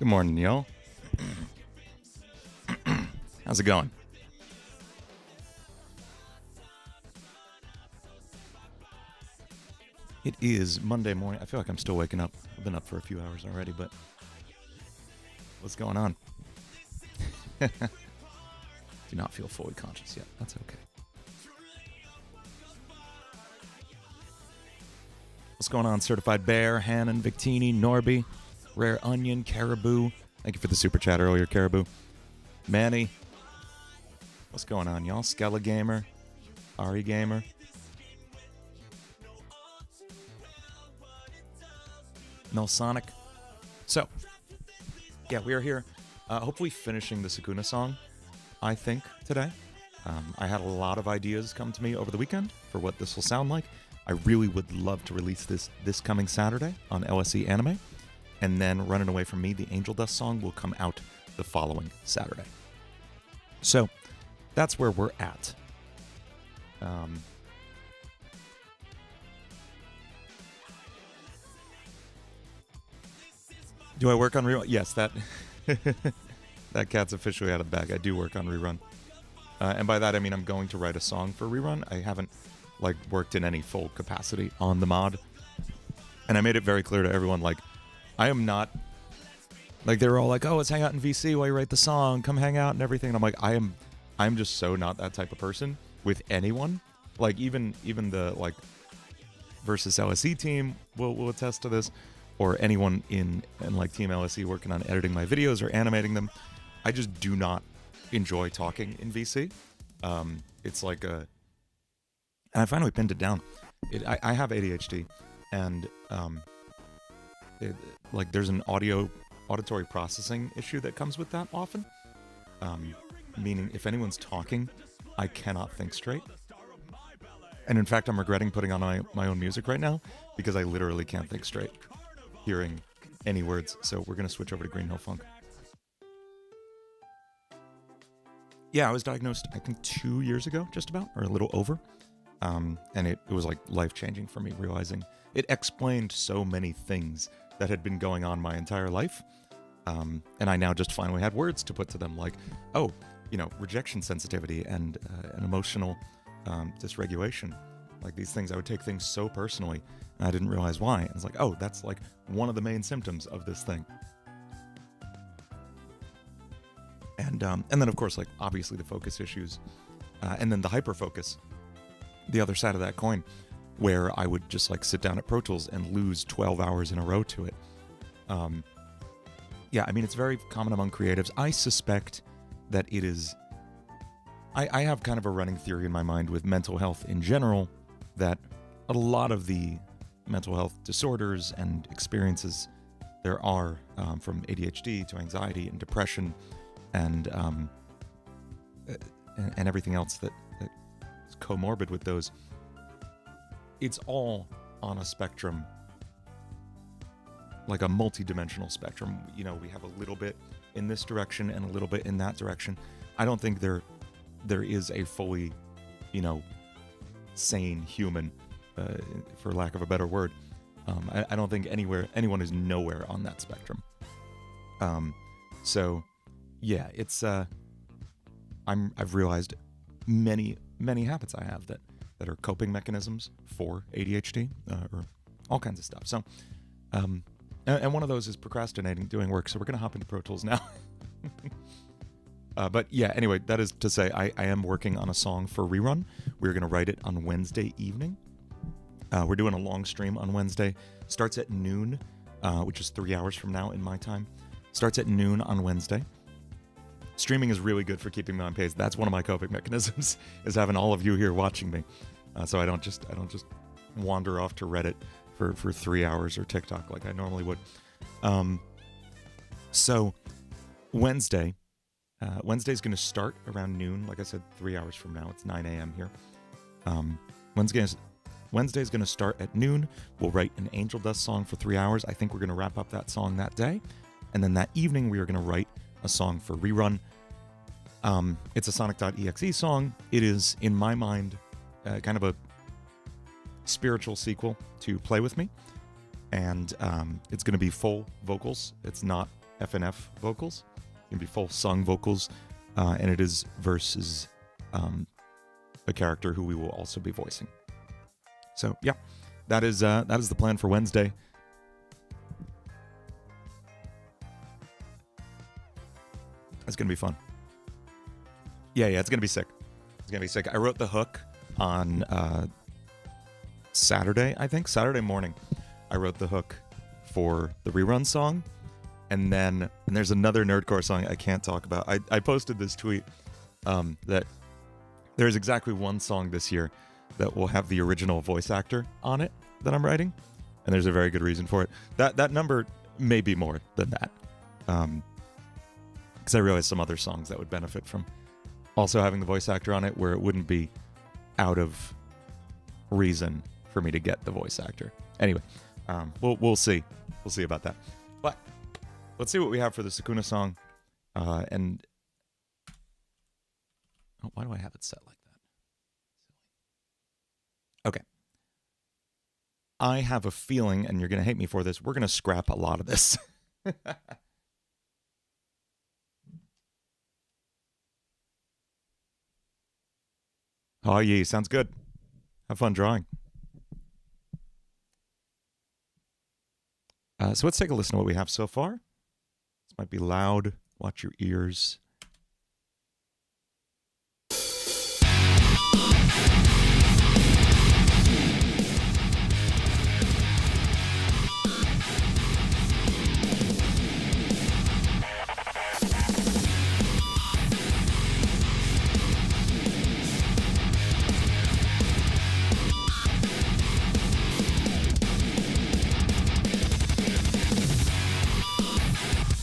Good morning, y'all. How's it going? It is Monday morning. I feel like I'm still waking up. I've been up for a few hours already, but what's going on? Do not feel fully conscious yet. That's okay. What's going on, Certified Bear, Hannon, Victini, Norby, Rare Onion, Caribou. Thank you for the super chat earlier, Caribou. Manny. What's going on, y'all? Skella Gamer, Ari Gamer. No Sonic. So, yeah, we are here. Hopefully finishing the Sakuna song, I think, today. I had a lot of ideas come to me over the weekend for what this will sound like. I really would love to release this coming Saturday on LSE Anime. And then Running Away From Me, the Angel Dust song, will come out the following Saturday. So, that's where we're at. Do I work on rerun? Yes, that that cat's officially out of the bag. I do work on rerun. And by that, I mean I'm going to write a song for rerun. I haven't worked in any full capacity on the mod. And I made it very clear to everyone, I am not, they were all like, oh, let's hang out in VC while you write the song, come hang out and everything. And I'm like, I'm just so not that type of person with anyone. Even the, versus LSE team will attest to this, or anyone in Team LSE working on editing my videos or animating them. I just do not enjoy talking in VC. It's and I finally pinned it down. I have ADHD, and there's an auditory processing issue that comes with that often. Meaning, if anyone's talking, I cannot think straight. And in fact, I'm regretting putting on my own music right now because I literally can't think straight, hearing any words. So we're gonna switch over to Green Hill Funk. Yeah, I was diagnosed, I think 2 years ago, just about, or a little over. And it was life-changing for me, realizing it explained so many things that had been going on my entire life. And I now just finally had words to put to them, rejection sensitivity and an emotional dysregulation. These things, I would take things so personally, and I didn't realize why. It's that's one of the main symptoms of this thing. And then, of course, obviously the focus issues, and then the hyper-focus, the other side of that coin, where I would just sit down at Pro Tools and lose 12 hours in a row to it. Yeah, I mean, it's very common among creatives. I suspect that it is... I have kind of a running theory in my mind with mental health in general, that a lot of the mental health disorders and experiences there are, from ADHD to anxiety and depression and everything else that is comorbid with those, it's all on a spectrum, a multi-dimensional spectrum. We have a little bit in this direction and a little bit in that direction. I don't think there is a fully, sane human, for lack of a better word. I don't think anyone is nowhere on that spectrum. So, yeah, it's I've realized many habits I have that are coping mechanisms for ADHD, or all kinds of stuff. So, and one of those is procrastinating doing work. So we're gonna hop into Pro Tools now. But yeah, anyway, that is to say, I am working on a song for rerun. We're going to write it on Wednesday evening. We're doing a long stream on Wednesday. Starts at noon, which is 3 hours from now in my time. Starts at noon on Wednesday. Streaming is really good for keeping me on pace. That's one of my coping mechanisms, is having all of you here watching me. So I don't just wander off to Reddit for 3 hours or TikTok like I normally would. So Wednesday's going to start around noon. Like I said, 3 hours from now. It's 9 a.m. here. Wednesday's going to start at noon. We'll write an Angel Dust song for 3 hours. I think we're going to wrap up that song that day. And then that evening, we are going to write a song for rerun. It's a Sonic.exe song. It is, in my mind, kind of a spiritual sequel to Play With Me. And it's going to be full vocals. It's not FNF vocals. It can be full sung vocals, and it is versus a character who we will also be voicing. So yeah, that is the plan for Wednesday. It's gonna be fun. Yeah, it's gonna be sick. It's gonna be sick. I wrote the hook on Saturday, I think. Saturday morning, I wrote the hook for the rerun song, and there's another nerdcore song I can't talk about. I posted this tweet that there's exactly one song this year that will have the original voice actor on it that I'm writing, and there's a very good reason for it. That number may be more than that, because I realized some other songs that would benefit from also having the voice actor on it, where it wouldn't be out of reason for me to get the voice actor. Anyway, we'll see. We'll see about that. But let's see what we have for the Sakuna song. And why do I have it set like that? Okay. I have a feeling, and you're going to hate me for this, we're going to scrap a lot of this. Oh, yeah, sounds good. Have fun drawing. So let's take a listen to what we have so far. This might be loud. Watch your ears.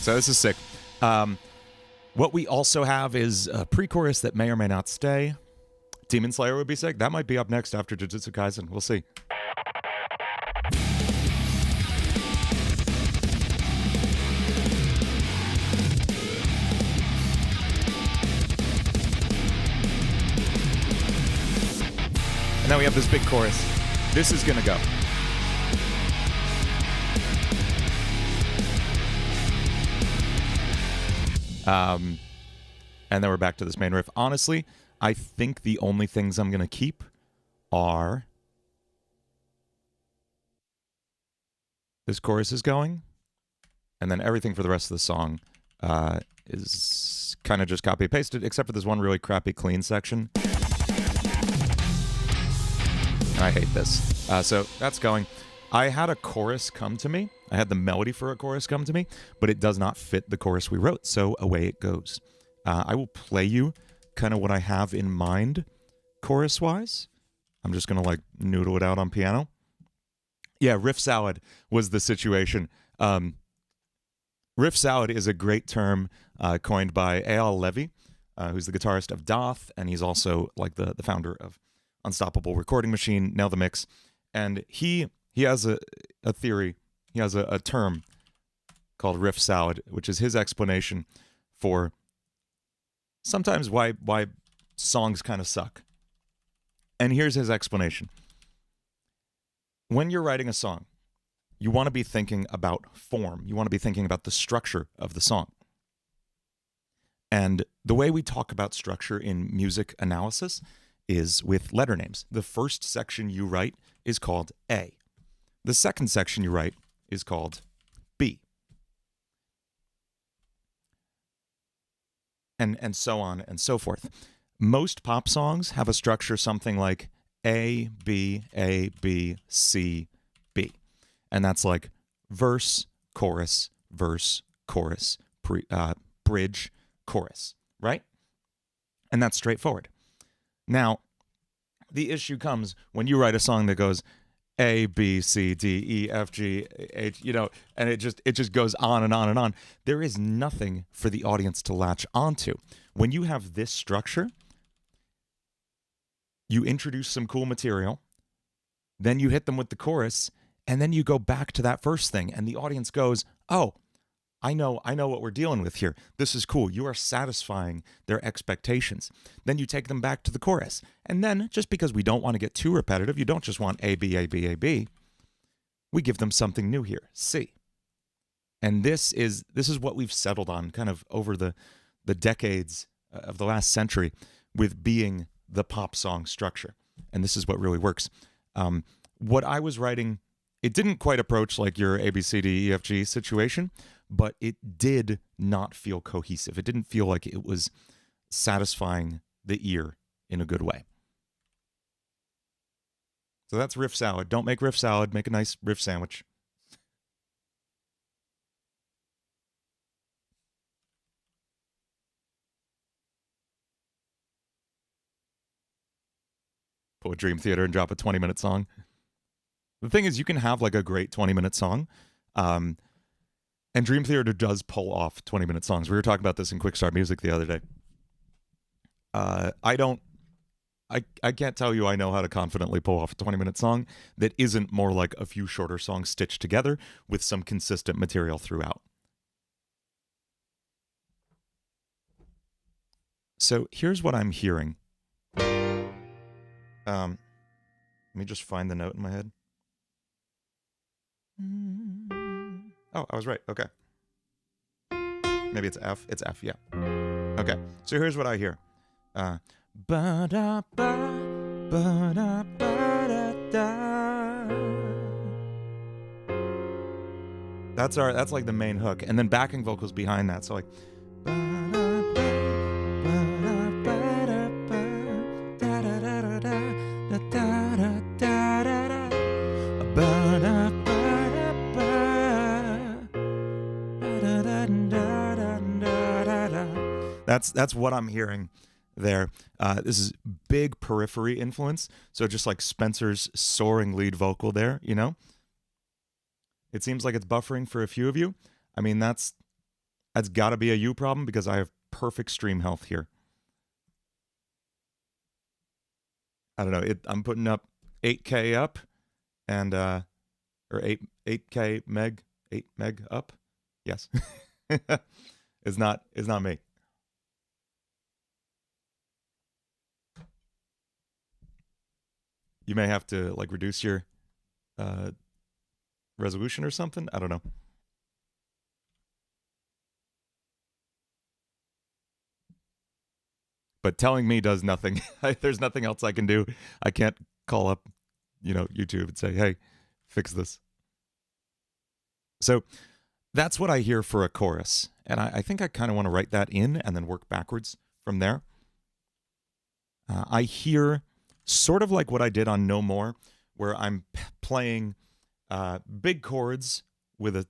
So this is sick. What we also have is a pre-chorus that may or may not stay. Demon Slayer would be sick. That might be up next after Jujutsu Kaisen. We'll see. And then we have this big chorus. This is gonna go. And then we're back to this main riff. Honestly, I think the only things I'm going to keep are this chorus is going, and then everything for the rest of the song is kind of just copy-pasted, except for this one really crappy clean section. And I hate this. So that's going. I had a chorus come to me. I had the melody for a chorus come to me, but it does not fit the chorus we wrote, so away it goes. I will play you kind of what I have in mind chorus-wise. I'm just going to, like, noodle it out on piano. Yeah, riff salad was the situation. Riff salad is a great term coined by Eyal Levi, who's the guitarist of Doth, and he's also, like, the founder of Unstoppable Recording Machine, Nail the Mix. And he has a theory, he has a term called riff salad, which is his explanation for sometimes why songs kind of suck. And here's his explanation. When you're writing a song, you want to be thinking about form. You want to be thinking about the structure of the song. And the way we talk about structure in music analysis is with letter names. The first section you write is called A. The second section you write is called B. And so on and so forth. Most pop songs have a structure something like A, B, C, B. And that's like verse, chorus, bridge, chorus, right? And that's straightforward. Now, the issue comes when you write a song that goes A, B, C, D, E, F, G, H, and it just goes on and on and on. There is nothing for the audience to latch onto. When you have this structure, you introduce some cool material, then you hit them with the chorus, and then you go back to that first thing, and the audience goes, oh, I know what we're dealing with here. This is cool. You are satisfying their expectations. Then you take them back to the chorus. And then, just because we don't want to get too repetitive, you don't just want A, B, A, B, A, B. We give them something new here, C. And this is what we've settled on kind of over the decades of the last century with being the pop song structure. And this is what really works. What I was writing, it didn't quite approach like your A, B, C, D, E, F, G situation, but it did not feel cohesive. It didn't feel like it was satisfying the ear in a good way. So that's riff salad. Don't make riff salad. Make a nice riff sandwich. Pull a Dream Theater and drop a 20-minute song. The thing is, you can have like a great 20-minute song. And Dream Theater does pull off 20-minute songs. We were talking about this in Quick Start Music the other day. I can't tell you I know how to confidently pull off a 20-minute song that isn't more like a few shorter songs stitched together with some consistent material throughout. So here's what I'm hearing. Let me just find the note in my head. Oh, I was right. Okay. Maybe it's F. It's F, yeah. Okay. So here's what I hear. Ba-da-ba, ba-da-ba-da-da. That's like the main hook. And then backing vocals behind that. So like that's what I'm hearing there. This is big periphery influence. So just like Spencer's soaring lead vocal there, you know? It seems like it's buffering for a few of you. I mean, that's got to be a you problem because I have perfect stream health here. I don't know. I'm putting up 8K up and or 8K meg, 8 meg up. Yes. It's not me. You may have to like reduce your resolution or something. I don't know. But telling me does nothing. There's nothing else I can do. I can't call up, YouTube and say, hey, fix this. So that's what I hear for a chorus. And I think I kind of want to write that in and then work backwards from there. I hear sort of like what I did on No More, where I'm playing big chords with a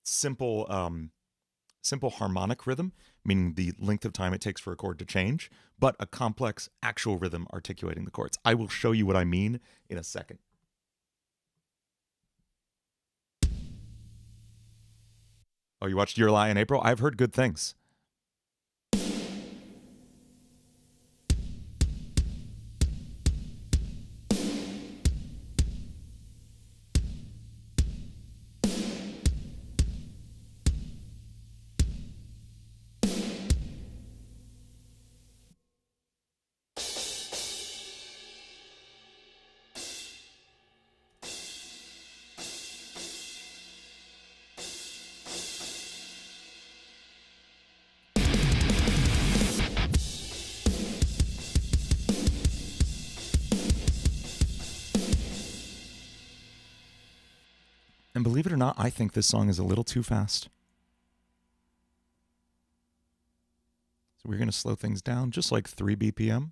simple harmonic rhythm, meaning the length of time it takes for a chord to change, but a complex actual rhythm articulating the chords. I will show you what I mean in a second. Oh, you watched Your Lie in April? I've heard good things. And believe it or not, I think this song is a little too fast. So we're going to slow things down just like 3 BPM.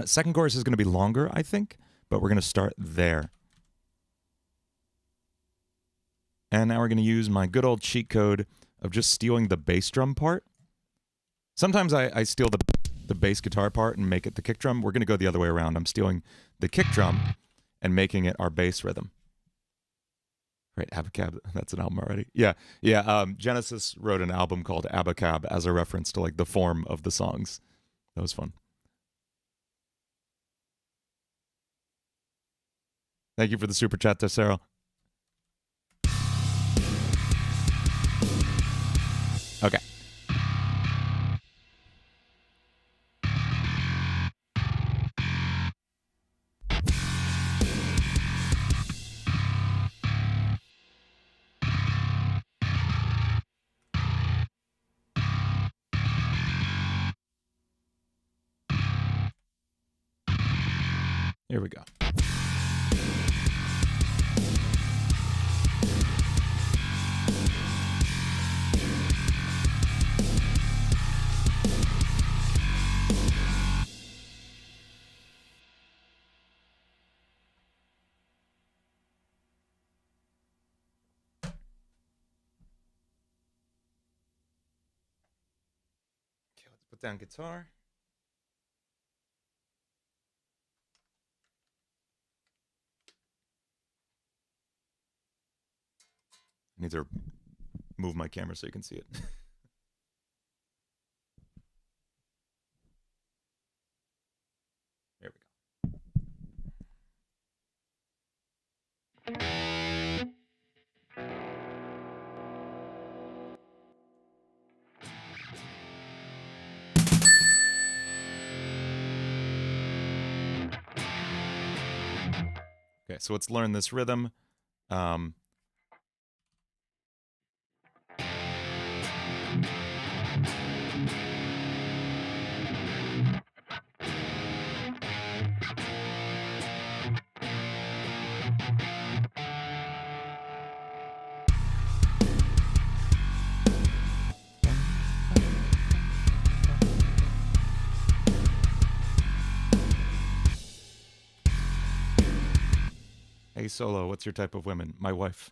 Second chorus is going to be longer, I think, but we're going to start there. And now we're going to use my good old cheat code of just stealing the bass drum part. Sometimes I steal the bass guitar part and make it the kick drum. We're going to go the other way around. I'm stealing the kick drum and making it our bass rhythm. Right, Abacab, that's an album already. Yeah. Genesis wrote an album called Abacab as a reference to like the form of the songs. That was fun. Thank you for the super chat, Tessero. Okay. Here we go. Okay, let's put down guitar. I need to move my camera so you can see it. There we go. Okay, so let's learn this rhythm. Hey, Solo, what's your type of women? My wife.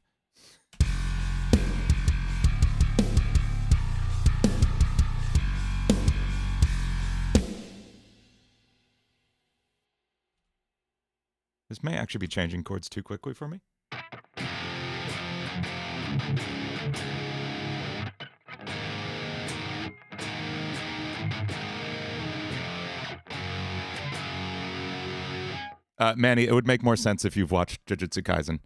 This may actually be changing chords too quickly for me. Manny, it would make more sense if you've watched Jujutsu Kaisen.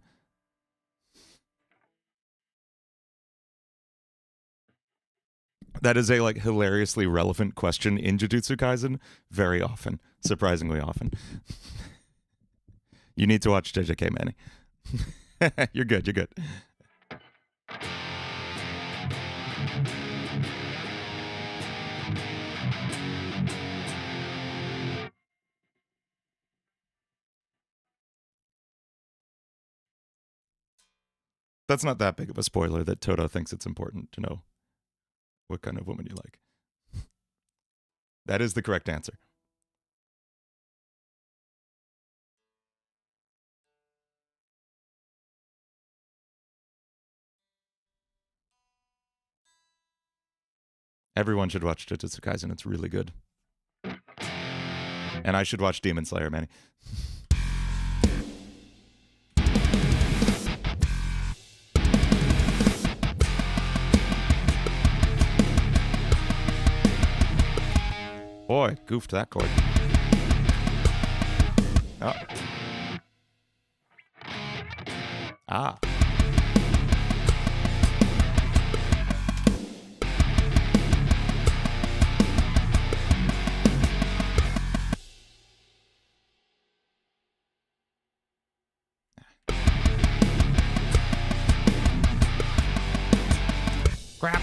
That is a hilariously relevant question in Jujutsu Kaisen very often, surprisingly often. You need to watch JJK, Manny. You're good, you're good. That's not that big of a spoiler that Toto thinks it's important to know what kind of woman you like. That is the correct answer. Everyone should watch Jujutsu Kaisen. It's really good. And I should watch Demon Slayer, Manny. Boy, goofed that chord. Oh. Ah. Crap.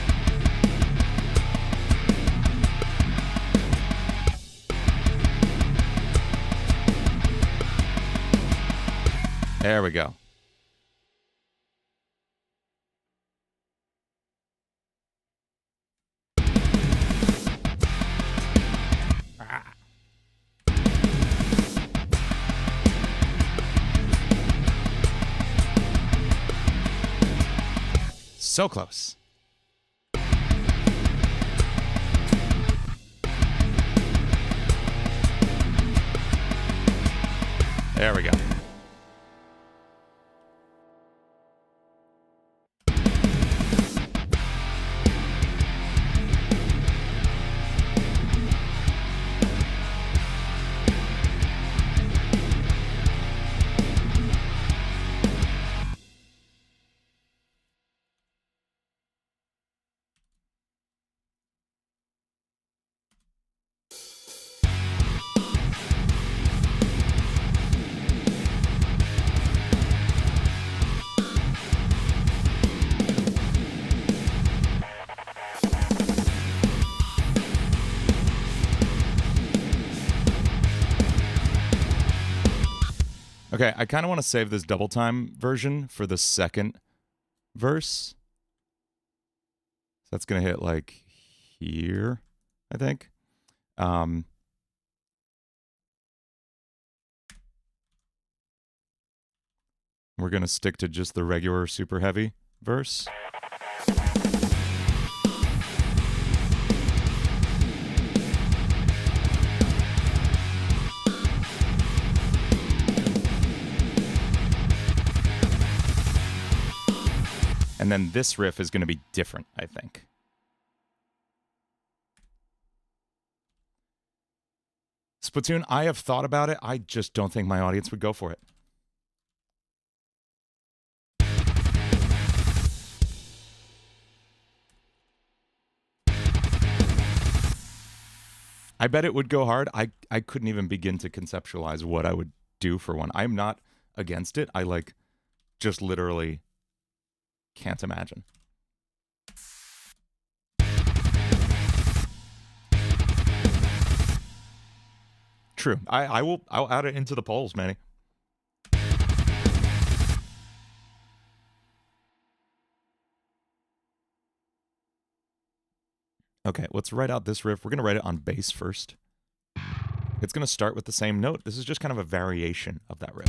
There we go. Ah. So close. There we go. Okay, I kind of want to save this double time version for the second verse. So that's going to hit like here, I think. We're going to stick to just the regular super heavy verse. And then this riff is going to be different, I think. Splatoon, I have thought about it. I just don't think my audience would go for it. I bet it would go hard. I couldn't even begin to conceptualize what I would do for one. I'm not against it. I like just literally can't imagine. True. I'll add it into the polls, Manny. Okay, let's write out this riff. We're going to write it on bass first. It's going to start with the same note. This is just kind of a variation of that riff.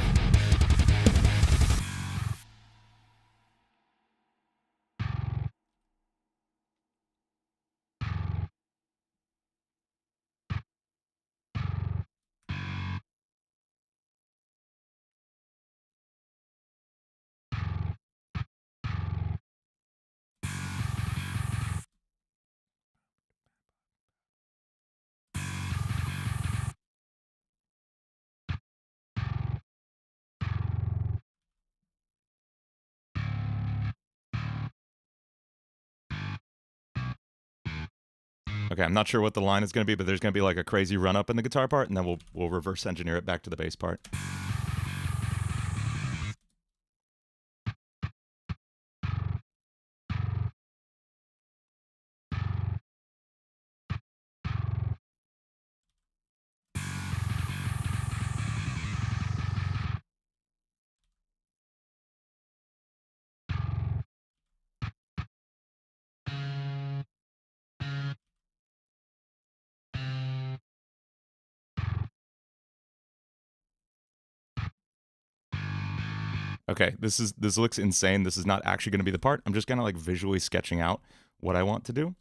Okay, I'm not sure what the line is going to be, but there's going to be like a crazy run up in the guitar part, and then we'll reverse engineer it back to the bass part. Okay, this looks insane. This is not actually going to be the part. I'm just kind of like visually sketching out what I want to do.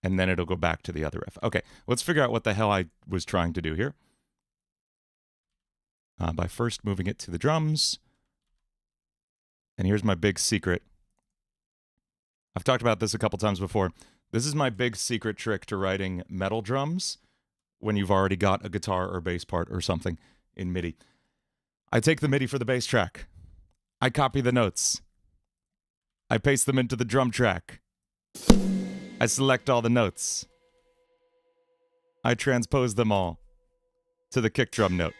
And then it'll go back to the other riff. Okay, let's figure out what the hell I was trying to do here. By first moving it to the drums. And here's my big secret. I've talked about this a couple times before. This is my big secret trick to writing metal drums when you've already got a guitar or bass part or something in MIDI. I take the MIDI for the bass track. I copy the notes. I paste them into the drum track. I select all the notes. I transpose them all to the kick drum note.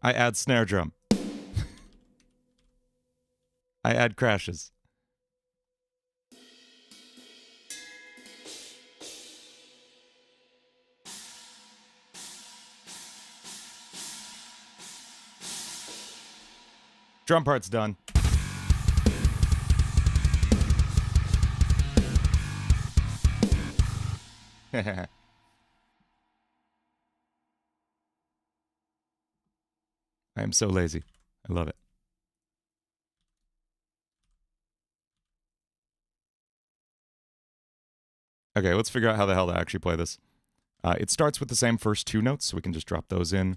I add snare drum. I add crashes. Drum part's done. I am so lazy. I love it. Okay, let's figure out how the hell to actually play this. It starts with the same first two notes, so we can just drop those in.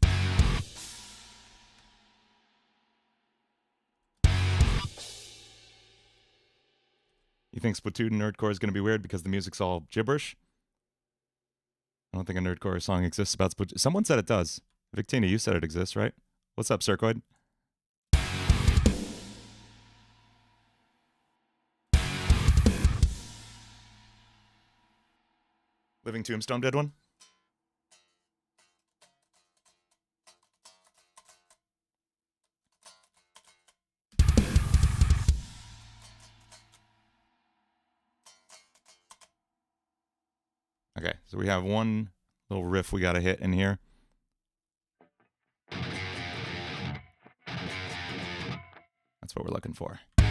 You think Splatoon Nerdcore is going to be weird because the music's all gibberish? I don't think a Nerdcore song exists about Splatoon. Someone said it does. Victina, you said it exists, right? What's up, Circoid? Living Tombstone did one? Okay, so we have one little riff we gotta hit in here. That's what we're looking for. I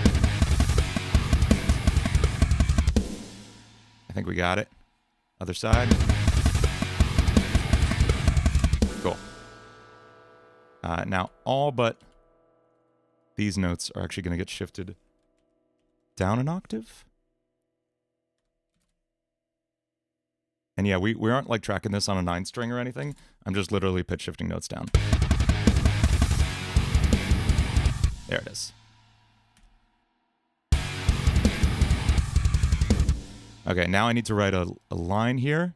think we got it. Other side. Cool. Now, all but these notes are actually going to get shifted down an octave. And yeah, we aren't like tracking this on a 9-string or anything. I'm just literally pitch shifting notes down. There it is. Okay, now I need to write a line here.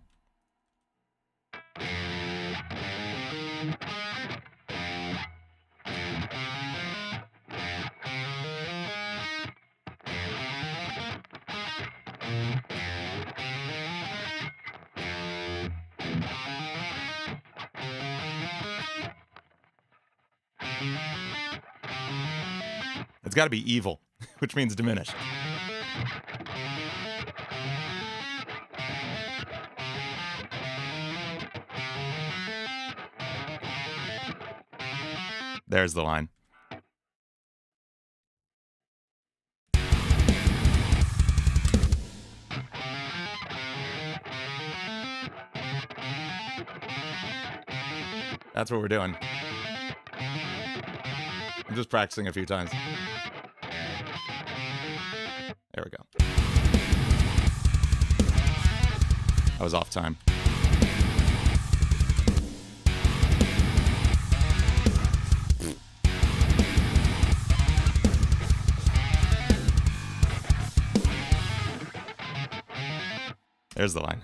It's got to be evil, which means diminished. There's the line. That's what we're doing. I'm just practicing a few times. There we go. I was off time. There's the line.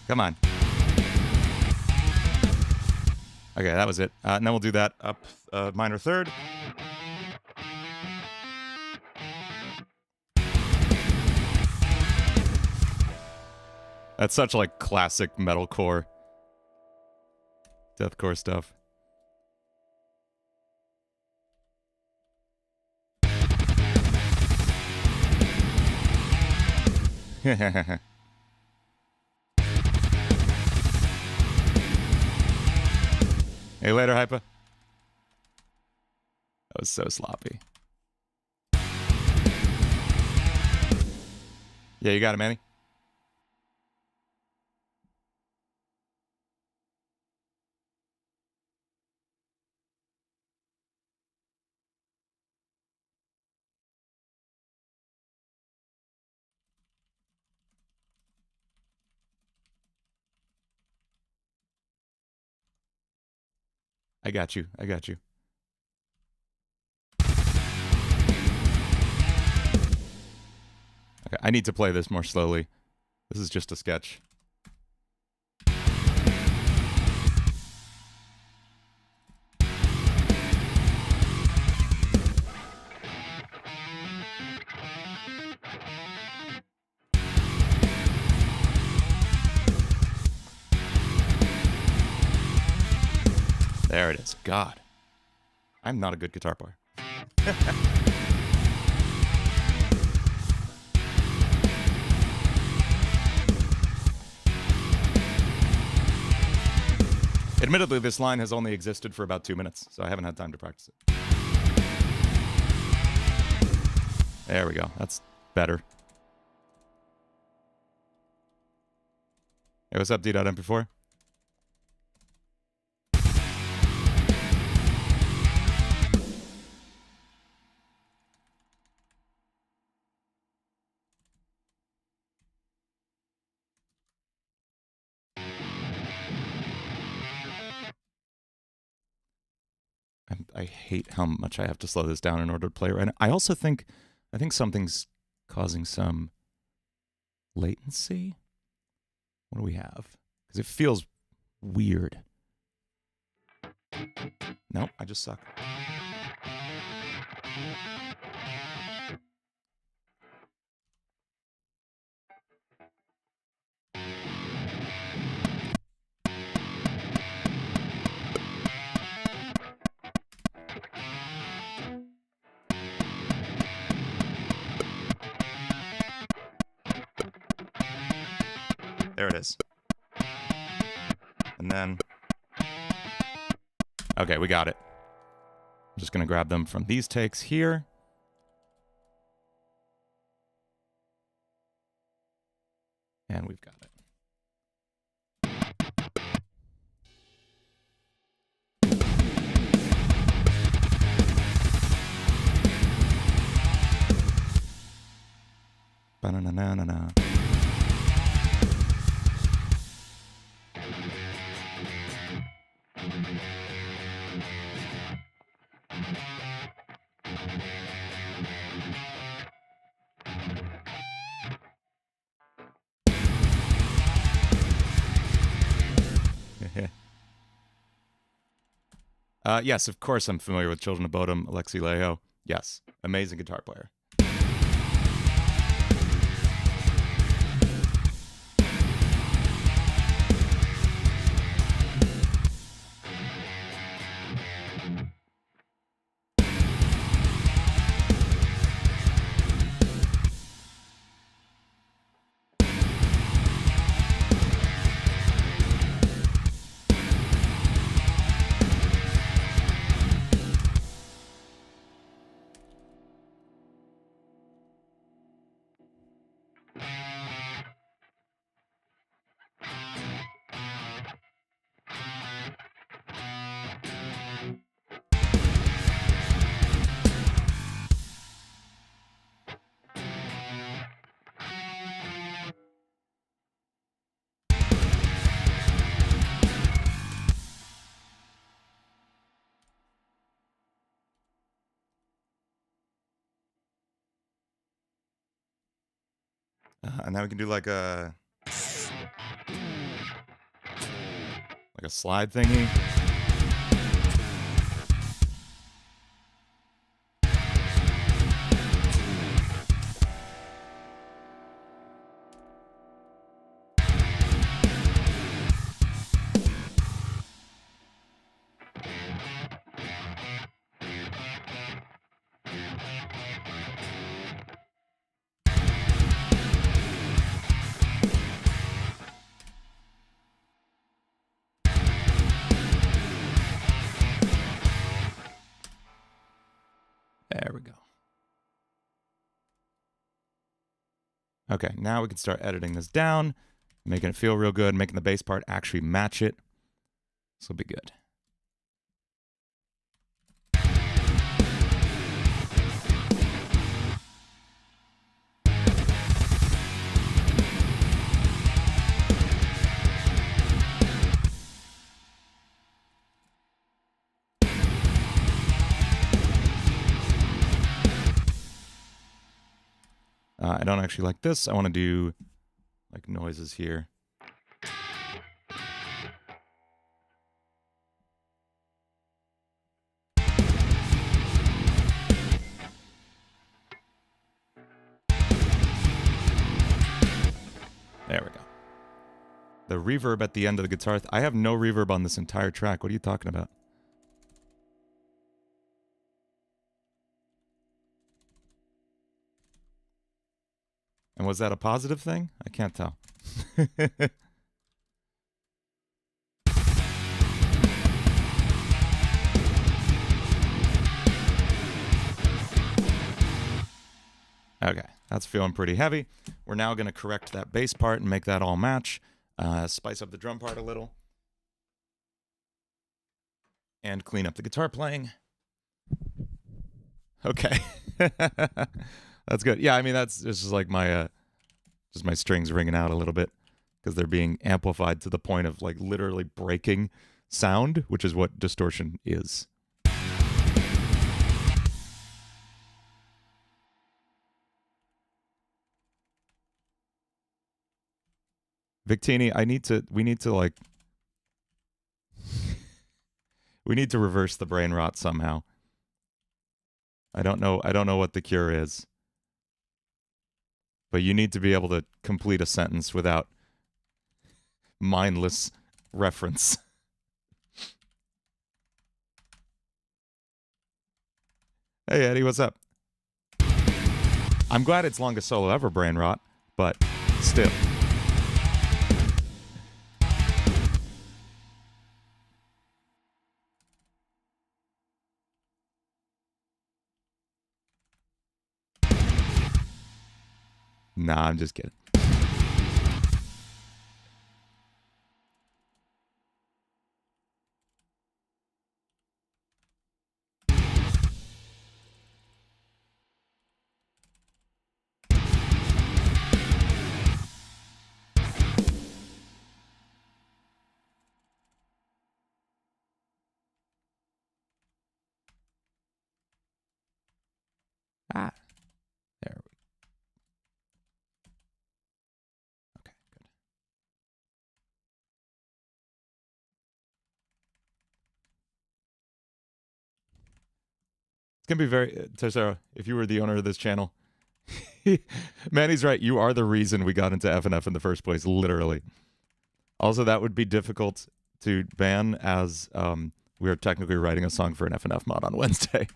Come on. Okay, that was it. And then we'll do that up minor third. That's such like classic metalcore, deathcore stuff. Hey, later, Hypa. That was so sloppy. Yeah, you got it, Manny. I got you. I got you. Okay, I need to play this more slowly. This is just a sketch. There it is. God. I'm not a good guitar player. Admittedly, this line has only existed for about 2 minutes, so I haven't had time to practice it. There we go. That's better. Hey, what's up, D.MP4? I hate how much I have to slow this down in order to play right now. I also think something's causing some latency. What do we have? Because it feels weird. Nope, I just suck. There it is. And then... Okay, we got it. I'm just going to grab them from these takes here. And we've got it. Ba-na-na-na-na-na. Yes, of course I'm familiar with Children of Bodom, Alexi Leo. Yes, amazing guitar player. And now we can do like a slide thingy. There we go. Okay, now we can start editing this down, making it feel real good, making the bass part actually match it. This will be good. I don't actually like this. I want to do like noises here. There we go. The reverb at the end of the guitar. I have no reverb on this entire track. What are you talking about? And was that a positive thing? I can't tell. Okay, that's feeling pretty heavy. We're now going to correct that bass part and make that all match. Spice up the drum part a little. And clean up the guitar playing. Okay. That's good. Yeah, I mean, this is like my, just my strings ringing out a little bit because they're being amplified to the point of like literally breaking sound, which is what distortion is. Victini, we need to like, We need to reverse the brain rot somehow. I don't know what the cure is. But you need to be able to complete a sentence without mindless reference. Hey Eddie, what's up? I'm glad it's longest solo ever, brain rot, but still. Nah, I'm just kidding. Ah, there we go. Okay, good. It's gonna be very Tessera, if you were the owner of this channel. Manny's right, you are the reason we got into FNF in the first place, literally. Also, that would be difficult to ban as we are technically writing a song for an FNF mod on Wednesday.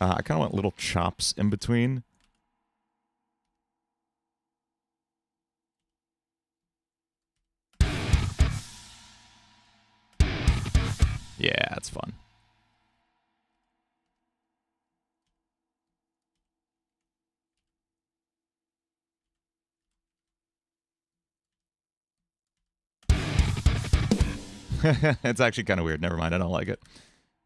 I kind of want little chops in between. Yeah, that's fun. It's actually kind of weird. Never mind, I don't like it.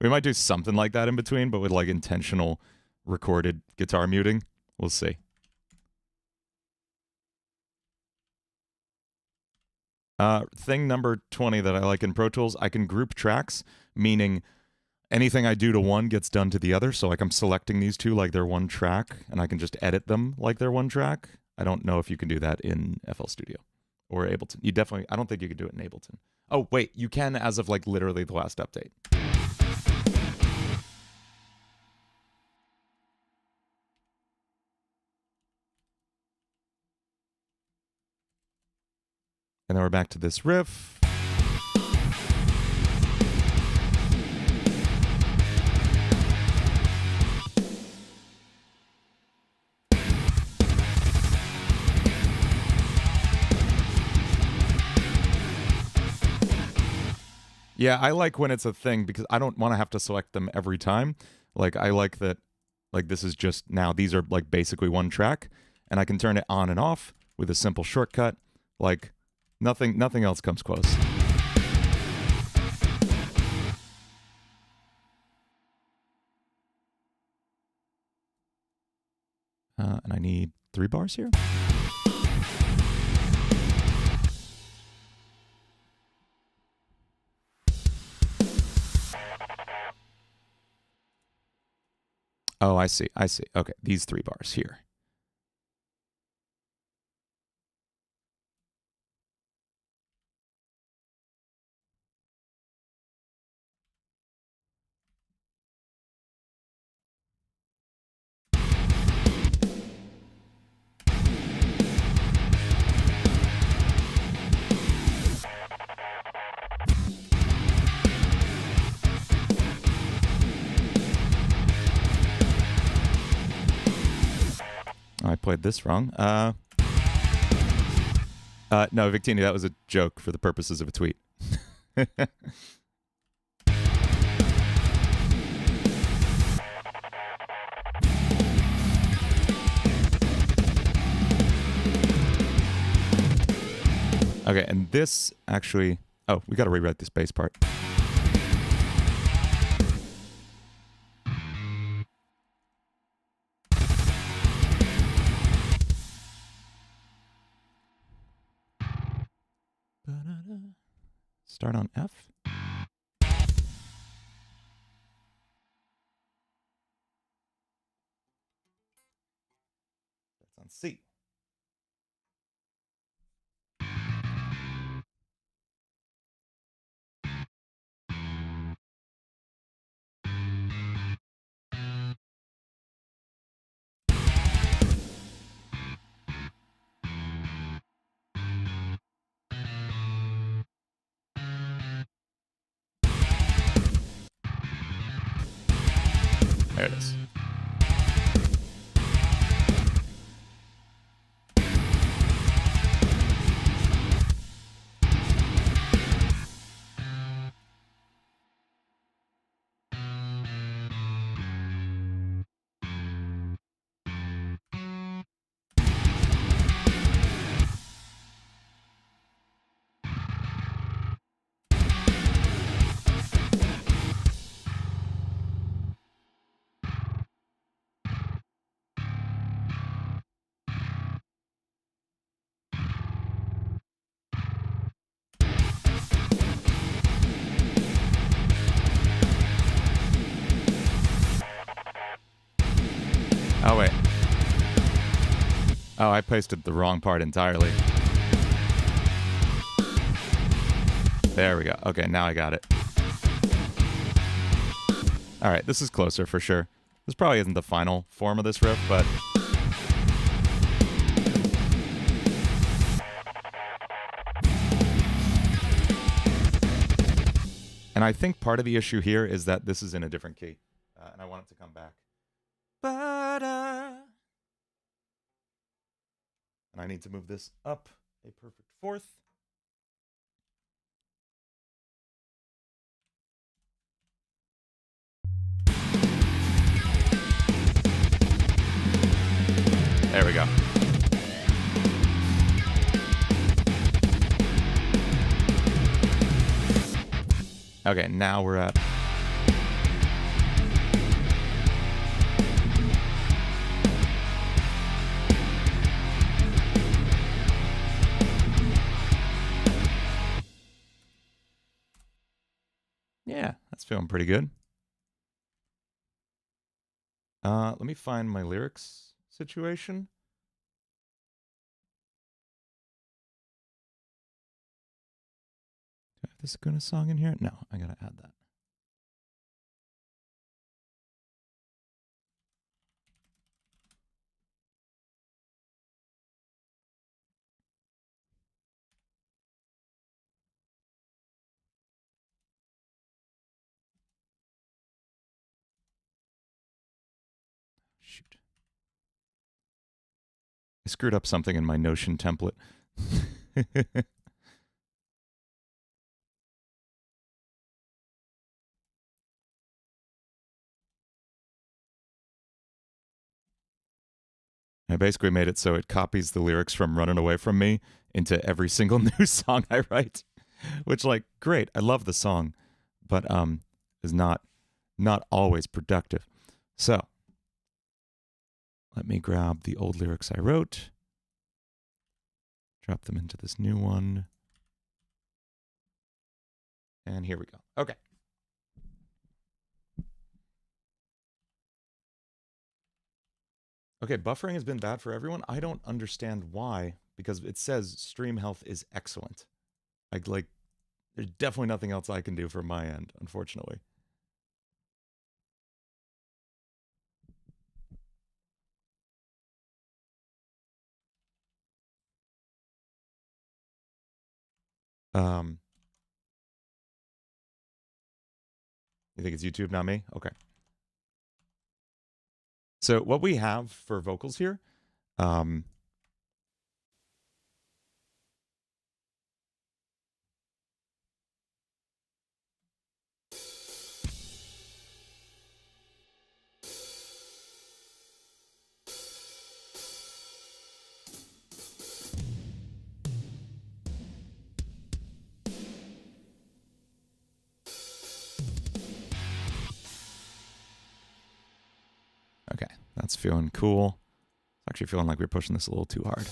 We might do something like that in between, but with like intentional recorded guitar muting. We'll see. Thing number 20 that I like in Pro Tools, I can group tracks, meaning anything I do to one gets done to the other. So like I'm selecting these two like they're one track, and I can just edit them like they're one track. I don't know if you can do that in FL Studio or Ableton. You definitely, I don't think you could do it in Ableton. Oh, wait, you can as of like literally the last update. And then we're back to this riff. Yeah, I like when it's a thing because I don't want to have to select them every time. Like, I like that, like, this is just now, these are like basically one track, and I can turn it on and off with a simple shortcut. Like, nothing else comes close. And I need 3 bars here. Oh, I see. Okay, these 3 bars here. Oh, I played this wrong. No, Victini, that was a joke for the purposes of a tweet. Okay, and this actually... Oh, we got to rewrite this bass part. Start on F. on C. There it is. Oh, wait. Oh, I pasted the wrong part entirely. There we go. Okay, now I got it. All right, this is closer for sure. This probably isn't the final form of this riff, but... And I think part of the issue here is that this is in a different key, and I want it to come back. And I need to move this up a perfect fourth. There we go. Okay, now we're at... Yeah, that's feeling pretty good. Let me find my lyrics situation. Do I have the Sakuna song in here? No, I gotta add that. Shoot. I screwed up something in my Notion template. I basically made it so it copies the lyrics from Running Away From Me into every single new song I write. Which, like, great. I love the song, but is not always productive. So, let me grab the old lyrics I wrote, drop them into this new one, and here we go. Okay. Okay, buffering has been bad for everyone. I don't understand why, because it says stream health is excellent. Like, there's definitely nothing else I can do from my end, unfortunately. You think it's YouTube, not me? Okay. So what we have for vocals here, okay, that's feeling cool. It's actually feeling like we're pushing this a little too hard.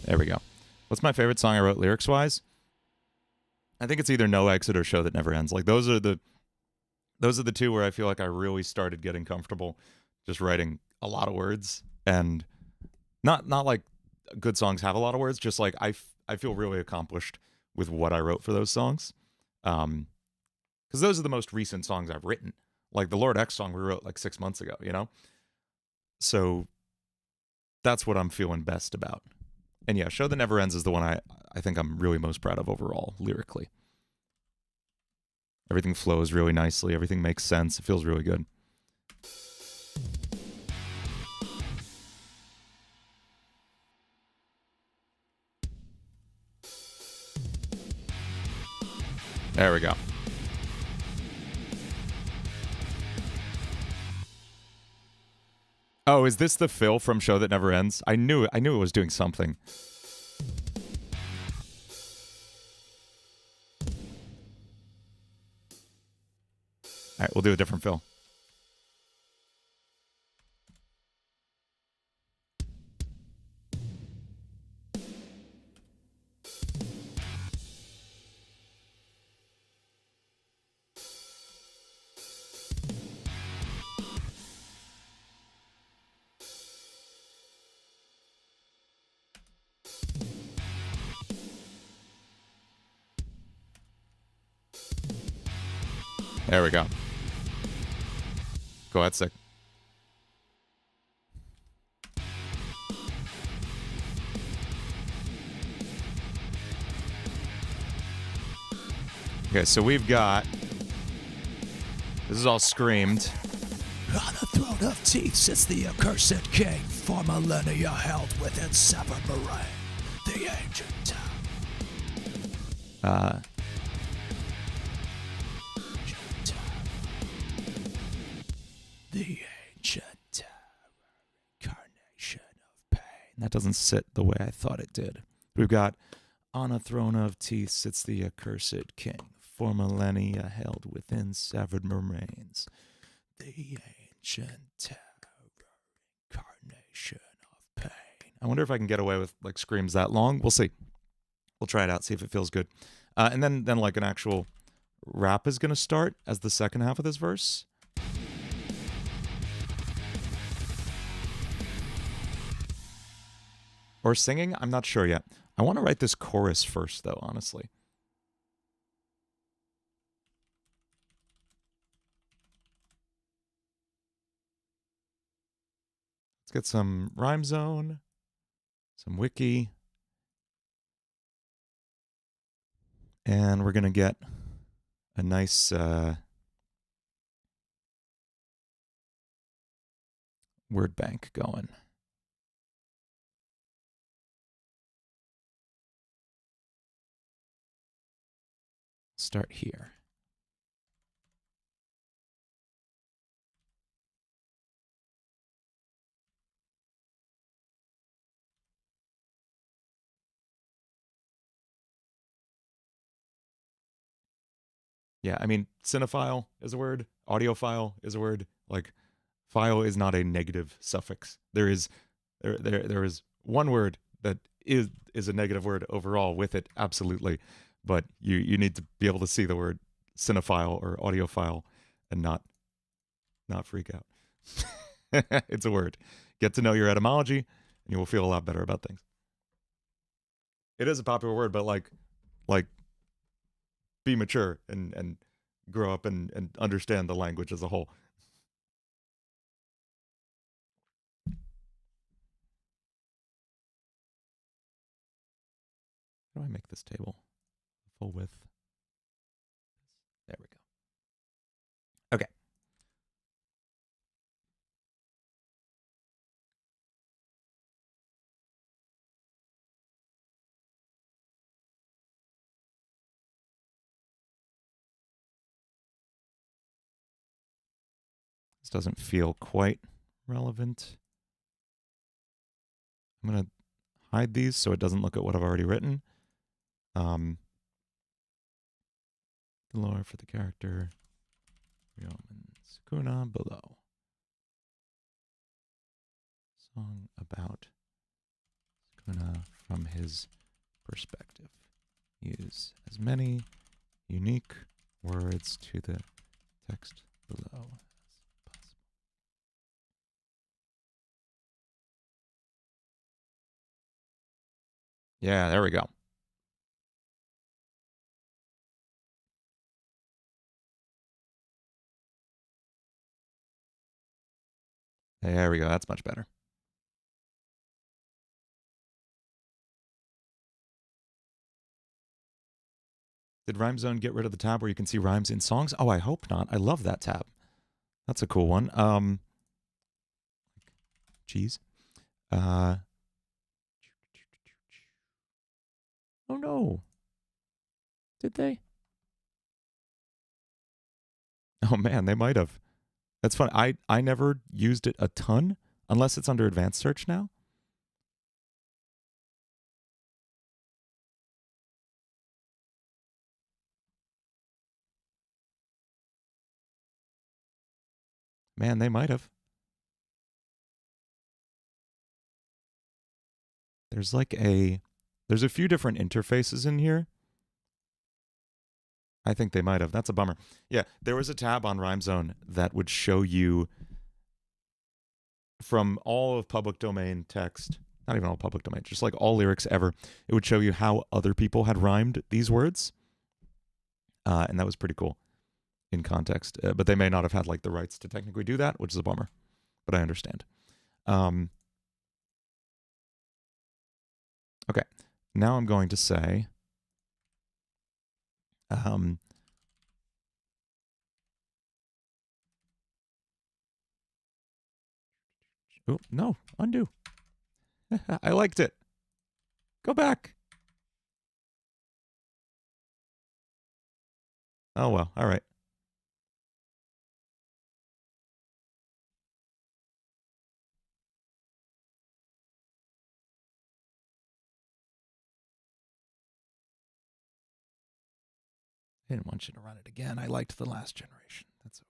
There we go. What's my favorite song I wrote lyrics-wise? I think it's either No Exit or Show That Never Ends. Like those are the two where I feel like I really started getting comfortable just writing a lot of words, and not like good songs have a lot of words, just like I feel really accomplished with what I wrote for those songs. Because those are the most recent songs I've written. Like the Lord X song we wrote like 6 months ago, you know? So that's what I'm feeling best about. And yeah, Show That Never Ends is the one I think I'm really most proud of overall, lyrically. Everything flows really nicely. Everything makes sense. It feels really good. There we go. Oh, is this the fill from Show That Never Ends? I knew it was doing something. All right, we'll do a different fill. There we go. Go ahead, sick. Okay, so we've got... This is all screamed. On the throne of teeth sits the accursed king, for millennia held within severed moraine, the ancient town. The ancient tower, incarnation of pain. That doesn't sit the way I thought it did. We've got, on a throne of teeth sits the accursed king, for millennia held within severed moraines. The ancient tower, incarnation of pain. I wonder if I can get away with like screams that long. We'll see. We'll try it out, see if it feels good. And then like an actual rap is going to start as the second half of this verse. Or singing? I'm not sure yet. I want to write this chorus first, though, honestly. Let's get some rhyme zone, some wiki, and we're going to get a nice word bank going. Start here. Yeah, I mean, cinephile is a word. Audiophile is a word. Like, file is not a negative suffix. There is one word that is a negative word overall with it, absolutely. But you need to be able to see the word cinephile or audiophile and not freak out. It's a word. Get to know your etymology, and you will feel a lot better about things. It is a popular word, but like be mature and grow up and understand the language as a whole. How do I make this table full width? There we go. Okay. This doesn't feel quite relevant. I'm going to hide these so it doesn't look at what I've already written. The lore for the character. Sakuna below. Song about Sakuna from his perspective. Use as many unique words to the text below. Yeah, there we go. There we go. That's much better. Did Rhyme Zone get rid of the tab where you can see rhymes in songs? Oh, I hope not. I love that tab. That's a cool one. Cheese. Oh no. Did they? Oh man, they might have. That's fun. I never used it a ton unless it's under advanced search now. Man, they might have. There's a few different interfaces in here. I think they might have. That's a bummer. Yeah, there was a tab on Rhyme Zone that would show you from all of public domain text, not even all public domain, just like all lyrics ever, it would show you how other people had rhymed these words. And that was pretty cool in context. But they may not have had like the rights to technically do that, which is a bummer. But I understand. Okay, now I'm going to say, oh, no, undo. I liked it. Go back. Oh, well, all right. I didn't want you to run it again. I liked the last generation. That's okay.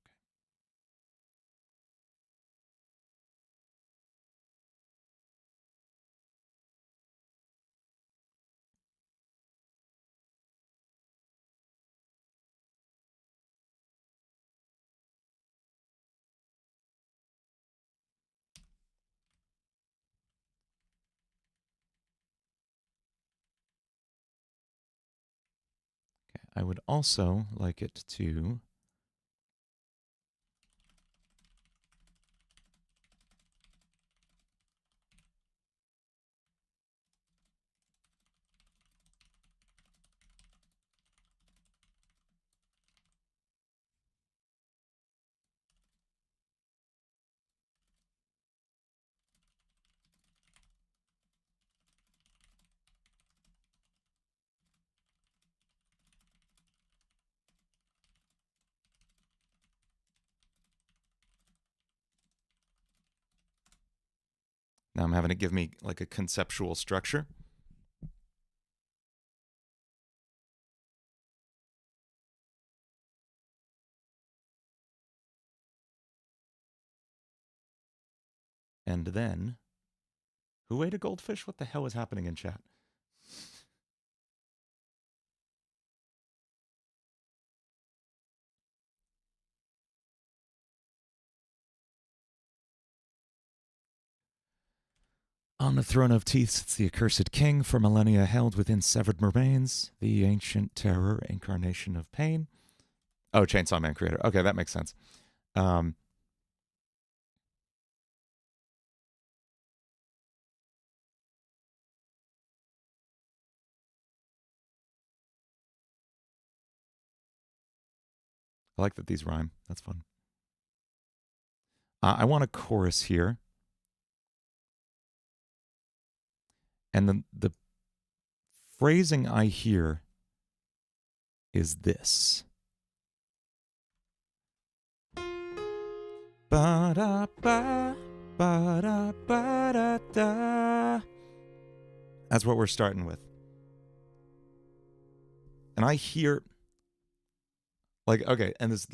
I would also like it to now I'm having it give me like a conceptual structure. And then, who ate a goldfish? What the hell is happening in chat? On the throne of teeth sits the accursed king, for millennia held within severed remains, the ancient terror, incarnation of pain. Oh, Chainsaw Man creator. Okay, that makes sense. I like that these rhyme. That's fun. I want a chorus here. And the phrasing I hear is this. Ba-da-ba, ba-da-ba-da-da. That's what we're starting with. And I hear, like, okay, and this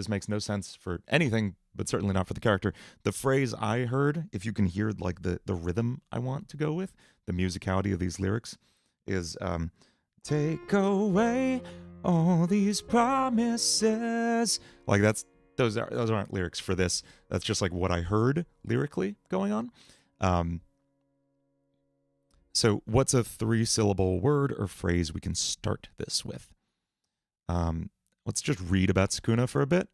makes no sense for anything, but certainly not for the character. The phrase I heard, if you can hear like the rhythm I want to go with, the musicality of these lyrics, is Take away all these promises. Like those aren't lyrics for this. That's just like what I heard lyrically going on. So what's a 3-syllable word or phrase we can start this with? Let's just read about Sakuna for a bit.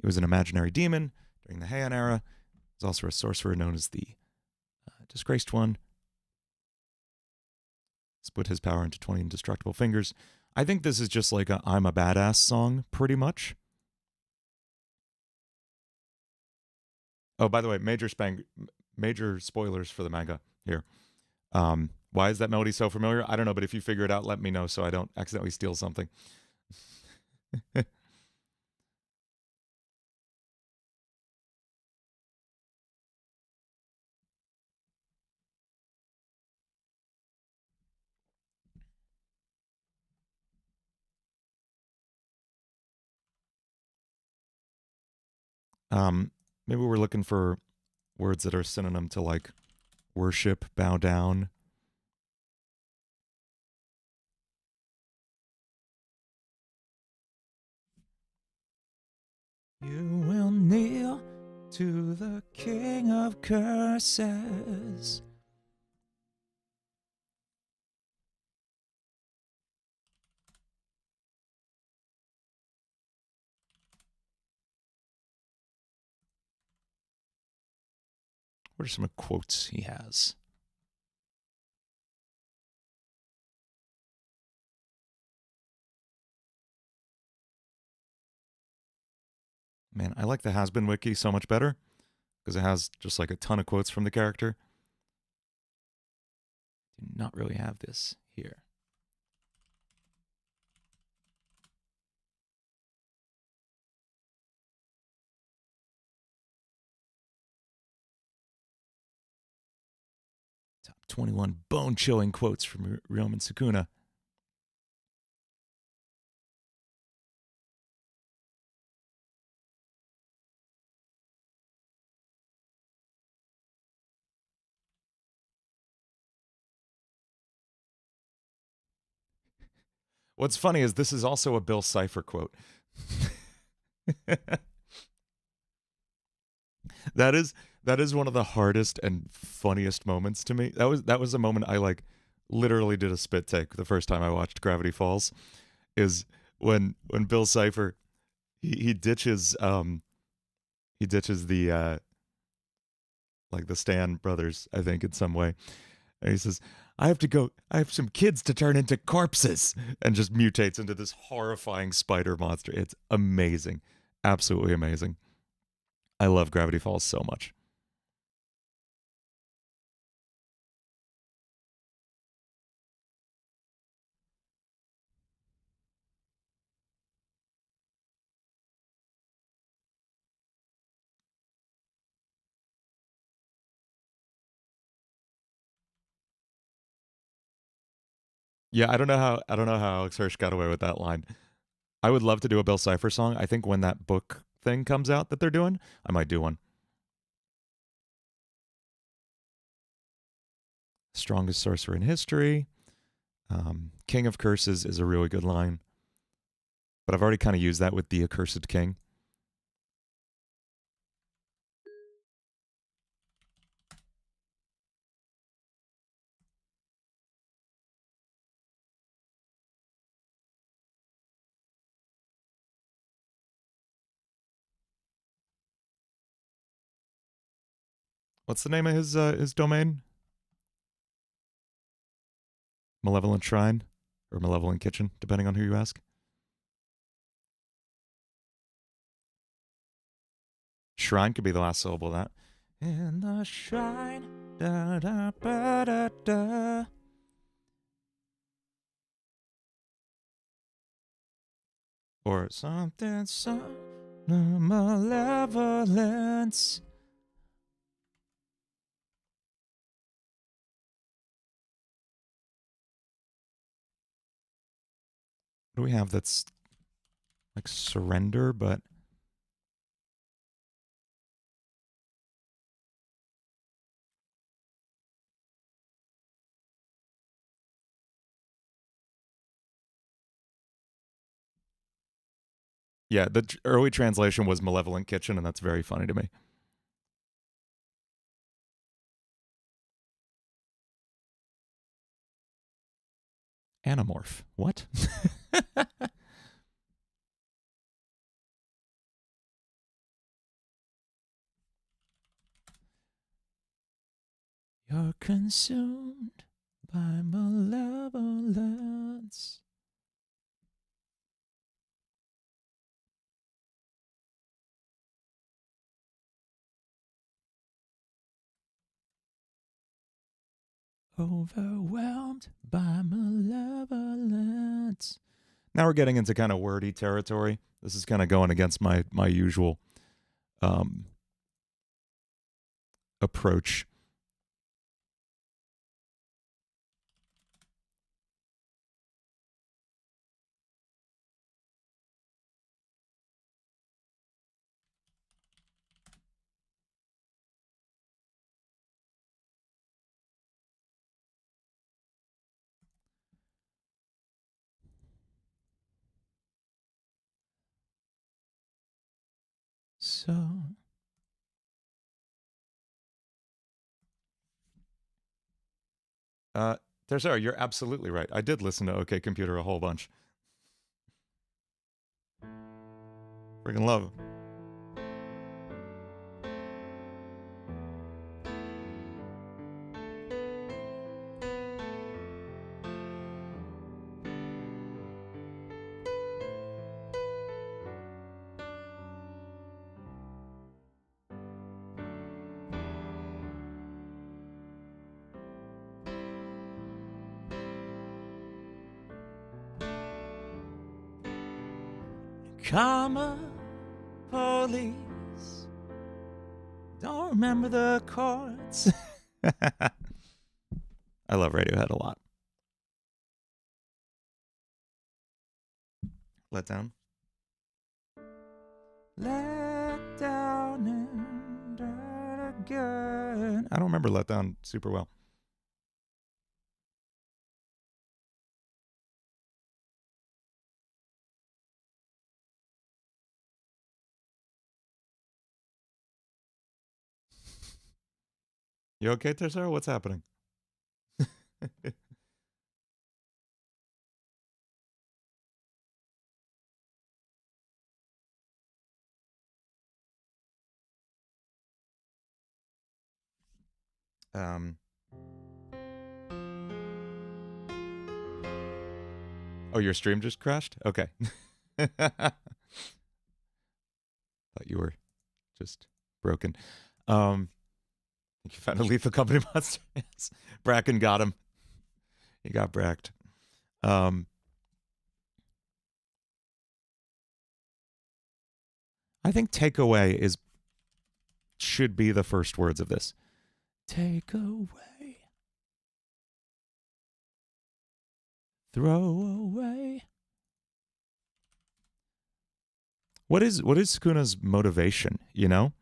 He was an imaginary demon during the Heian era. He was also a sorcerer known as the Disgraced One. Split his power into 20 indestructible fingers. I think this is just like a I'm a badass song, pretty much. Oh, by the way, major spoilers for the manga here. Why is that melody so familiar? I don't know, but if you figure it out, let me know so I don't accidentally steal something. Maybe we're looking for words that are synonym to like worship, bow down. You will kneel to the king of curses. What are some quotes he has? Man, I like the Has Been Wiki so much better because it has just like a ton of quotes from the character. Do not really have this here. Top 21 bone-chilling quotes from Ryomen Sakuna. What's funny is this is also a Bill Cipher quote. That is one of the hardest and funniest moments to me. That was a moment I like literally did a spit take the first time I watched Gravity Falls. Is when Bill Cipher he ditches the like the Stan brothers, I think, in some way. And he says, I have some kids to turn into corpses, and just mutates into this horrifying spider monster. It's amazing. Absolutely amazing. I love Gravity Falls so much. Yeah, I don't know how Alex Hirsch got away with that line. I would love to do a Bill Cipher song. I think when that book thing comes out that they're doing, I might do one. Strongest sorcerer in history. King of Curses is a really good line. But I've already kind of used that with the Accursed King. What's the name of his domain? Malevolent Shrine or Malevolent Kitchen, depending on who you ask. Shrine could be the last syllable of that. In the shrine, da da ba da da. Or something, some malevolence. What do we have that's like surrender, but Yeah, the early translation was Malevolent Kitchen, and that's very funny to me. Anamorph. What? You're consumed by malevolence. Overwhelmed by malevolence. Now we're getting into kind of wordy territory. This is kind of going against my usual approach. So, Tersara, you're absolutely right. I did listen to OK Computer a whole bunch. Freaking love. Karma police don't remember the chords. I love Radiohead a lot. Let down. Let down and down again. I don't remember Let Down super well. You okay, Tessera? What's happening? Oh, your stream just crashed? Okay. Thought you were just broken. You found a lethal company monster. Yes. Bracken got him. He got bracked. I think takeaway should be the first words of this. Take away. Throw away. What is Sukuna's motivation, you know?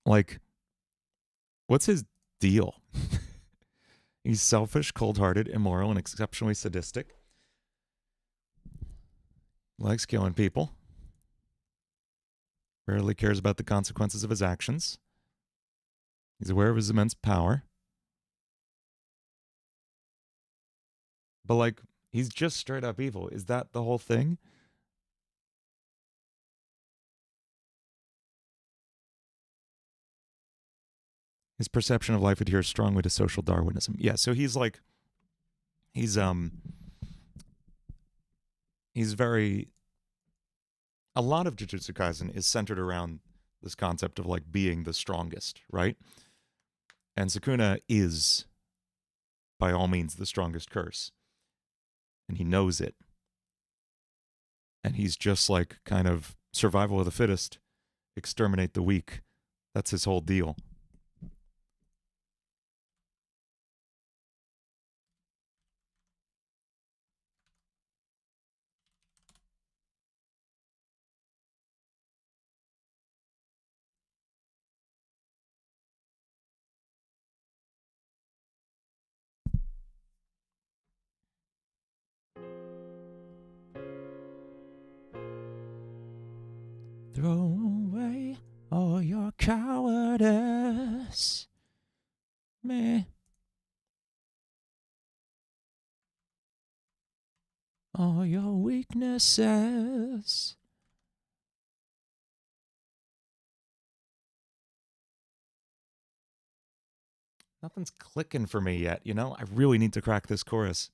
Like, what's his deal? He's selfish, cold-hearted, immoral, and exceptionally sadistic. Likes killing people. Rarely cares about the consequences of his actions. He's aware of his immense power. But, like, he's just straight up evil. Is that the whole thing? His perception of life adheres strongly to social Darwinism. Yeah, so he's like, he's very, a lot of Jujutsu Kaisen is centered around this concept of like being the strongest, right? And Sakuna is, by all means, the strongest curse. And he knows it. And he's just like kind of survival of the fittest, exterminate the weak. That's his whole deal. Throw away all your cowardice. Meh. All your weaknesses. Nothing's clicking for me yet, you know? I really need to crack this chorus.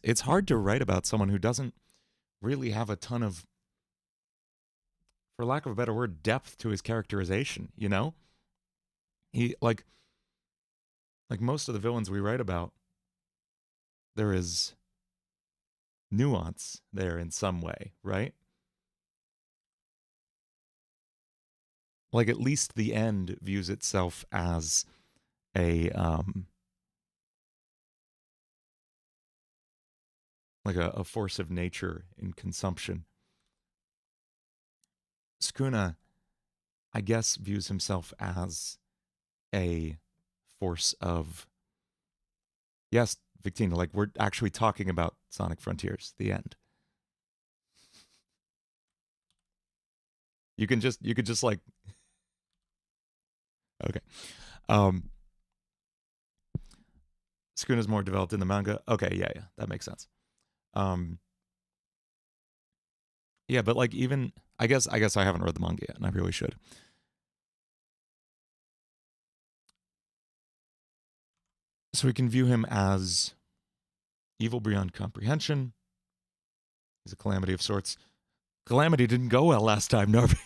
It's hard to write about someone who doesn't really have a ton of, for lack of a better word, depth to his characterization, you know? He like most of the villains we write about, there is nuance there in some way, right? Like at least the end views itself as a like a force of nature in consumption. Sukuna, I guess, views himself as a force of, yes, Victina, like we're actually talking about Sonic Frontiers, the end. You could just like, okay. Sukuna's more developed in the manga. Okay, yeah, that makes sense. Yeah, but like even I guess I haven't read the manga yet, and I really should. So we can view him as evil beyond comprehension. He's a calamity of sorts. Calamity didn't go well last time, Narvi.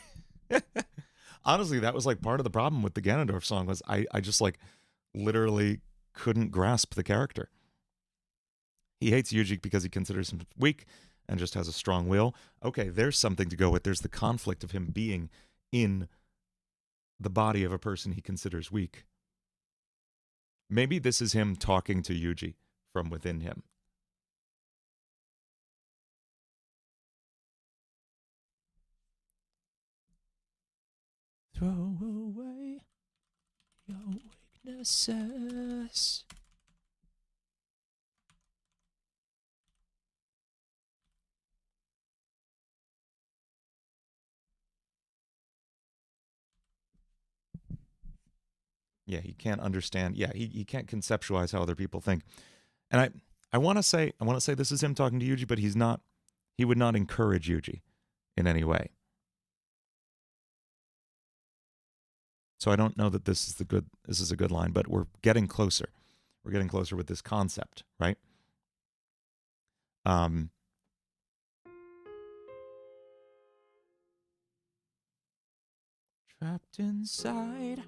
Honestly, that was like part of the problem with the Ganondorf song was I just like literally couldn't grasp the character. He hates Yuji because he considers him weak and just has a strong will. Okay, there's something to go with. There's the conflict of him being in the body of a person he considers weak. Maybe this is him talking to Yuji from within him. Throw away your weaknesses. Yeah, he can't understand. Yeah, he can't conceptualize how other people think. And I want to say this is him talking to Yuji, but he would not encourage Yuji in any way. So I don't know that this is a good line, but we're getting closer. We're getting closer with this concept, right? Trapped inside.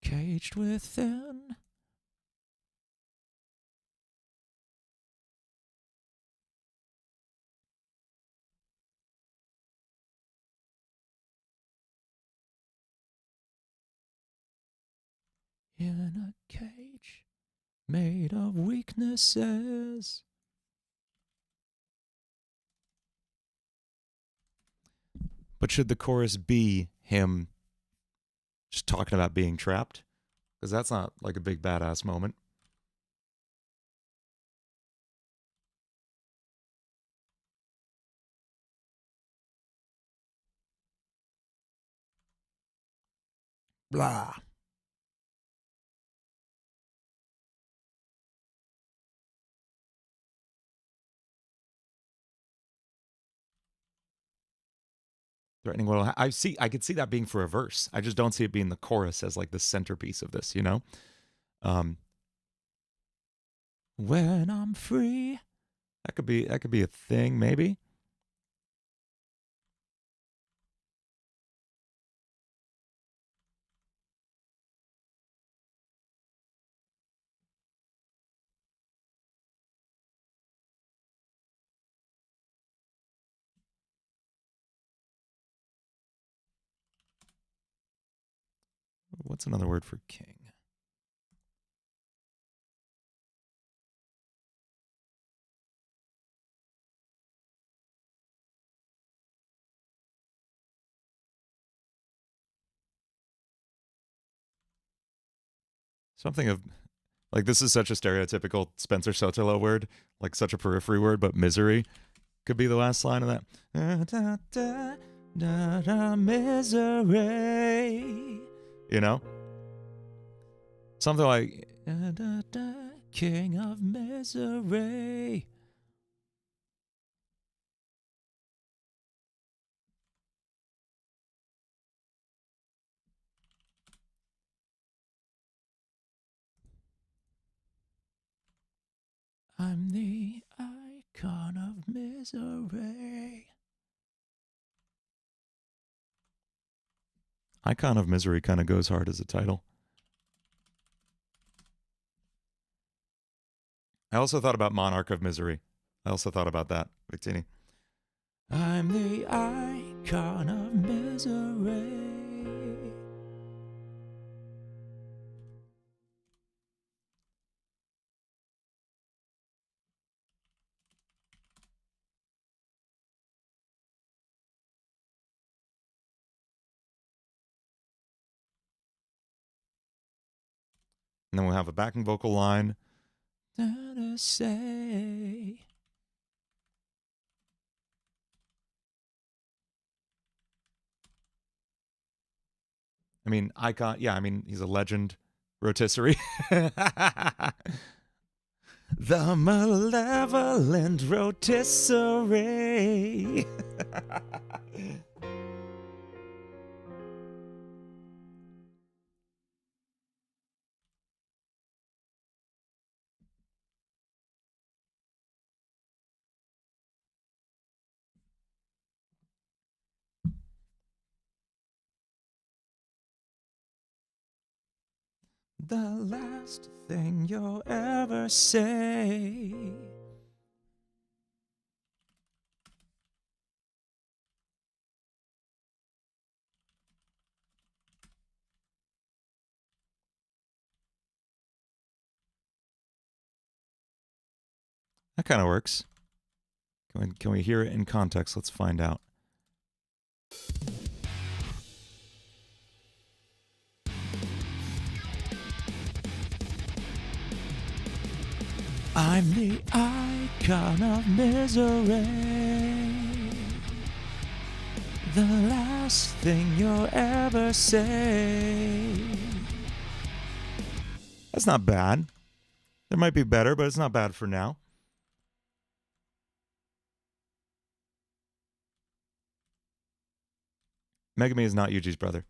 Caged within. In a cage made of weaknesses. But should the chorus be him just talking about being trapped? Because that's not like a big badass moment. Blah. Threatening what I could see that being for a verse. I just don't see it being the chorus as like the centerpiece of this, you know? When I'm free. That could be a thing, maybe. What's another word for king? Something of like this is such a stereotypical Spencer Sotelo word, like such a periphery word, but misery could be the last line of that. Da, da, da, da, misery. You know? Something like da, da, da, king of misery. I'm the icon of misery. Icon of Misery kind of goes hard as a title. I also thought about Monarch of Misery. I also thought about that, Victini. I'm the icon of misery. And then we'll have a backing vocal line. To say. I mean, icon. Yeah, I mean, he's a legend. Rotisserie. The malevolent rotisserie. The last thing you'll ever say. That kind of works. Can we hear it in context? Let's find out. I'm the icon of misery. The last thing you'll ever say. That's not bad. There might be better, but it's not bad for now. Megami is not Yuji's brother.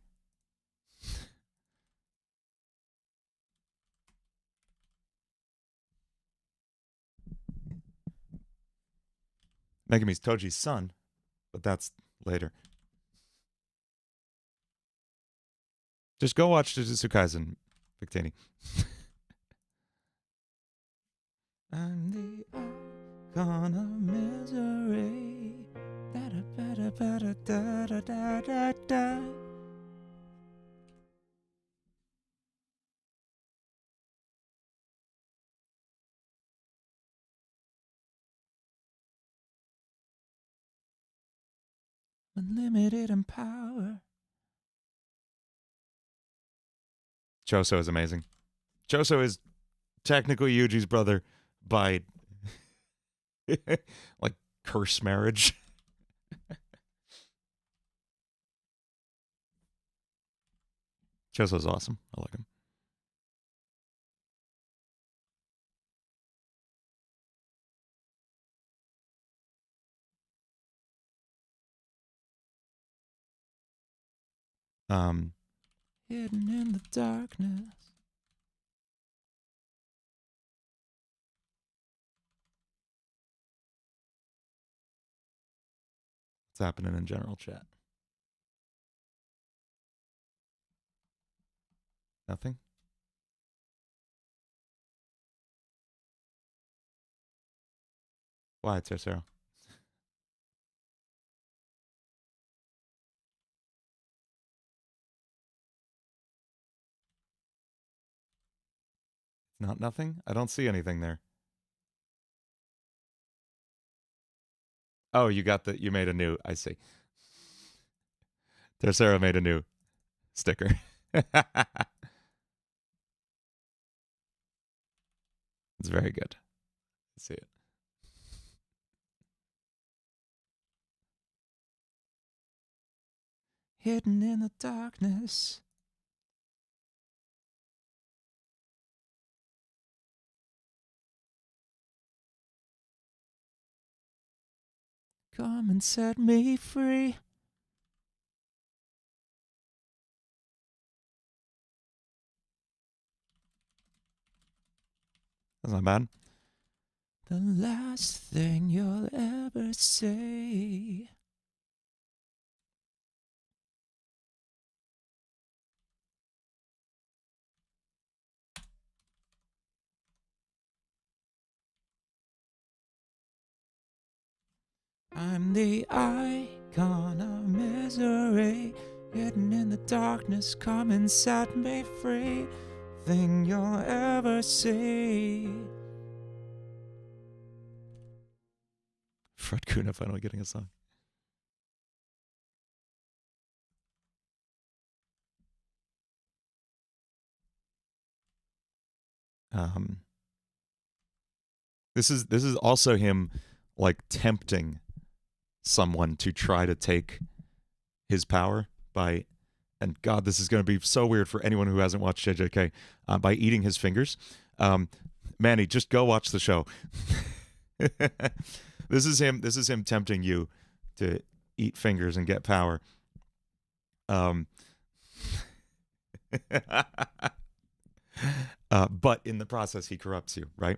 Megami's Toji's son, but that's later. Just go watch Jujutsu Kaisen, Victini. I'm the icon of misery. Da-da-ba-da-ba-da-da-da-da-da. Unlimited in power. Choso is amazing. Choso is technically Yuji's brother by like curse marriage. Choso's awesome. I like him. Hidden in the darkness. happening in general chat? Nothing? Why, Tercero? Not nothing? I don't see anything there. Oh, you made a new, I see. Tercero made a new sticker. It's very good. Let's see it. Hidden in the darkness. Come and set me free. That's not bad. The last thing you'll ever say. I'm the icon of misery, hidden in the darkness. Come and set me free. Thing you'll ever see. Fred Kuna finally getting a song. This is also him like tempting someone to try to take his power by, and God, this is going to be so weird for anyone who hasn't watched JJK, by eating his fingers. Manny, just go watch the show. This is him tempting you to eat fingers and get power. But in the process, he corrupts you, right?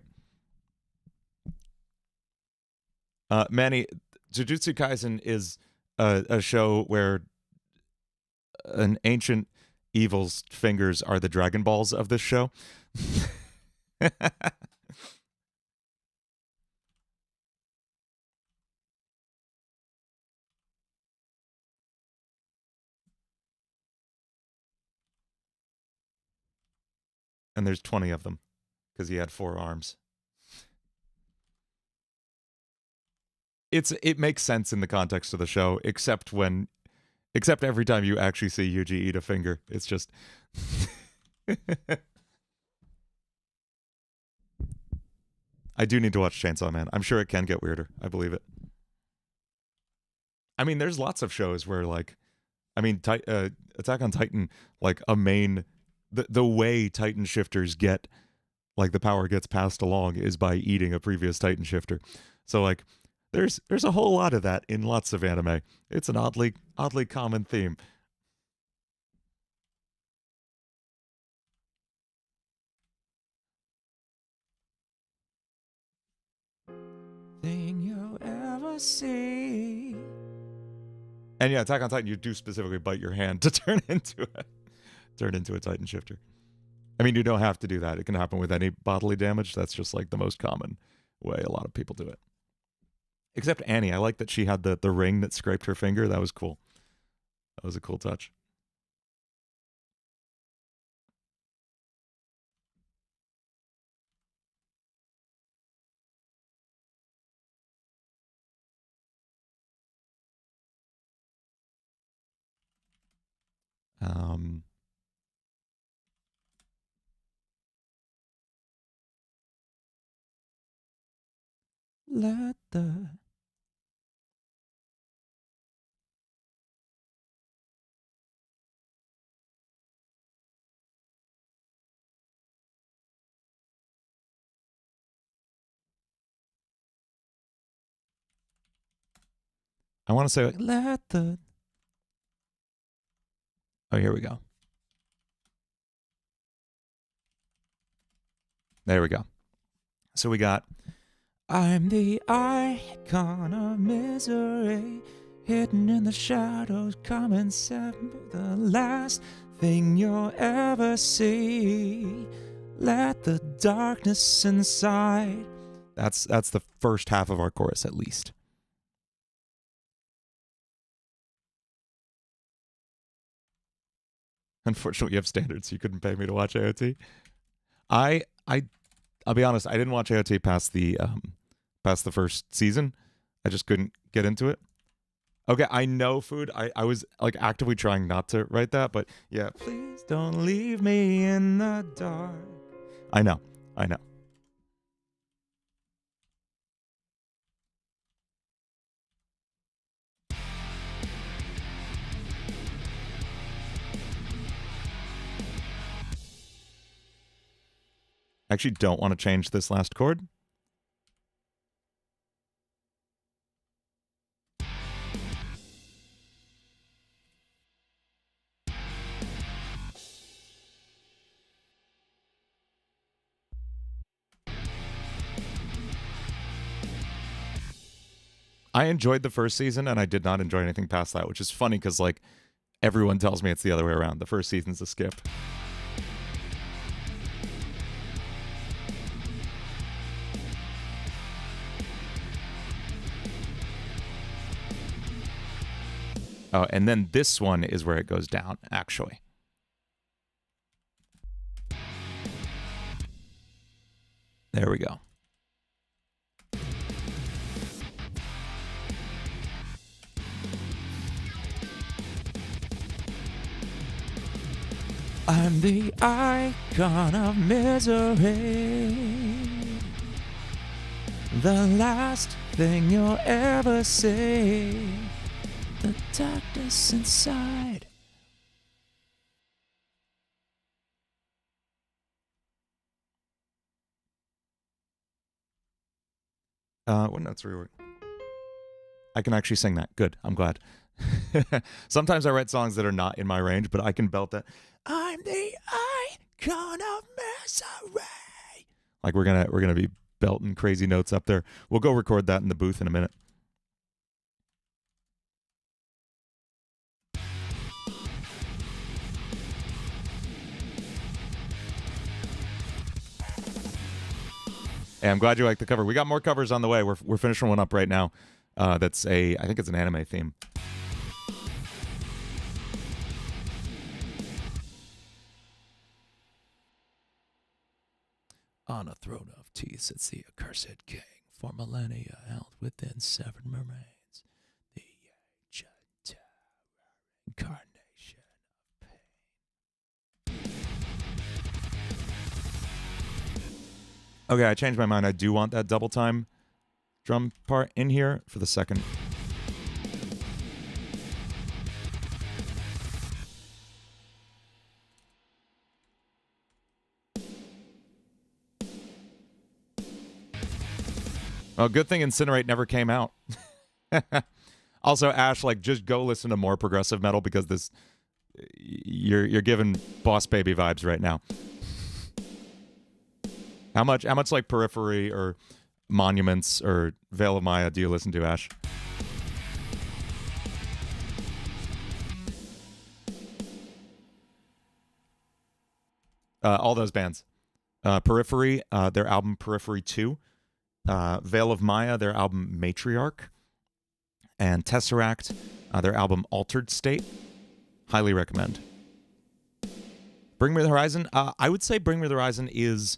Manny, Jujutsu Kaisen is a show where an ancient evil's fingers are the Dragon Balls of this show. And there's 20 of them because he had 4 arms. It makes sense in the context of the show, except every time you actually see Yuji eat a finger. It's just I do need to watch Chainsaw Man. I'm sure it can get weirder. I believe it. I mean, there's lots of shows where, like, I mean, Attack on Titan, like, the way Titan shifters get, like, the power gets passed along is by eating a previous Titan shifter. So, like, there's a whole lot of that in lots of anime. It's an oddly common theme. Thing you'll ever see. And yeah, Attack on Titan, you do specifically bite your hand to turn into a Titan shifter. I mean, you don't have to do that. It can happen with any bodily damage. That's just like the most common way a lot of people do it. Except Annie. I like that she had the ring that scraped her finger. That was cool. That was a cool touch. Let the I want to say, like, let the... Oh, here we go. There we go. So we got, I'm the icon of misery, hidden in the shadows, come and set the last thing you'll ever see. Let the darkness inside. That's the first half of our chorus, at least. Unfortunately, you have standards. You couldn't pay me to watch AOT. I'll be honest. I didn't watch AOT past the first season. I just couldn't get into it. Okay, I know food. I was like actively trying not to write that, but yeah. Please don't leave me in the dark. I know. I actually don't want to change this last chord. I enjoyed the first season, and I did not enjoy anything past that, which is funny because, like, everyone tells me it's the other way around. The first season's a skip. Oh, and then this one is where it goes down, actually. There we go. I'm the icon of misery. The last thing you'll ever see. The darkness inside. What notes rework? I can actually sing that. Good. I'm glad. Sometimes I write songs that are not in my range, but I can belt that. I'm the icon of misery. Like we're gonna be belting crazy notes up there. We'll go record that in the booth in a minute. Hey, I'm glad you like the cover. We got more covers on the way. We're finishing one up right now. I think it's an anime theme. On a throne of teeth sits the accursed king, for millennia held within severed mermaids, the ancient incarnation of pain. Okay, I changed my mind. I do want that double time drum part in here for the second. Oh, good thing Incinerate never came out. Also, Ash, like, just go listen to more progressive metal because this, you're giving Boss Baby vibes right now. How much like Periphery or Monuments or Veil of Maya do you listen to, Ash? All those bands. Periphery, their album Periphery 2. Veil of Maya, their album Matriarch. And Tesseract, their album Altered State. Highly recommend. Bring Me the Horizon. I would say Bring Me the Horizon is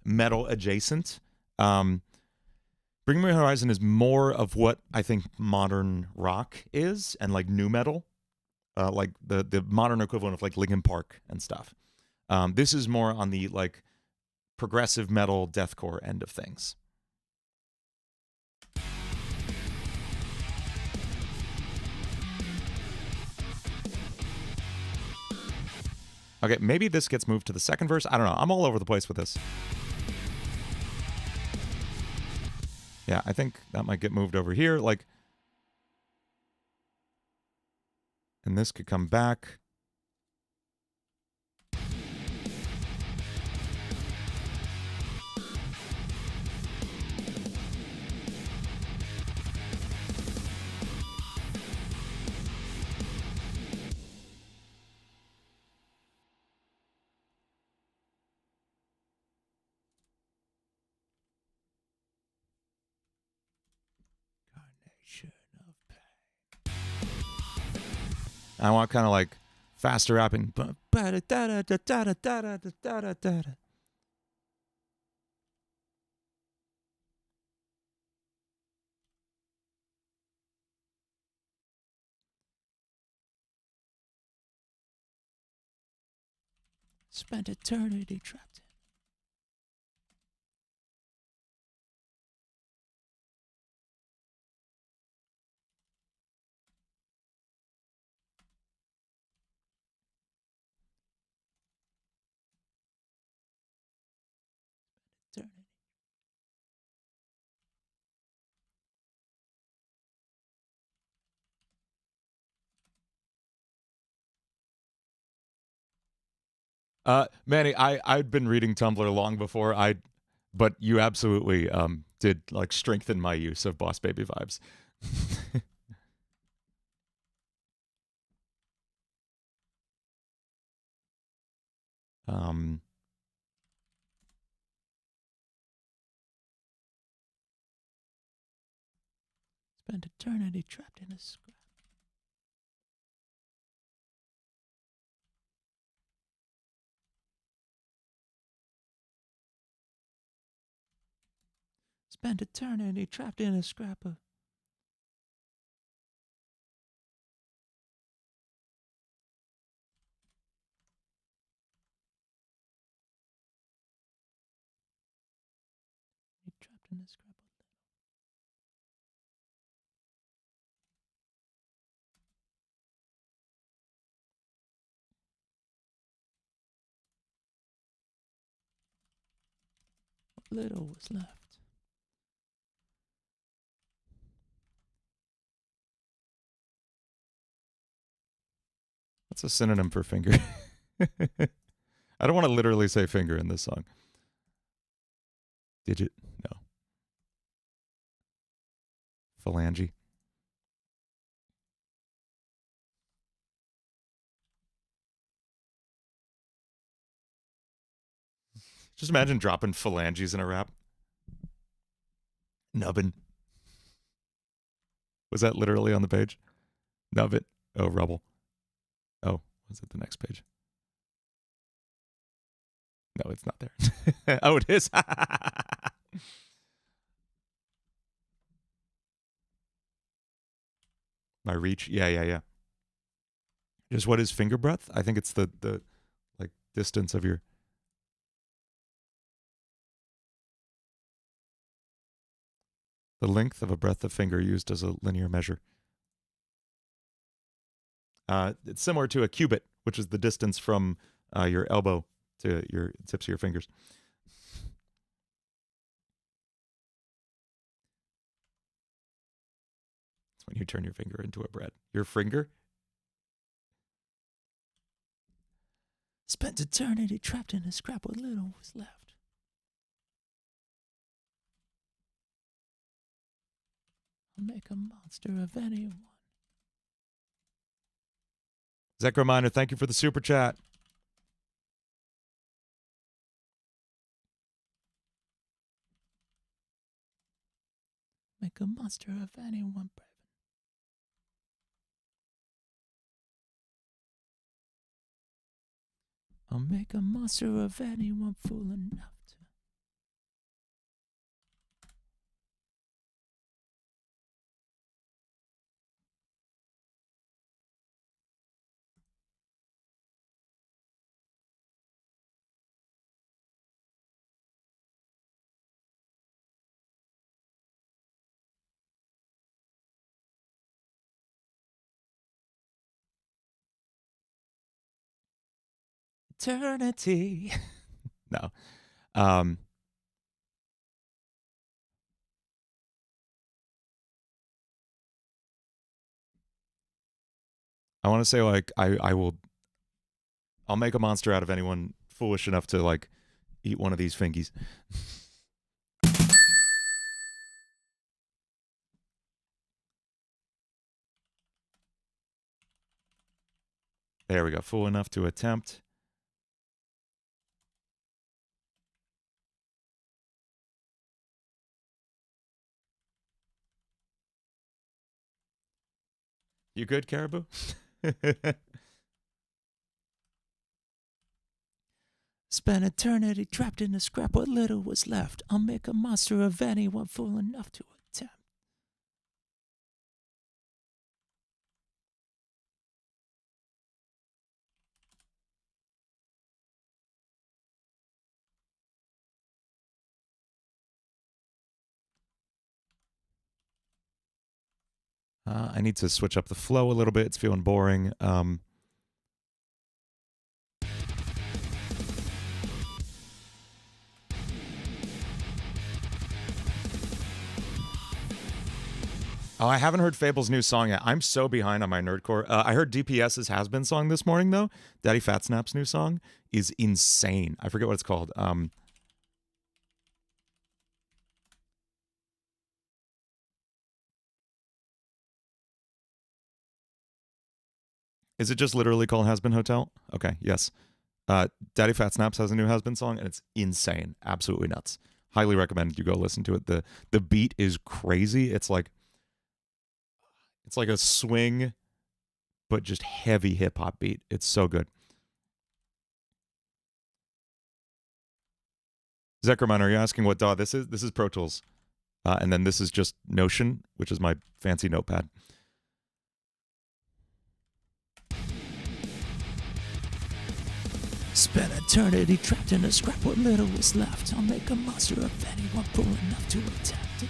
metal adjacent. Bring Me the Horizon is more of what I think modern rock is, and like new metal, like the modern equivalent of like Linkin Park and stuff. This is more on the like progressive metal deathcore end of things. Okay, maybe this gets moved to the second verse. I don't know. I'm all over the place with this. Yeah, I think that might get moved over here. Like, and this could come back. I want kind of like faster rapping. Spent eternity trapped in. Eternity. Manny, I'd been reading Tumblr long before but you absolutely did like strengthen my use of Boss Baby vibes. um, Spent eternity trapped in a scrap. Spent eternity trapped in a scrap of. Trapped in a scrap of. What little was left. What's a synonym for finger? I don't want to literally say finger in this song. Digit? No. Phalange? Just imagine dropping phalanges in a rap. Nubbin. Was that literally on the page? Nubbin. Oh, rubble. Oh, was it the next page? No, it's not there. Oh, it is. My reach. Yeah. Just what is finger breadth? I think it's the like distance of your. The length of a breadth of finger used as a linear measure. It's similar to a cubit, which is the distance from your elbow to your tips of your fingers. It's when you turn your finger into a bread. Your finger? Spent eternity trapped in a scrap what little was left. I'll make a monster of anyone. Zekro Miner, thank you for the super chat. Make a monster of anyone brave. I'll make a monster of anyone fool enough to. Eternity. No. I want to say like I'll make a monster out of anyone foolish enough to like eat one of these fingies. There we go. Fool enough to attempt. You good, Caribou? Spent eternity trapped in a scrap, what little was left. I'll make a monster of anyone fool enough to attempt. I need to switch up the flow a little bit. It's feeling boring. Oh, I haven't heard Fable's new song yet. I'm so behind on my nerdcore. I heard DPS's Has Been song this morning, though. Daddy Fat Snap's new song is insane. I forget what it's called. Is it just literally called Has Been Hotel? Okay, yes. Daddy Fat Snaps has a new Has Been song, and it's insane. Absolutely nuts. Highly recommend you go listen to it. The beat is crazy. It's like a swing, but just heavy hip hop beat. It's so good. Zekrman, are you asking what DAW this is? This is Pro Tools. And then this is just Notion, which is my fancy notepad. Spent eternity trapped in a scrap, what little was left. I'll make a monster of anyone fool enough to attempt it.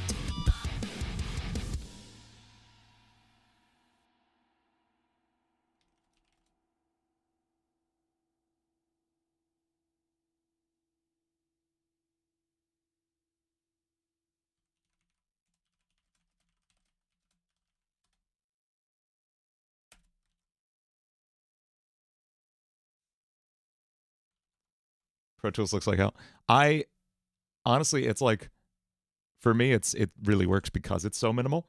Pro Tools looks like hell. I honestly, it's like for me, it really works because it's so minimal.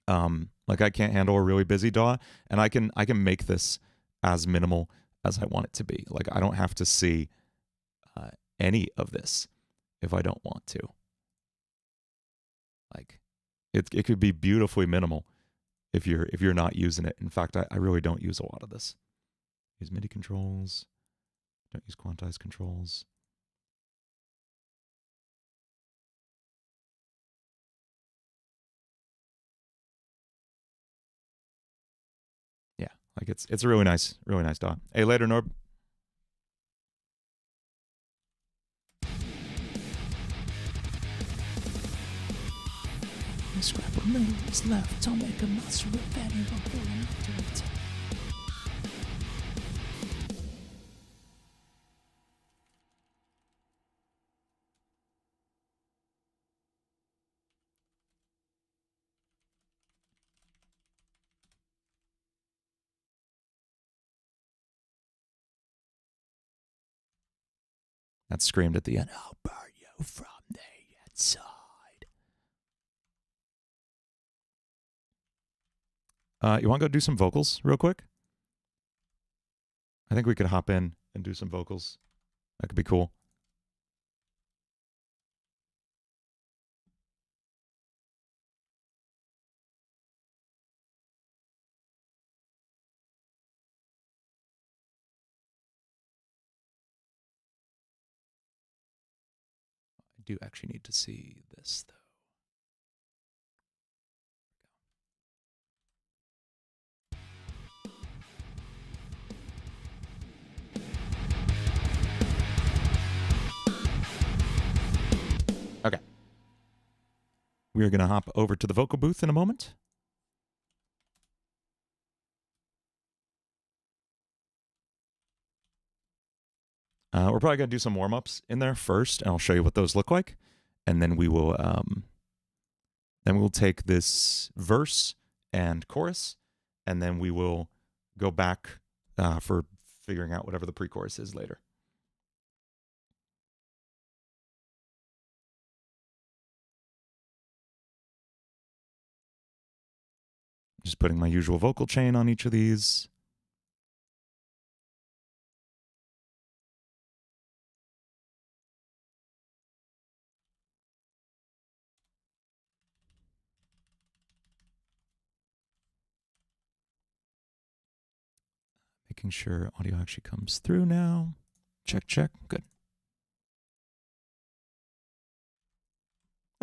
Like I can't handle a really busy DAW, and I can make this as minimal as I want it to be. Like I don't have to see any of this if I don't want to. Like it could be beautifully minimal if you're not using it. In fact, I really don't use a lot of this. Use MIDI controls. Don't use quantized controls. Yeah, like it's a really nice DAW. Hey, later, Norb. The scrap what little was left. I'll make a monster of anyone fool enough to attempt. That screamed at the end. I'll burn you from the inside. You want to go do some vocals real quick? I think we could hop in and do some vocals. That could be cool. I do actually need to see this, though. Okay. We are going to hop over to the vocal booth in a moment. We're probably going to do some warm-ups in there first, and I'll show you what those look like. And then we will take this verse and chorus, and then we will go back for figuring out whatever the pre-chorus is later. Just putting my usual vocal chain on each of these. Making sure audio actually comes through now. Check, check. Good.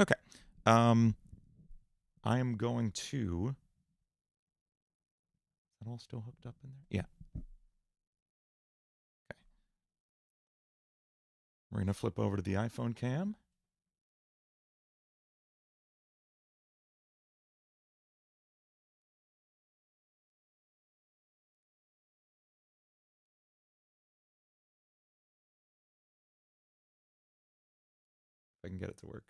Okay. I am going to... Is that all still hooked up in there? Yeah. Okay. We're going to flip over to the iPhone cam. If I can get it to work.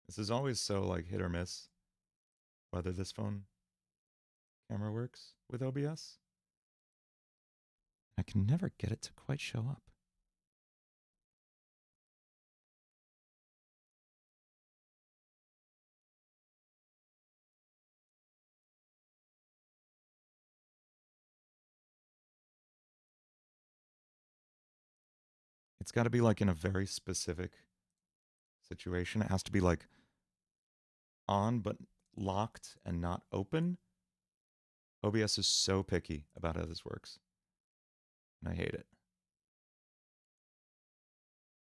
This is always so like hit or miss whether this phone camera works with OBS. I can never get it to quite show up. It's got to be like in a very specific situation. It has to be like on but locked and not open. OBS is so picky about how this works. And I hate it.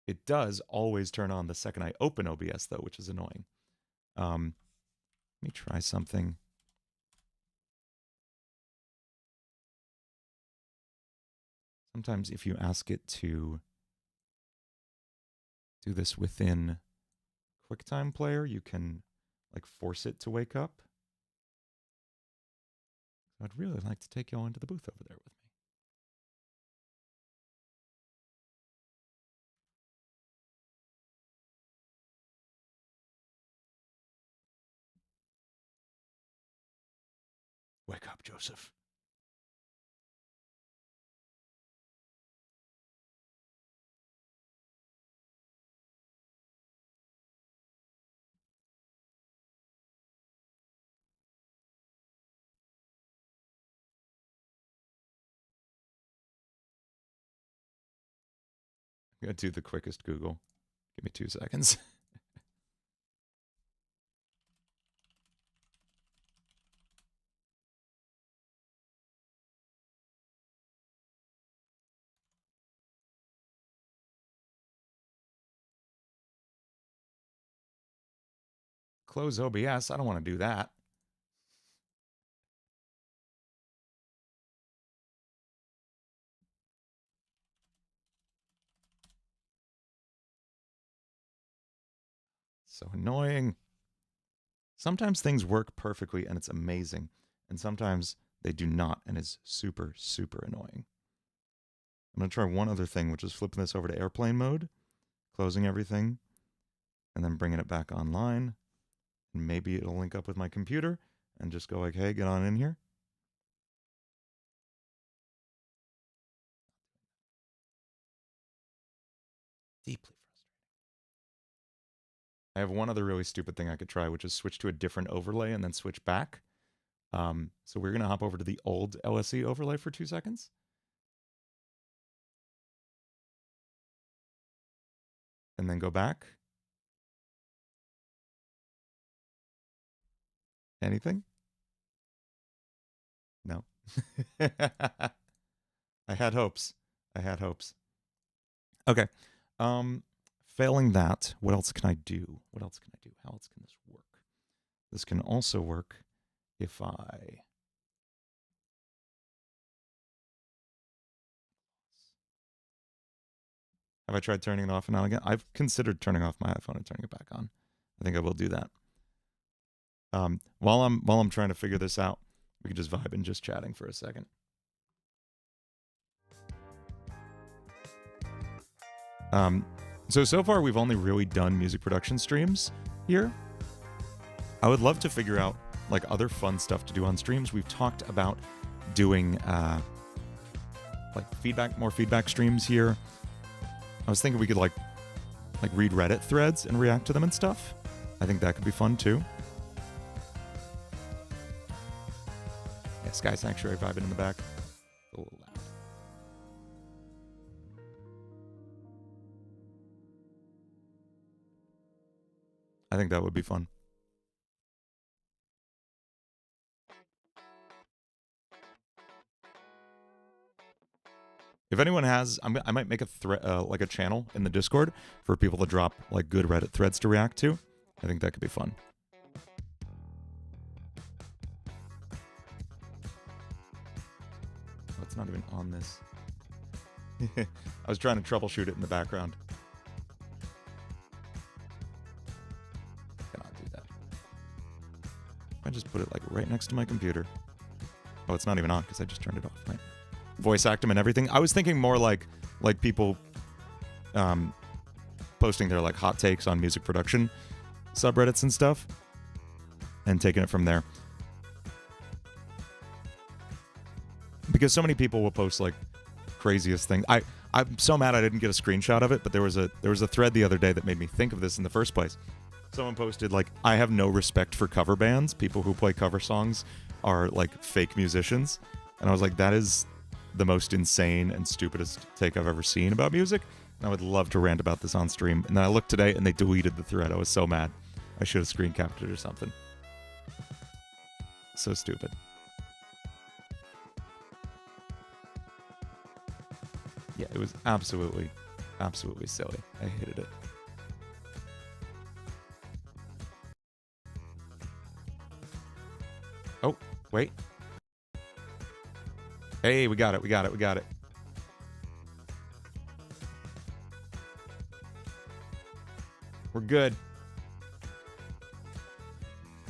It does always turn on the second I open OBS though, which is annoying. Let me try something. Sometimes if you ask it to do this within QuickTime Player, you can like force it to wake up. I'd really like to take you all into the booth over there with me. Wake up, Joseph. I'm going to do the quickest Google. Give me 2 seconds. Close OBS. I don't want to do that. So annoying. Sometimes things work perfectly and it's amazing. And sometimes they do not and it's super, super annoying. I'm going to try one other thing, which is flipping this over to airplane mode, closing everything, and then bringing it back online. And maybe it'll link up with my computer and just go like, hey, get on in here. Deeply frustrating. I have one other really stupid thing I could try, which is switch to a different overlay and then switch back. So we're going to hop over to the old LSE overlay for 2 seconds. And then go back. Anything? No. I had hopes. I had hopes. Okay. Failing that, what else can I do? What else can I do? How else can this work? This can also work if I... Have I tried turning it off and on again? I've considered turning off my iPhone and turning it back on. I think I will do that. While I'm trying to figure this out, we can just vibe and just chatting for a second. So far we've only really done music production streams here. I would love to figure out like other fun stuff to do on streams. We've talked about doing like more feedback streams here. I was thinking we could like read Reddit threads and react to them and stuff. I think that could be fun too. Yeah, Sky Sanctuary vibing in the back. A little loud. I think that would be fun. If anyone has, I might make a like a channel in the Discord for people to drop like good Reddit threads to react to. I think that could be fun. Oh, it's not even on this. I was trying to troubleshoot it in the background. Cannot do that. I just put it like right next to my computer. Oh, it's not even on because I just turned it off, right? Voice act them and everything. I was thinking more like people posting their like hot takes on music production subreddits and stuff and taking it from there. Because so many people will post like craziest thing. I'm so mad I didn't get a screenshot of it, but there was a thread the other day that made me think of this in the first place. Someone posted like, I have no respect for cover bands. People who play cover songs are like fake musicians. And I was like, that is the most insane and stupidest take I've ever seen about music. And I would love to rant about this on stream. And then I looked today and they deleted the thread. I was so mad. I should have screen capped it or something. So stupid. Yeah, it was absolutely, absolutely silly. I hated it. Oh, wait. Hey, we got it, we got it, we got it. We're good.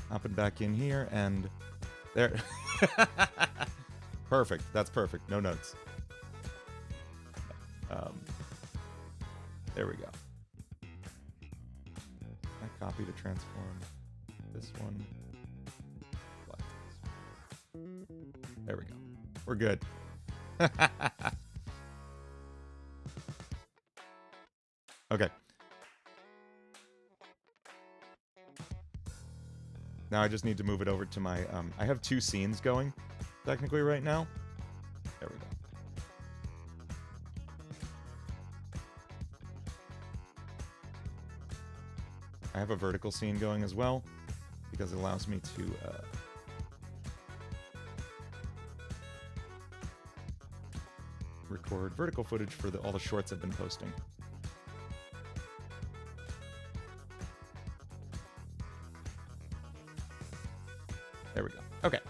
Hopping back in here, and there. Perfect, that's perfect. No notes. There we go. I copy to transform this one. There we go. We're good. Okay. Now I just need to move it over to my, I have 2 scenes going, technically, right now. There we go. I have a vertical scene going as well, because it allows me to, record vertical footage for all the shorts I've been posting. There we go. Okay.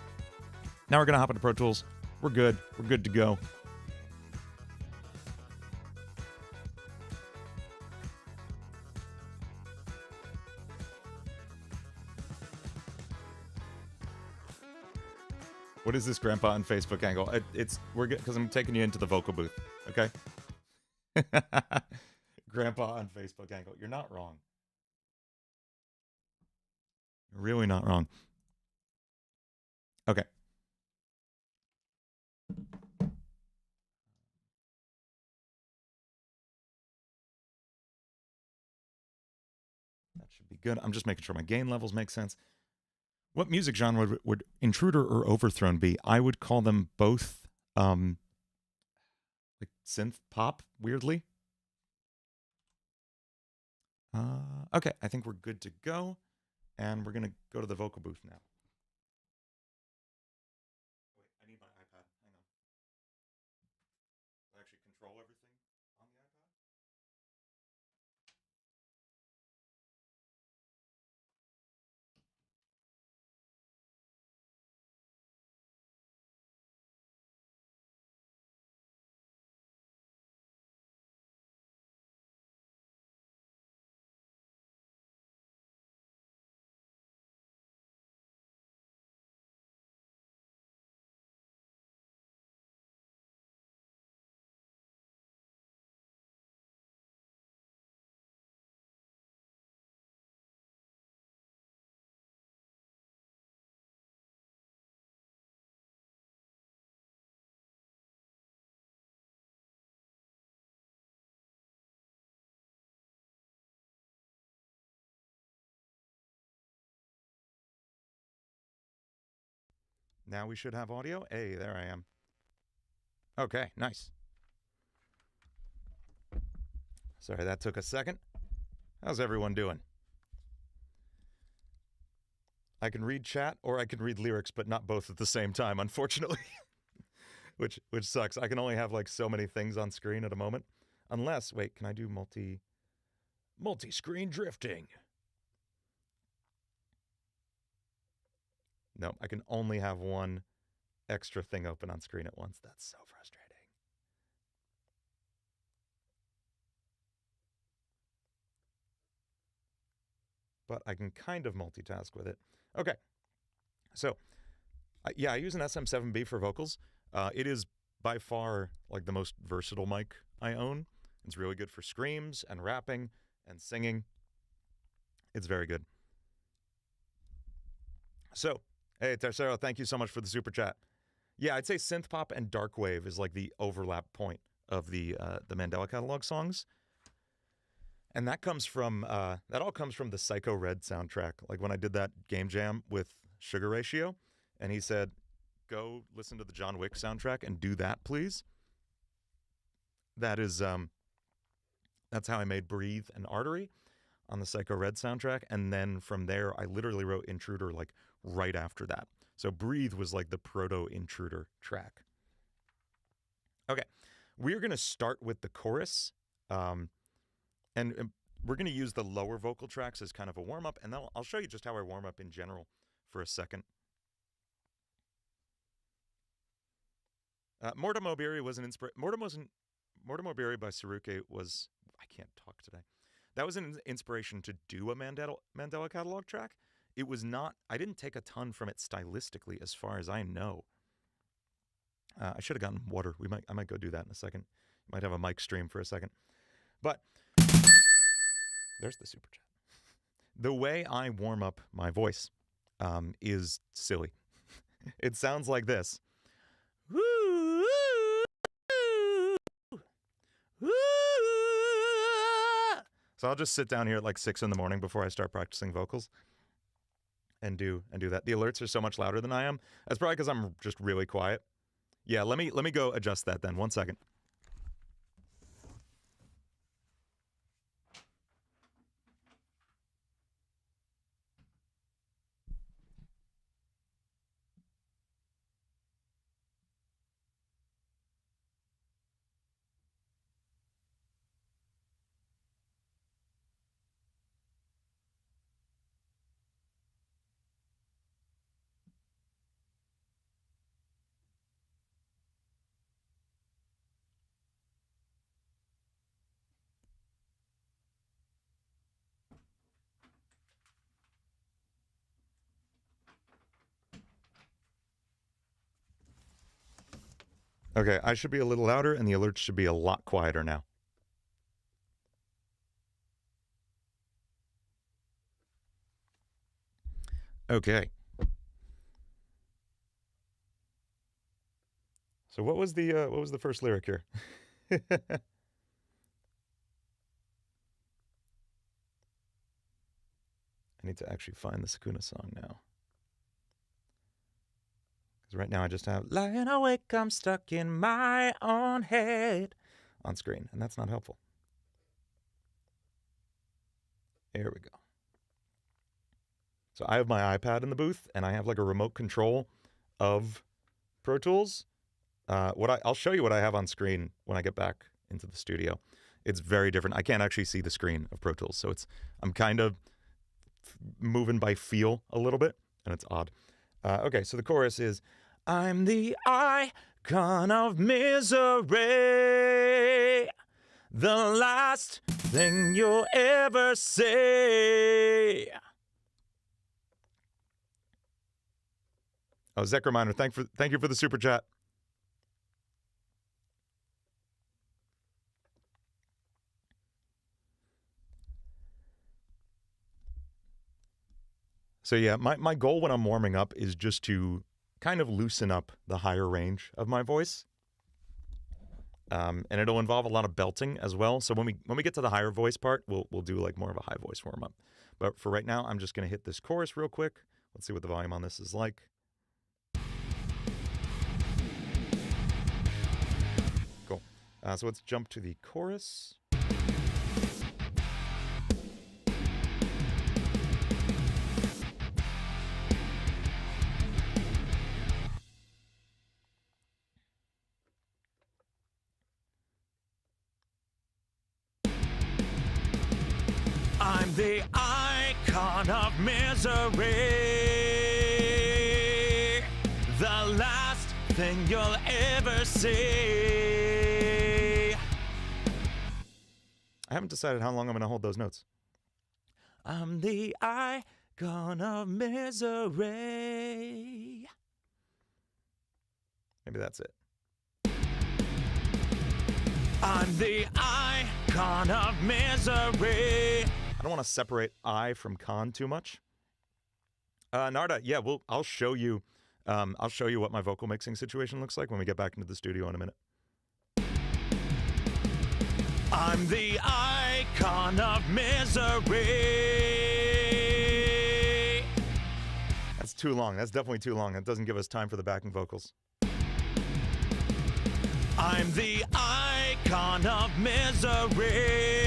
Now we're going to hop into Pro Tools. We're good. We're good to go. What is this grandpa on Facebook angle? We're good because I'm taking you into the vocal booth. Okay. Grandpa on Facebook angle. You're not wrong. You're really not wrong. Okay. That should be good. I'm just making sure my gain levels make sense. What music genre would Intruder or Overthrown be? I would call them both like synth pop, weirdly. Okay, I think we're good to go. And we're going to go to the vocal booth now. Wait, I need my iPad. Hang on. I actually control everything on the iPad. Now we should have audio. Hey, there I am. Okay, nice. Sorry, that took a second. How's everyone doing? I can read chat or I can read lyrics, but not both at the same time, unfortunately. which sucks. I can only have like so many things on screen at a moment. Unless, wait, can I do multi-screen drifting? No, I can only have one extra thing open on screen at once. That's so frustrating. But I can kind of multitask with it. Okay, so yeah, I use an SM7B for vocals. It is by far like the most versatile mic I own. It's really good for screams and rapping and singing. It's very good. So, hey, Tercero, thank you so much for the super chat. Yeah, I'd say synth pop and dark wave is like the overlap point of the Mandela Catalog songs. And that comes from, that all comes from the Psycho Red soundtrack. Like when I did that game jam with Sugar Ratio, and he said, go listen to the John Wick soundtrack and do that, please. That is, that's how I made Breathe and Artery on the Psycho Red soundtrack. And then from there, I literally wrote Intruder like right after that. So Breathe was like the proto-Intruder track. Okay, we're going to start with the chorus. And we're going to use the lower vocal tracks as kind of a warm-up, and then I'll show you just how I warm up in general for a second. Mortimer Berry was an inspiration. Mortimer Berry by Saruke was, I can't talk today. That was an inspiration to do a Mandela Catalog track. It was not, I didn't take a ton from it stylistically as far as I know. I should have gotten water. I might go do that in a second. Might have a mic stream for a second. But there's the super chat. The way I warm up my voice is silly. It sounds like this. So I'll just sit down here at like 6 in the morning before I start practicing vocals and do that. The alerts are so much louder than I am. That's probably because I'm just really quiet. Yeah, let me go adjust that then. 1 second. Okay, I should be a little louder, and the alerts should be a lot quieter now. Okay. So what was the first lyric here? I need to actually find the Sakuna song now. Because right now I just have, lying awake, I'm stuck in my own head on screen, and that's not helpful. There we go. So I have my iPad in the booth, and I have like a remote control of Pro Tools. I'll show you what I have on screen when I get back into the studio. It's very different. I can't actually see the screen of Pro Tools, so I'm kind of moving by feel a little bit, and it's odd. Okay, so the chorus is, I'm the icon of misery, the last thing you'll ever say. Oh, Zecker Miner, thank you for the super chat. So yeah, my goal when I'm warming up is just to kind of loosen up the higher range of my voice. And it'll involve a lot of belting as well. So when we get to the higher voice part, we'll do like more of a high voice warm up. But for right now, I'm just going to hit this chorus real quick. Let's see what the volume on this is like. So let's jump to the chorus. I'm the icon of misery. The last thing you'll ever see. I haven't decided how long I'm going to hold those notes. I'm the icon of misery. Maybe that's it. I'm the icon of misery. I don't want to separate I from con too much. Narda, yeah, I'll show you what my vocal mixing situation looks like when we get back into the studio in a minute. I'm the icon of misery. That's too long. That's definitely too long. That doesn't give us time for the backing vocals. I'm the icon of misery.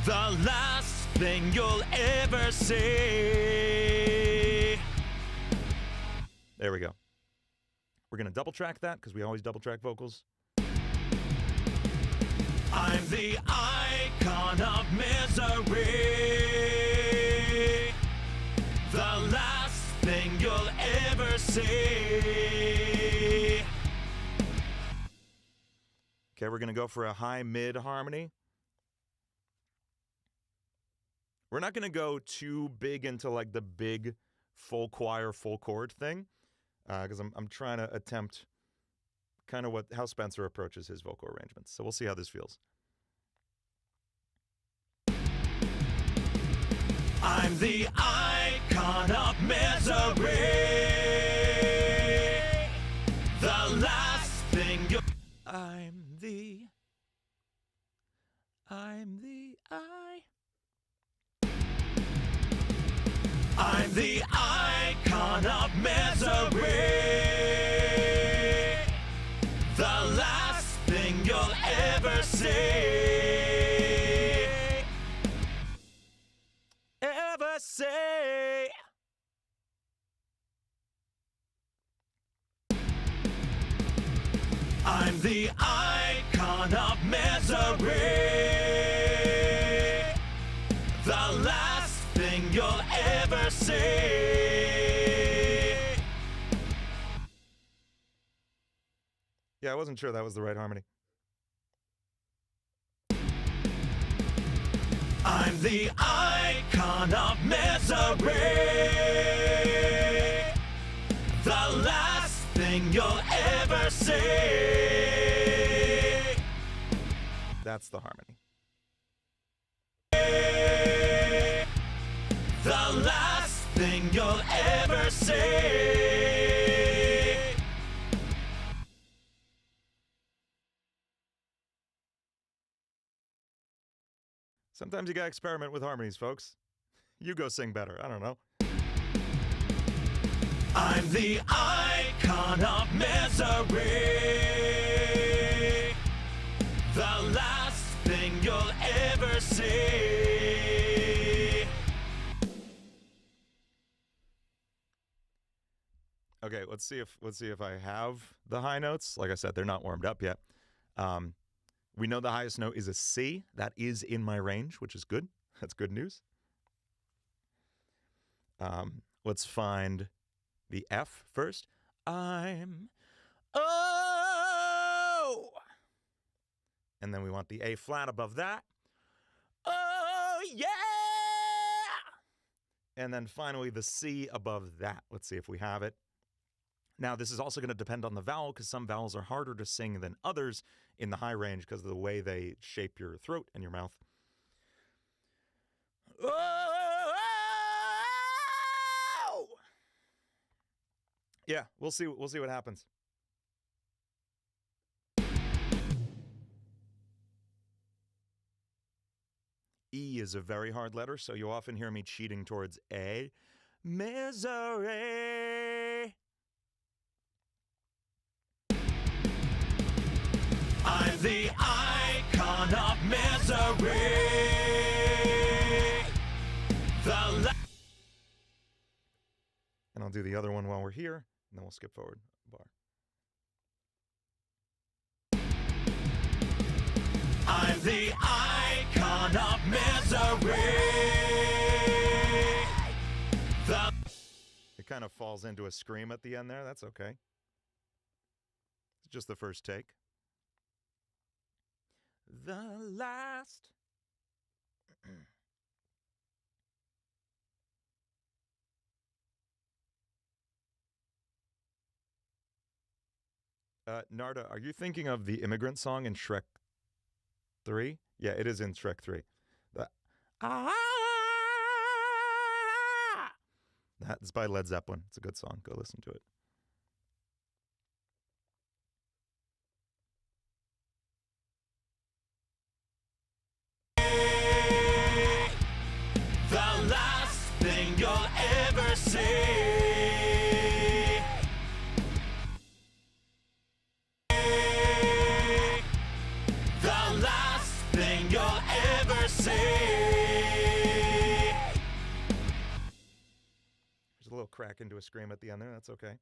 The last thing you'll ever see. There we go. We're going to double track that because we always double track vocals. I'm the icon of misery. The last thing you'll ever see. Okay, we're going to go for a high mid harmony. We're not going to go too big into like the big full choir, full chord thing, because I'm trying to attempt kind of how Spencer approaches his vocal arrangements. So we'll see how this feels. I'm the icon of misery. The last thing you... I'm the icon of misery. The last thing you'll ever see. Ever see. I'm the icon of misery. The last thing you'll ever see. Yeah, I wasn't sure that was the right harmony. I'm the icon of misery. The last thing you'll ever see. That's the harmony. The last thing you'll ever see. Sometimes you gotta experiment with harmonies, folks. You go sing better. I don't know. I'm the icon of misery. The last thing you'll ever see. Okay, let's see if I have the high notes. Like I said, they're not warmed up yet. We know the highest note is a C. That is in my range, which is good. That's good news. Let's find the F first. I'm oh, and then we want the A flat above that. Oh, yeah! And then finally the C above that. Let's see if we have it. Now, this is also going to depend on the vowel because some vowels are harder to sing than others in the high range because of the way they shape your throat and your mouth. Oh! Yeah, we'll see what happens. E is a very hard letter, so you often hear me cheating towards A. Misery. I'm the icon of misery. And I'll do the other one while we're here, and then we'll skip forward a bar. I'm the icon of misery. It kind of falls into a scream at the end there. That's okay. It's just the first take. The last. Narda, are you thinking of the immigrant song in Shrek 3? Yeah, it is in Shrek 3. That's by Led Zeppelin. It's a good song. Go listen to it. The last thing you'll ever see. The last thing you'll ever see. There's a little crack into a scream at the end there. That's okay.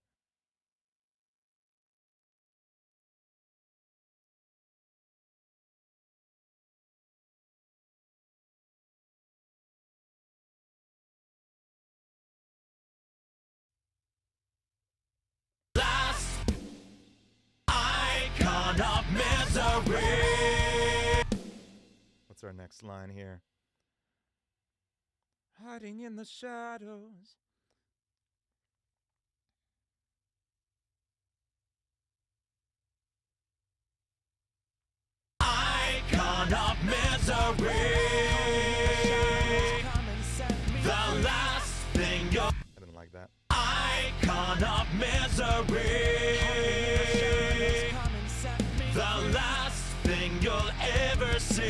Last icon of misery. What's our next line here? Hiding in the shadows. Icon of misery. The last thing you'll. I didn't like that. Icon of misery. The last thing you'll ever see.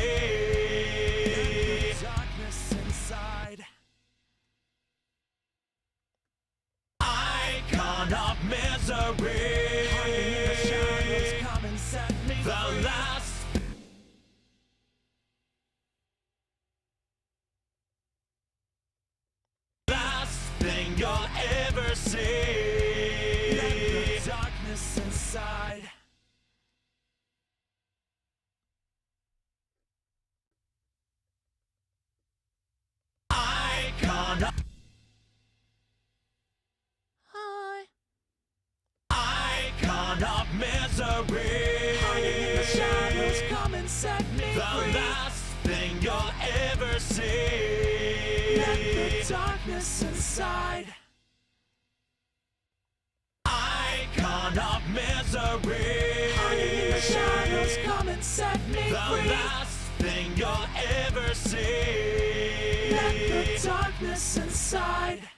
Darkness inside. Icon of misery. The last. Last thing you'll ever see. Let the darkness inside. Icon of. Icon of misery. Hiding in the shadows, come and set me free. The last thing you'll ever see. Let the darkness inside. Icon of misery. Hiding in the shadows, come and set me free. The last thing you'll ever see. Let the darkness inside.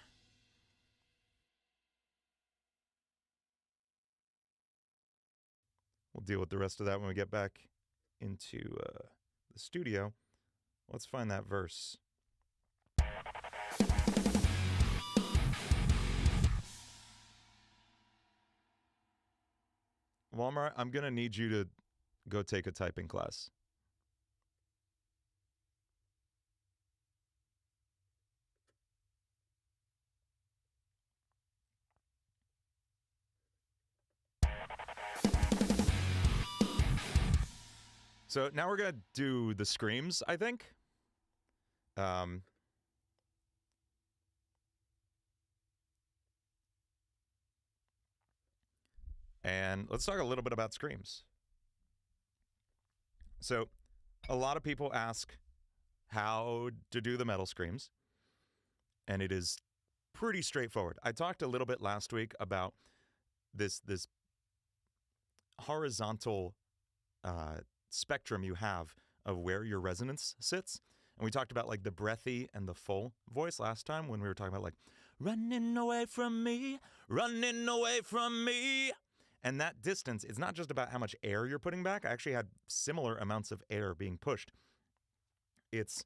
We'll deal with the rest of that when we get back into the studio. Let's find that verse. Walmart, I'm going to need you to go take a typing class. So now we're going to do the screams, I think. And let's talk a little bit about screams. So a lot of people ask how to do the metal screams, and it is pretty straightforward. I talked a little bit last week about this horizontal spectrum you have of where your resonance sits. And we talked about like the breathy and the full voice last time when we were talking about like running away from me, running away from me. And that distance, it's not just about how much air you're putting back. I actually had similar amounts of air being pushed. It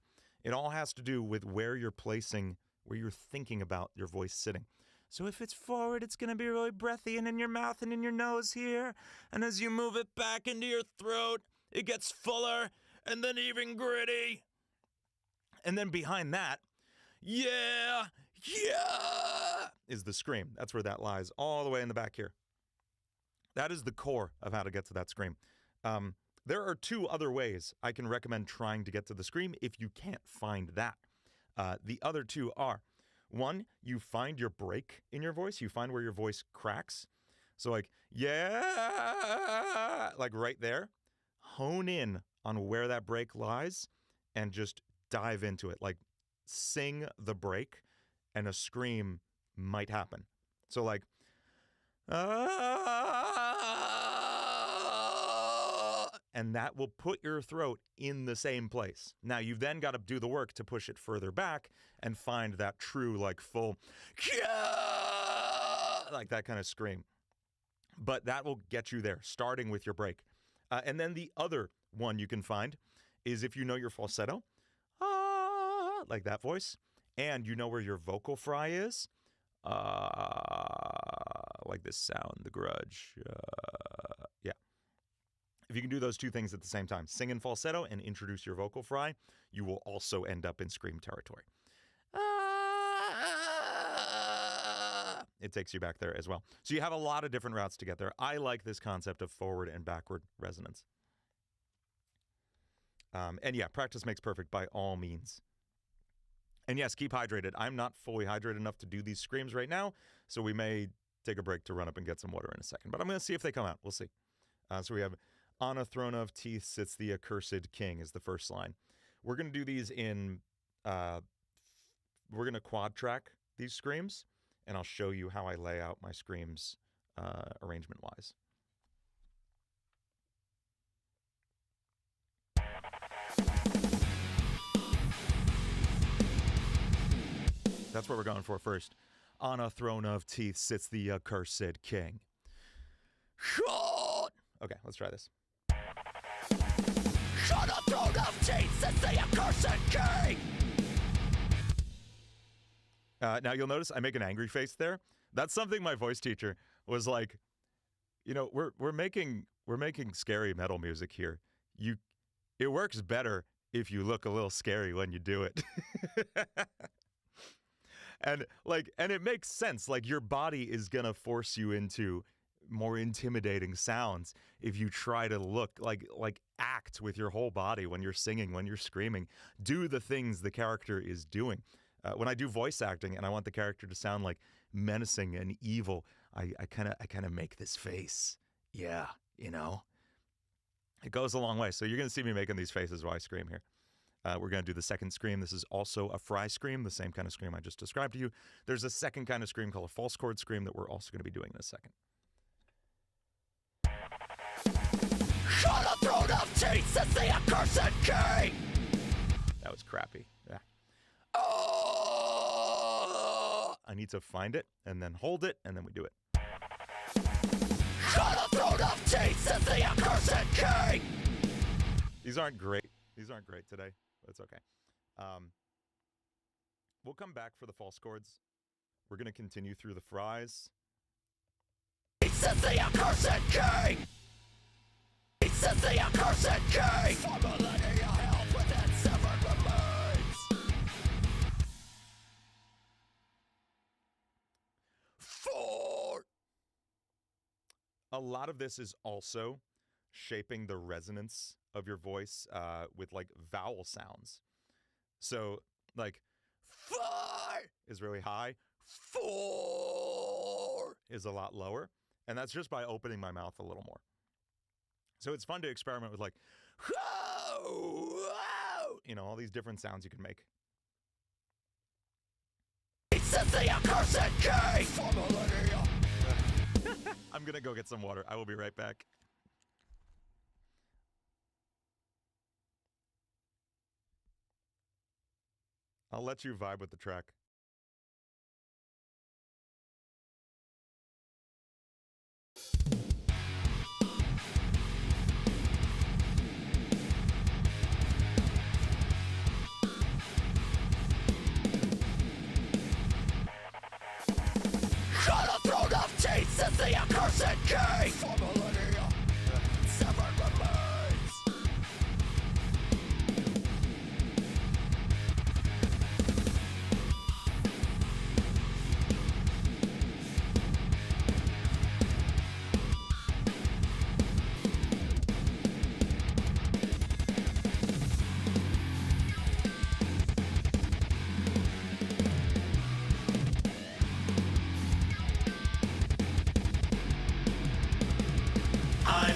all has to do with where you're placing, where you're thinking about your voice sitting. So if it's forward, it's going to be really breathy and in your mouth and in your nose here. And as you move it back into your throat, It gets fuller and then even gritty. And then behind that, yeah, is the scream. That's where that lies, all the way in the back here. That is the core of how to get to that scream. There are two other ways I can recommend trying to get to the scream if you can't find that. The other two are, one, you find your break in your voice. You find where your voice cracks. So like, yeah, like right there. Hone in on where that break lies and just dive into it. Like, sing the break and a scream might happen. So like, and that will put your throat in the same place. Now, you've then got to do the work to push it further back and find that true, like, full, like that kind of scream. But that will get you there, starting with your break. And then the other one you can find is if you know your falsetto, like that voice, and you know where your vocal fry is, like this sound, the grudge. Yeah. If you can do those two things at the same time, sing in falsetto and introduce your vocal fry, you will also end up in scream territory. It takes you back there as well. So you have a lot of different routes to get there. I like this concept of forward and backward resonance. And yeah, practice makes perfect by all means. And yes, keep hydrated. I'm not fully hydrated enough to do these screams right now, so we may take a break to run up and get some water in a second. But I'm going to see if they come out. We'll see. So we have, on a throne of teeth sits the accursed king is the first line. We're going to do these in, we're going to quad track these screams, and I'll show you how I lay out my screams arrangement-wise. That's what we're going for first. On a throne of teeth sits the accursed king. Okay, let's try this. On a throne of teeth sits the accursed king. Now you'll notice I make an angry face there. That's something my voice teacher was like, you know, we're making scary metal music here. It works better if you look a little scary when you do it. And it makes sense. Like, your body is gonna force you into more intimidating sounds if you try to look like act with your whole body when you're singing, when you're screaming. Do the things the character is doing. When I do voice acting and I want the character to sound like menacing and evil, I kind of make this face. Yeah, you know, it goes a long way. So you're gonna see me making these faces while I scream here. We're going to do the second scream. This is also a fry scream, the same kind of scream I just described to you. There's a second kind of scream called a false chord scream that we're also going to be doing in a second. On a throne of teeth sits the accursed king! That was crappy. Yeah. I need to find it, and then hold it, and then we do it. On a throne of teeth sits the accursed king! These aren't great. These aren't great today. That's okay. We'll come back for the false chords. We're going to continue through the fries. He sits the accursed king! He sits the accursed king! For millennia held within severed remains! For... A lot of this is also shaping the resonance of your voice with like vowel sounds. So like far is really high, for is a lot lower, and that's just by opening my mouth a little more. So it's fun to experiment with like, you know, all these different sounds you can make. He sits the accursed king for millennia. I'm gonna go get some water. I will be right back. I'll let you vibe with the track. On a throne of teeth sits the accursed king! For millennia, severed remains.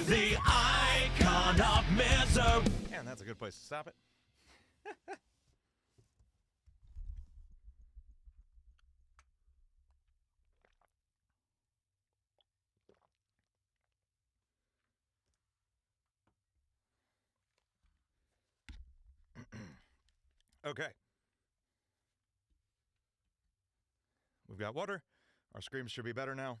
The icon of misery. And that's a good place to stop it. Okay. We've got water. Our screams should be better now.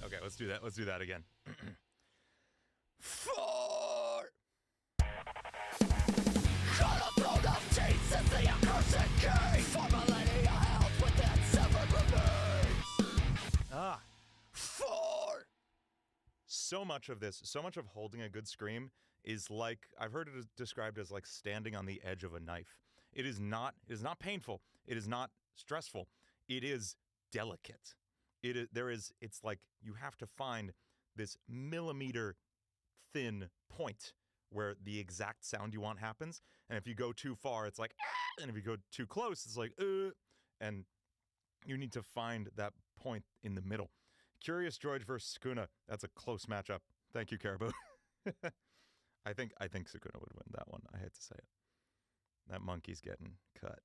Okay, let's do that. Let's do that again. Four. Ah. Four. So much of this, so much of holding a good scream is like, I've heard it described as like standing on the edge of a knife. It is not painful. It is not stressful. It is delicate. It's like you have to find this millimeter thin point where the exact sound you want happens. And if you go too far, it's like, ah! And if you go too close, it's like, and you need to find that point in the middle. Curious George versus Sakuna. That's a close matchup. Thank you, Caribou. I think Sakuna would win that one. I hate to say it. That monkey's getting cut.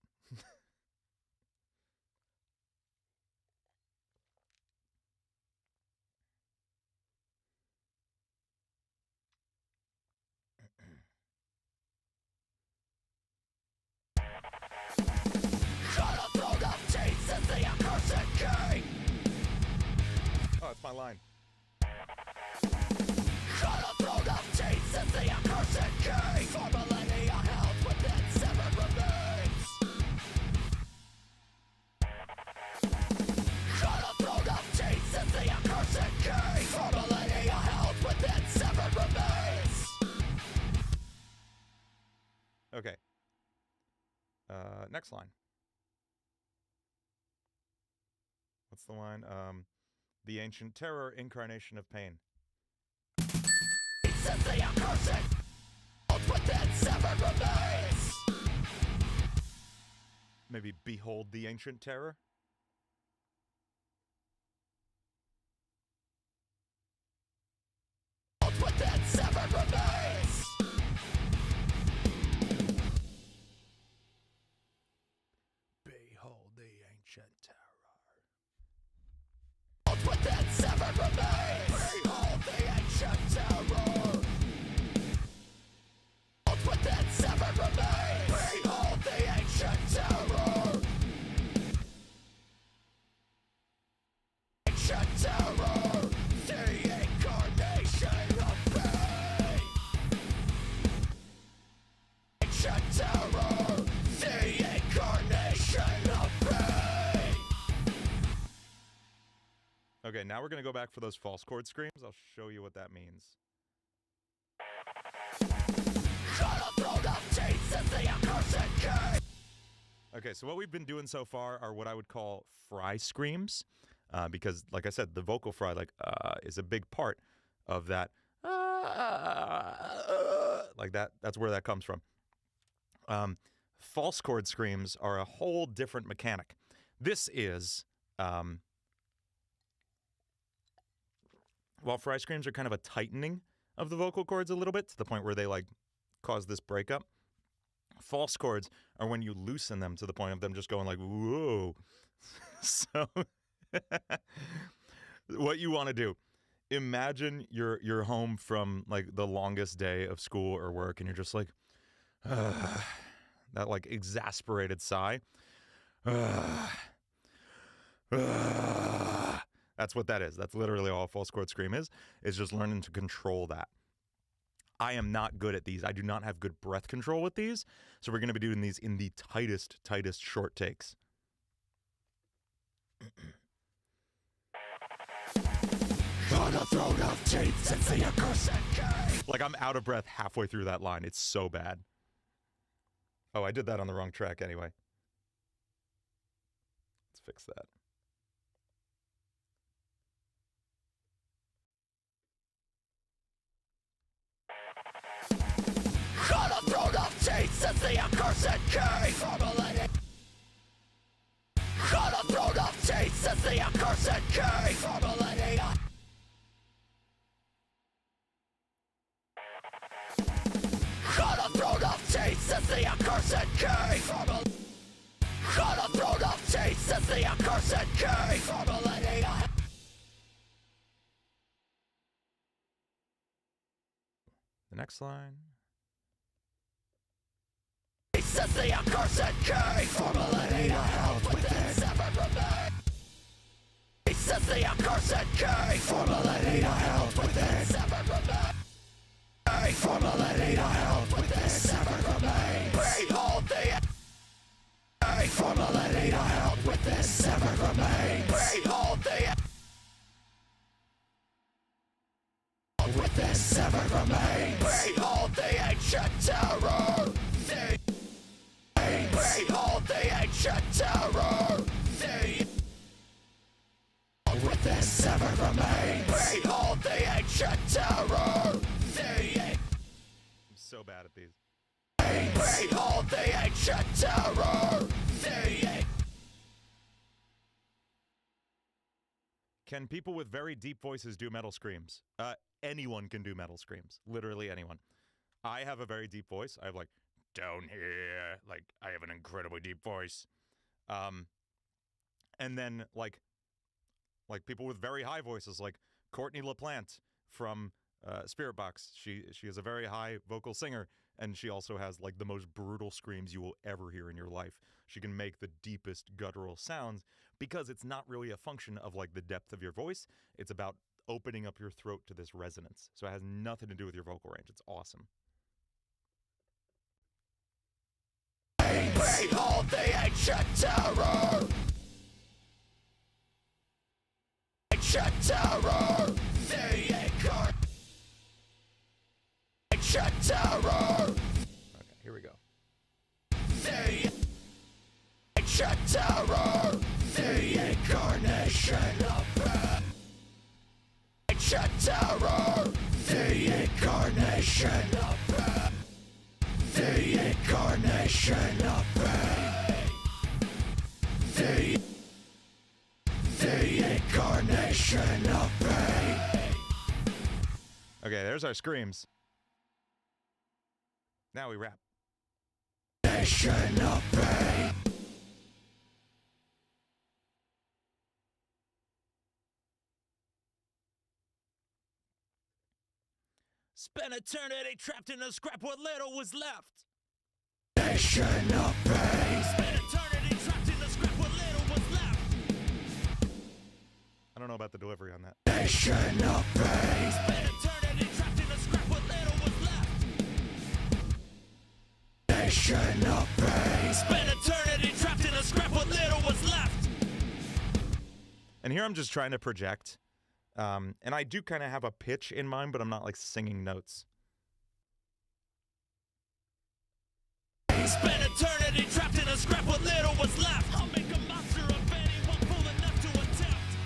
Oh, it's my line. Okay. Next line. What's the line? The ancient terror, incarnation of pain. Maybe behold the ancient terror. Behold the ancient terror. Behold the ancient terror. Behold the ancient terror. Ancient terror. The incarnation of pain. Ancient terror. The incarnation of pain. Okay, now we're going to go back for those false chord screams. I'll show you what that means. Okay, so what we've been doing so far are what I would call fry screams, because, like I said, the vocal fry is a big part of that. Like that. That's where that comes from. False chord screams are a whole different mechanic. This is... while fry screams are kind of a tightening of the vocal cords a little bit to the point where they like cause this breakup, false chords are when you loosen them to the point of them just going like, whoa. So what you want to do, imagine you're home from like the longest day of school or work and you're just like, that like exasperated sigh. That's what that is. That's literally all a false chord scream is just learning to control that. I am not good at these. I do not have good breath control with these. So we're going to be doing these in the tightest short takes. On a throne of teeth since the accursed game. Like I'm out of breath halfway through that line. It's so bad. Oh, I did that on the wrong track anyway. Let's fix that. accursed key. Formulating. On a throne of teeth is the accursed key. Formulating. On a throne of teeth is the accursed key. On a throne of teeth is the accursed key. Formulating. The next line. Says the accursed key. Formulating a health within. Severed from me. Says the accursed key. Formulating a health within. Severed from me. Formulating a health within. Severed from me. Behold the formulating a health within. Severed from me. Behold the within. Severed from me. Behold the ancient terror. Behold the ancient terror. Within. Severed from me. Behold the ancient terror. I'm so bad at these. Behold the ancient terror. Can people with very deep voices do metal screams? Anyone can do metal screams. Literally anyone. I have a very deep voice. I have like, down here. Like, I have an incredibly deep voice. And then, like people with very high voices, like Courtney LaPlante from Spirit Box. She is a very high vocal singer, and she also has, like, the most brutal screams you will ever hear in your life. She can make the deepest guttural sounds because it's not really a function of, like, the depth of your voice. It's about opening up your throat to this resonance. So it has nothing to do with your vocal range. It's awesome. Behold the ancient terror. Ancient terror. The ancient terror. Okay, here we go. The ancient terror. The incarnation of pain. Ancient terror. The incarnation of pain. The incarnation of pain. The incarnation of pain. Okay, there's our screams. Now we rap. Nation of pain. Spent eternity trapped in a scrap, what little was left. Nation of pain. Spent eternity trapped in a scrap, what little was left. I don't know about the delivery on that. Nation of pain. Spent eternity trapped in a scrap, what little was left. Nation of pain. Spent eternity trapped in a scrap, what little was left. And here I'm just trying to project. And I do kind of have a pitch in mind, but I'm not, like, singing notes. Spent eternity trapped in a scrap, what little was left. I'll make a monster of anyone fool enough to attempt.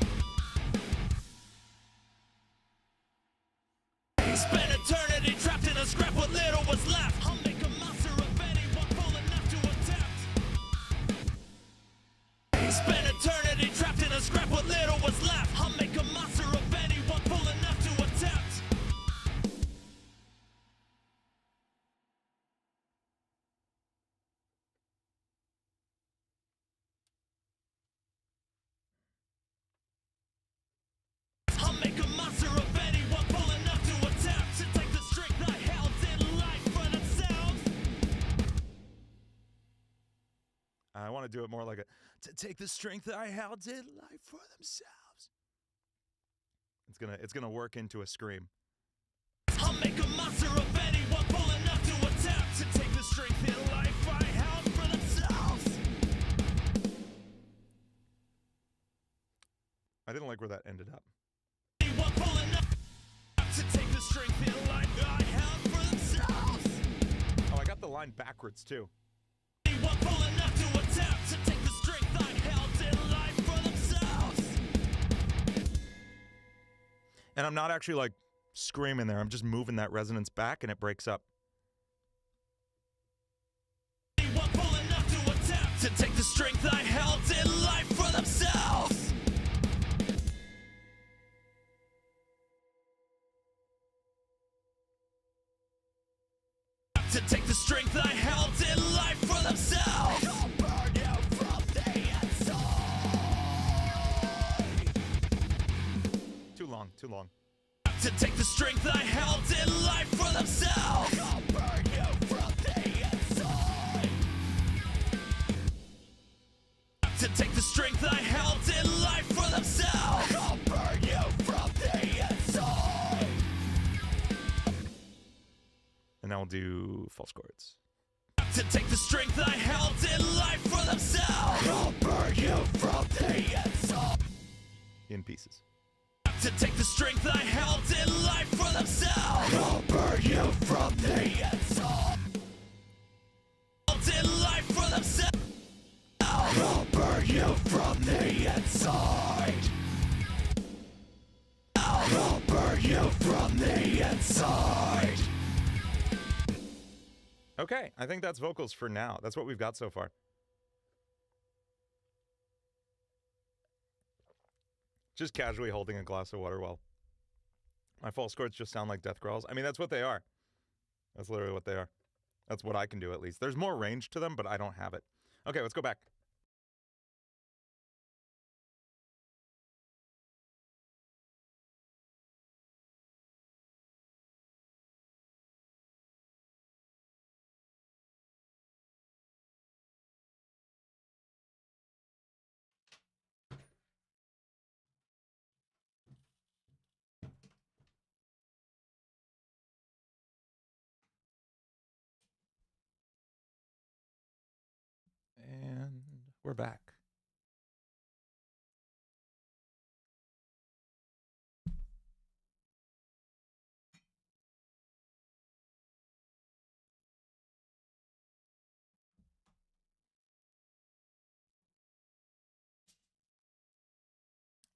Spent eternity trapped in a scrap, what little was left. I'll make a monster of anyone fool enough to attempt. Spent eternity trapped in a scrap, what little was left. I'll make a monster of anyone fool enough to attempt. I'll make a monster of anyone fool enough to attempt to take the strength I held in life for themselves. I want to do it more like to take the strength that I held in life for themselves. It's gonna work into a scream. I'll make a monster of anyone fool enough to attempt to take the strength in life I held for themselves. I didn't like where that ended up. Anyone fool enough to take the strength in life I held for themselves. Oh, I got the line backwards too. Anyone fool enough to attempt to take the strength I held in life for themselves. And I'm not actually, like, screaming there. I'm just moving that resonance back and it breaks up. Anyone to take the strength I held in life for themselves. To take the strength I held in life for themselves. I'll burn you from the inside. Too long, too long. To take the strength I held in life for themselves. I'll burn you from the inside. To take the strength I held in life for themselves. I'll burn you from the inside. And now we'll do false chords. To take the strength I held in life for themselves. I'll burn you from the inside. In pieces. To take the strength I held in life for themselves. I'll burn you from the inside. Held in life for themselves. I'll burn you from the inside. I'll burn you from the inside. Okay, I think that's vocals for now. That's what we've got so far. Just casually holding a glass of water while my false chords just sound like death growls. I mean, that's what they are. That's literally what they are. That's what I can do, at least. There's more range to them, but I don't have it. Okay, let's go back. And we're back.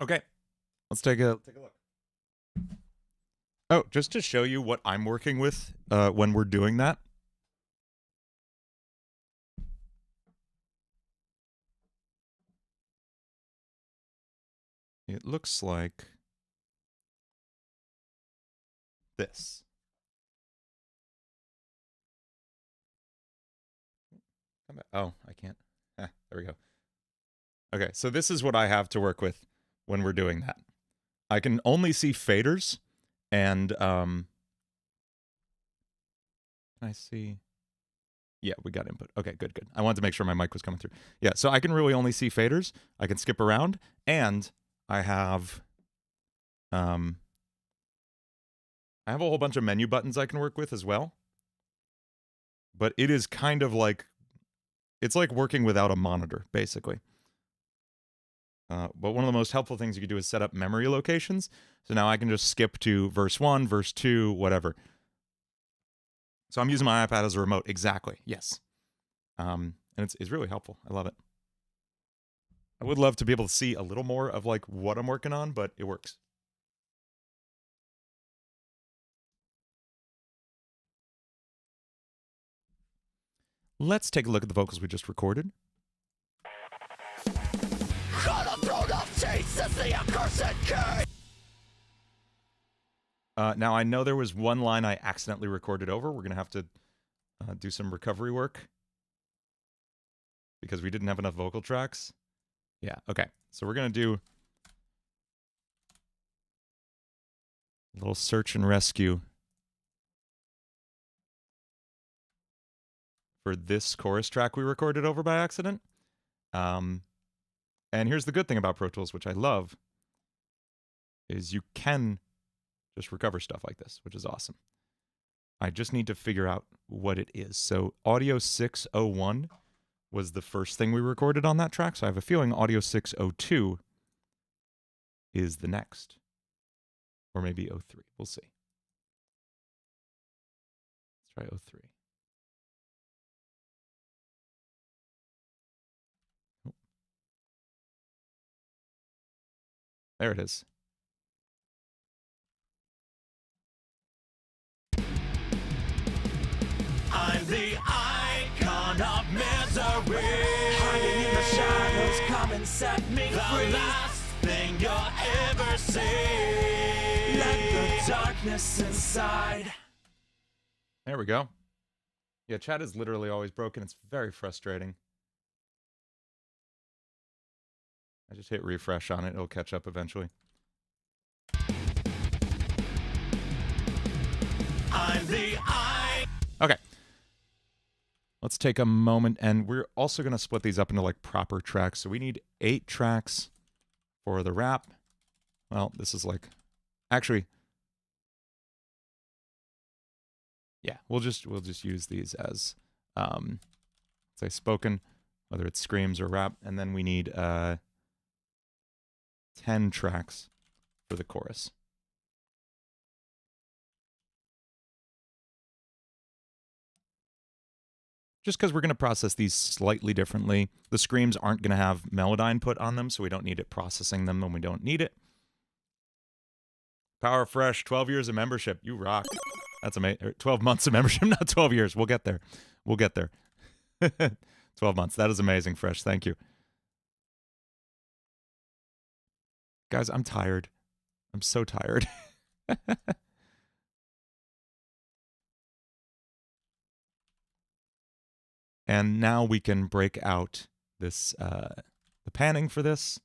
Okay, let's take a look. Oh, just to show you what I'm working with when we're doing that. It looks like this. Oh, I can't. There we go. Okay, so this is what I have to work with when we're doing that. I can only see faders, and I see. Yeah, we got input. Okay, good, good. I wanted to make sure my mic was coming through. Yeah, so I can really only see faders. I can skip around, and I have a whole bunch of menu buttons I can work with as well. But it is kind of like, it's like working without a monitor, basically. But one of the most helpful things you can do is set up memory locations. So now I can just skip to verse 1, verse 2, whatever. So I'm using my iPad as a remote. Exactly. Yes. And it's really helpful. I love it. I would love to be able to see a little more of like what I'm working on, but it works. Let's take a look at the vocals we just recorded. Now I know there was one line I accidentally recorded over. We're going to have to do some recovery work because we didn't have enough vocal tracks. Yeah, okay. So we're going to do a little search and rescue for this chorus track we recorded over by accident. And here's the good thing about Pro Tools, which I love, is you can just recover stuff like this, which is awesome. I just need to figure out what it is. So Audio 601 was the first thing we recorded on that track, so I have a feeling Audio 602 is the next. Or maybe 03. We'll see. Let's try 03. Oh. There it is. I'm the icon of misery. and set me The free. last thing you'll ever see. Let the darkness inside. There we go. Yeah, chat is literally always broken. It's very frustrating. I just hit refresh on it. It'll catch up eventually. I'm the I. Okay. Let's take a moment, and we're also going to split these up into like proper tracks. So we need 8 tracks for the rap. Well, this is like, actually, yeah, we'll just use these as, say spoken, whether it's screams or rap, and then we need 10 tracks for the chorus. Just because we're going to process these slightly differently. The screams aren't going to have Melodyne put on them, so we don't need it processing them when we don't need it. Power Fresh, 12 years of membership. You rock. That's amazing. 12 months of membership, not 12 years. We'll get there. We'll get there. 12 months. That is amazing, Fresh. Thank you. Guys, I'm tired. I'm so tired. And now we can break out this, the panning for this.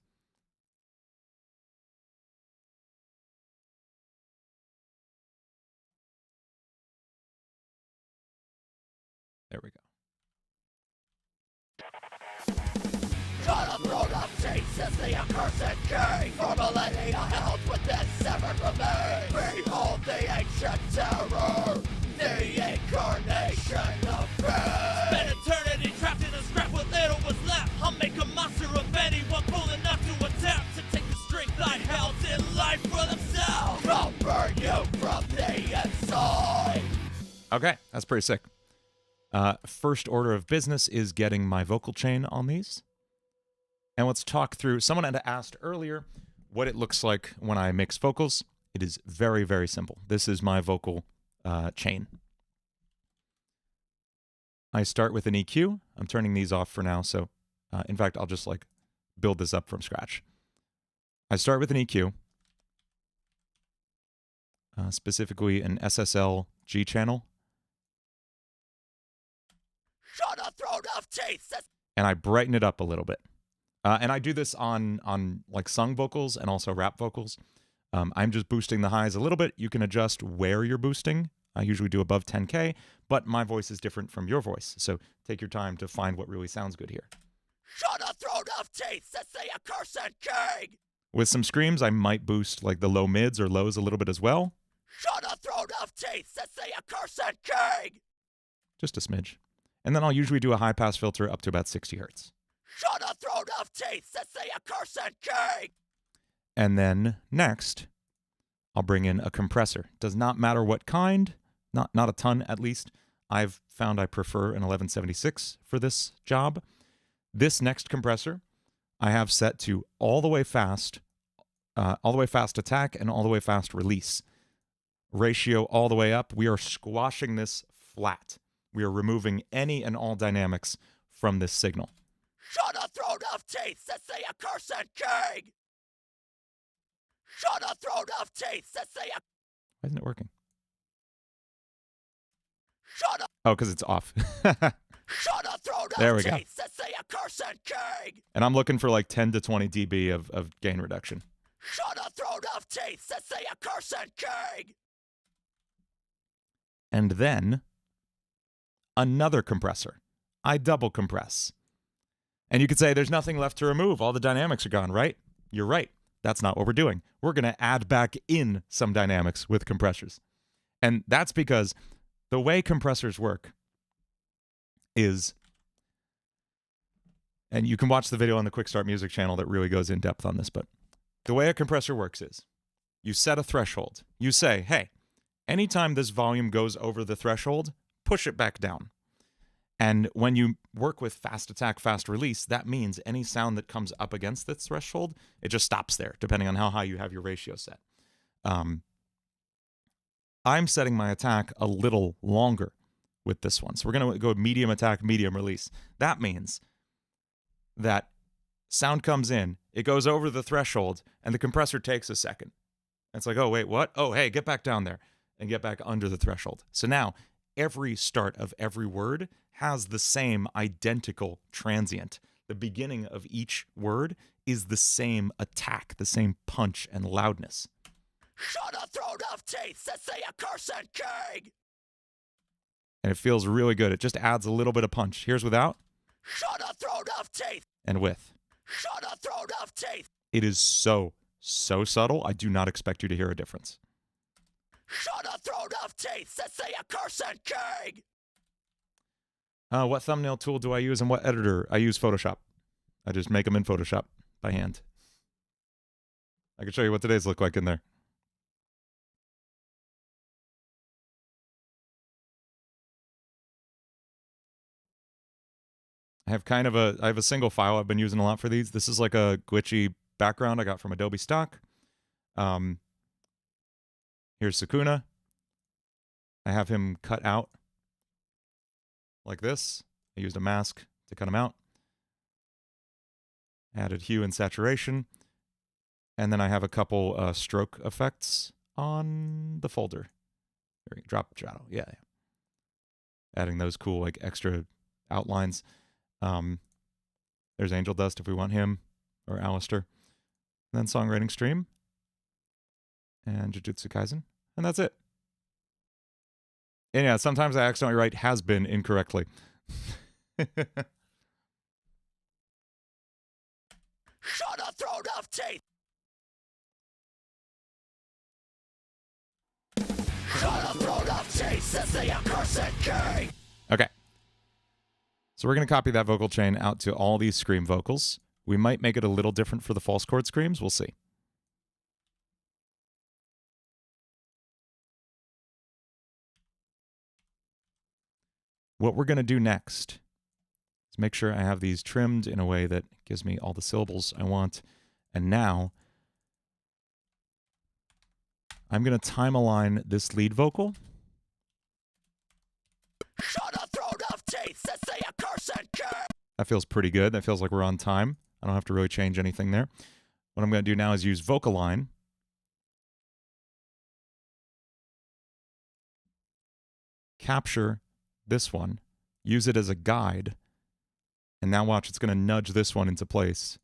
There we go. Shut up, road up, Jesus, the accursed king. For millennia held with this severed remains. Behold the ancient terror, the incarnation of pain. Spent eternity trapped in a scrap what little was left. I'll make a monster of anyone bold enough to attempt to take the strength I held in life for themselves. I'll burn you from the inside. Okay, that's pretty sick. First order of business is getting my vocal chain on these. And let's talk through, someone had asked earlier what it looks like when I mix vocals. It is very, very simple. This is my vocal chain. I start with an EQ. I'm turning these off for now, so in fact, I'll just like build this up from scratch. I start with an EQ, specifically an SSL G channel. Shut a throat of Jesus. And I brighten it up a little bit. And I do this on like sung vocals and also rap vocals. I'm just boosting the highs a little bit. You can adjust where you're boosting. I usually do above 10K, but my voice is different from your voice. So take your time to find what really sounds good here. Shut a throat of Jesus, the accursed king. With some screams, I might boost like the low mids or lows a little bit as well. Shut a throat of Jesus, the accursed king. Just a smidge. And then I'll usually do a high pass filter up to about 60 hertz. Shut a throat of Jesus, the accursed king. And then next, I'll bring in a compressor. Does not matter what kind, not a ton at least. I've found I prefer an 1176 for this job. This next compressor I have set to all the way fast attack and all the way fast release. Ratio all the way up. We are squashing this flat. We are removing any and all dynamics from this signal. Shut a throat of Jesus, the accursed king. Shut a throat of Jesus, the Why isn't it working? Shut a Oh, because it's off. Shut a throat There of we go. Jesus, the accursed king. And I'm looking for like 10 to 20 dB of gain reduction. Shut a throat of Jesus, the accursed king. And then another compressor. I double compress. And you could say there's nothing left to remove. All the dynamics are gone, right? You're right. That's not what we're doing. We're going to add back in some dynamics with compressors. And that's because the way compressors work is, and you can watch the video on the Quick Start Music channel that really goes in depth on this, but the way a compressor works is you set a threshold. You say, hey, anytime this volume goes over the threshold, push it back down. And when you work with fast attack, fast release, that means any sound that comes up against this threshold, it just stops there, depending on how high you have your ratio set. I'm setting my attack a little longer with this one. So we're going to go medium attack, medium release. That means that Sound comes in, it goes over the threshold, and the compressor takes a second. It's like, oh, wait, what? Oh, hey, get back down there and get back under the threshold. So now every start of every word has the same identical transient. The beginning of each word is the same attack, the same punch and loudness. Shut a throat of teeth that say a cursed king. And it feels really good. It just adds a little bit of punch. Here's without. Shut a throat of teeth. And with. Shut a throat of teeth. It is so subtle. I do not expect you to hear a difference. Shut a throat of teeth that say a cursed king. What thumbnail tool do I use and what editor? I use Photoshop. I just make them in Photoshop by hand. I can show you what today's look like in there. I have a single file I've been using a lot for these. This is like a glitchy background I got from Adobe stock. Here's Sakuna. I have him cut out like this. I used a mask to cut him out. Added hue and saturation. And then I have a couple stroke effects on the folder. Drop shadow, yeah. Adding those cool like extra outlines. There's Angel Dust if we want him, or Alistair. And then Songwriting Stream. And Jujutsu Kaisen. And that's it. And yeah, sometimes I accidentally write has been incorrectly. Shut a throat of teeth. Shut a throat of teeth says the accursed king. Okay. So we're going to copy that vocal chain out to all these scream vocals. We might make it a little different for the false chord screams. We'll see. What we're going to do next is make sure I have these trimmed in a way that gives me all the syllables I want. And now I'm going to time align this lead vocal. Shut a throat of teeth that say a cursed king. That feels pretty good. That feels like we're on time. I don't have to really change anything there. What I'm going to do now is use vocal line. Capture this one. Use it as a guide. And now watch, it's going to nudge this one into place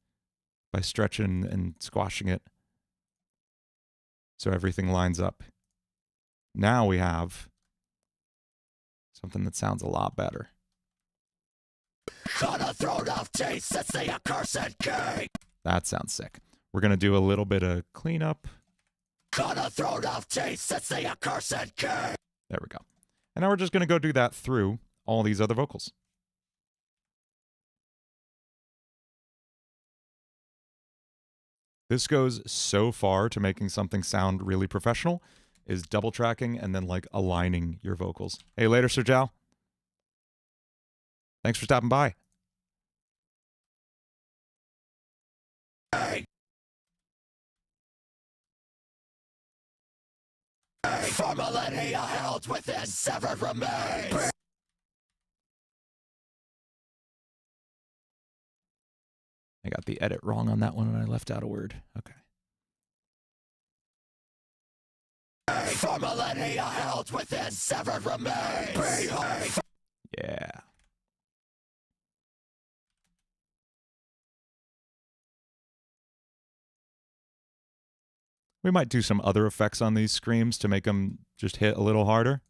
by stretching and squashing it so everything lines up. Now we have something that sounds a lot better. Shut a throat of teeth that say a cursed king. That sounds sick. We're going to do a little bit of cleanup. Shut a throat of teeth that say a cursed king. There we go. And now we're just going to go do that through all these other vocals. This goes so far to making something sound really professional, is double tracking and then like aligning your vocals. Hey, later, Sir Jal. Thanks for stopping by. For millennia held within severed remains. I got the edit wrong on that one and I left out a word. Okay. For millennia held within severed remains. Yeah. We might do some other effects on these screams to make them just hit a little harder.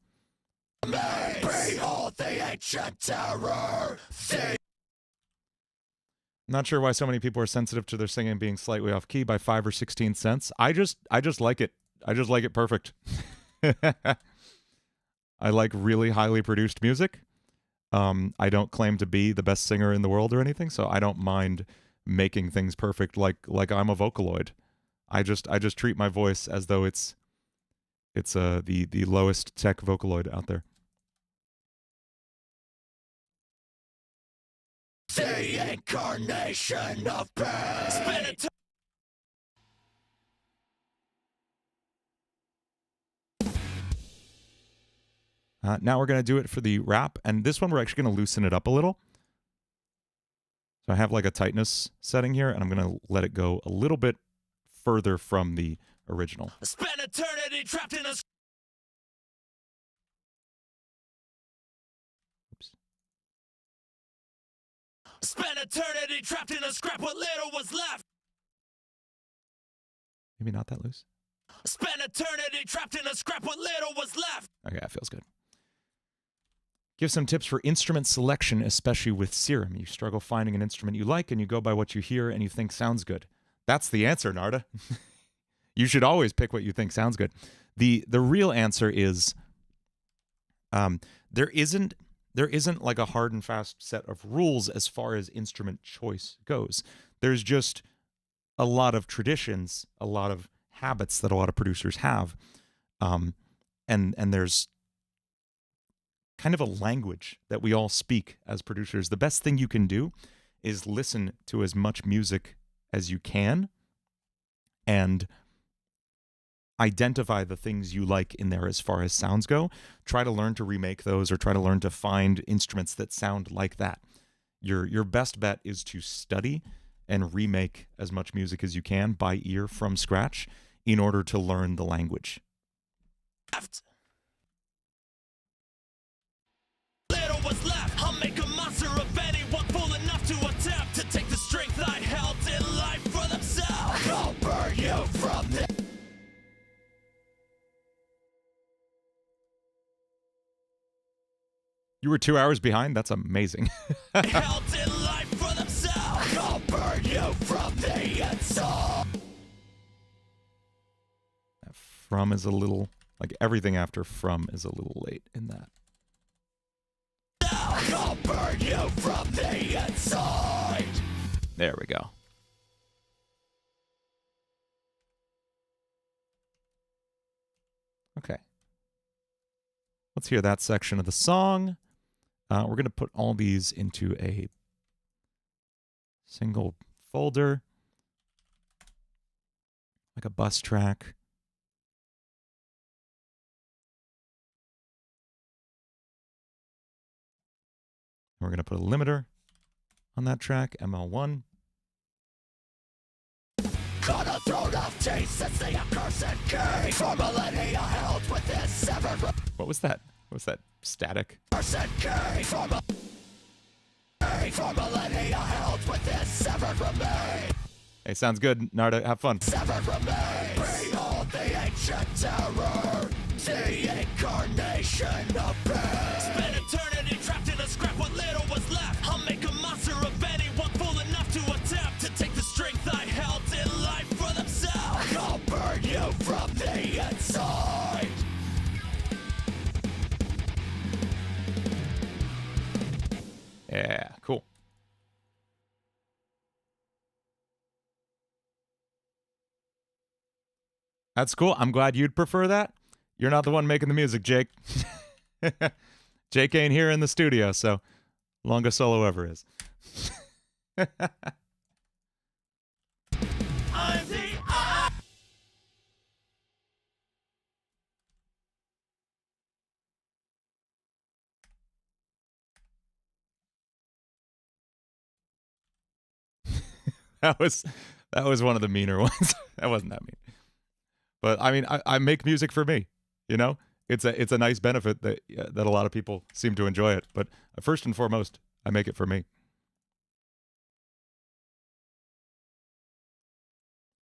Behold the ancient terror. Not sure why so many people are sensitive to their singing being slightly off key by 5 or 16 cents. I just like it. I just like it perfect. I like really highly produced music. I don't claim to be the best singer in the world or anything, so I don't mind making things perfect like I'm a Vocaloid. I just treat my voice as though it's the lowest tech Vocaloid out there. The incarnation of pain. Now we're going to do it for the rap, and this one we're actually going to loosen it up a little. So I have like a tightness setting here, and I'm going to let it go a little bit further from the original. Spend eternity trapped in a Oops. Spend eternity trapped in a scrap what little was left. Maybe not that loose. Spend eternity trapped in a scrap what little was left. Okay, that feels good. Give some tips for instrument selection, especially with Serum. You struggle finding an instrument you like, and you go by what you hear and you think sounds good. That's the answer, Narda. You should always pick what you think sounds good. The real answer is there isn't like a hard and fast set of rules as far as instrument choice goes. There's just a lot of traditions, a lot of habits that a lot of producers have, and there's kind of a language that we all speak as producers. The best thing you can do is listen to as much music as you can and identify the things you like in there as far as sounds go. Try to learn to remake those, or try to learn to find instruments that sound like that. Your best bet is to study and remake as much music as you can by ear from scratch in order to learn the language. Little was left. I'll make a monster of anyone fool enough to attempt to take the strength I held in life for themselves. I'll burn you from this. You were 2 hours behind? That's amazing. Held in life for themselves. I'll burn you from the inside. From is a little, like everything after from is a little late in that. I'll burn you from the inside. There we go. Okay. Let's hear that section of the song. We're going to put all these into a single folder, like a bus track. We're going to put a limiter on that track, ML1. Gonna throw enough taste since the accursed key for millennia held with this severed. What was that? What was that? Static? Accursed key for millennia held with this severed remain. Hey, sounds good, Narda. Have fun. Severed remain. Behold the ancient terror, the incarnation of pain. Spend eternity trapped in a scrap what little was left. I'll make a monster of anyone fool enough to attempt to take the strength I held in life for themselves. I'll burn you from the inside. Yeah, cool. That's cool. I'm glad you'd prefer that. You're not the one making the music, Jake. Jake ain't here in the studio, so longest solo ever is. I'm the eye. That was one of the meaner ones. That wasn't that mean. But I mean, I make music for me, you know? It's a nice benefit that a lot of people seem to enjoy it, but first and foremost, I make it for me.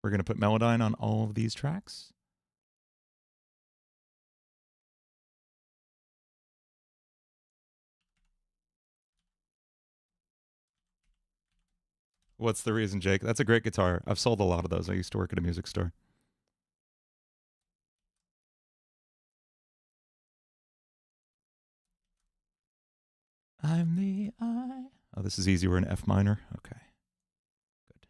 We're going to put Melodyne on all of these tracks. What's the reason, Jake? That's a great guitar. I've sold a lot of those. I used to work at a music store. I'm the I. Oh, this is easy. We're in F minor. Okay. Good.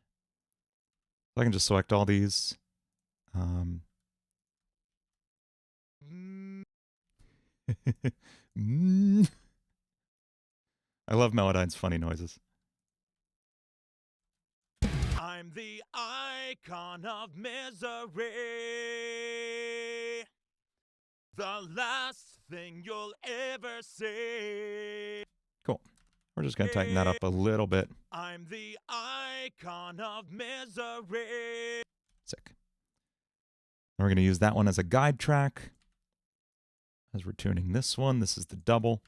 So I can just select all these. I love Melodyne's funny noises. I'm the icon of misery. The last thing you'll ever see. Cool. We're just going to tighten that up a little bit. I'm the icon of misery. Sick. And we're going to use that one as a guide track. As we're tuning this one, this is the double.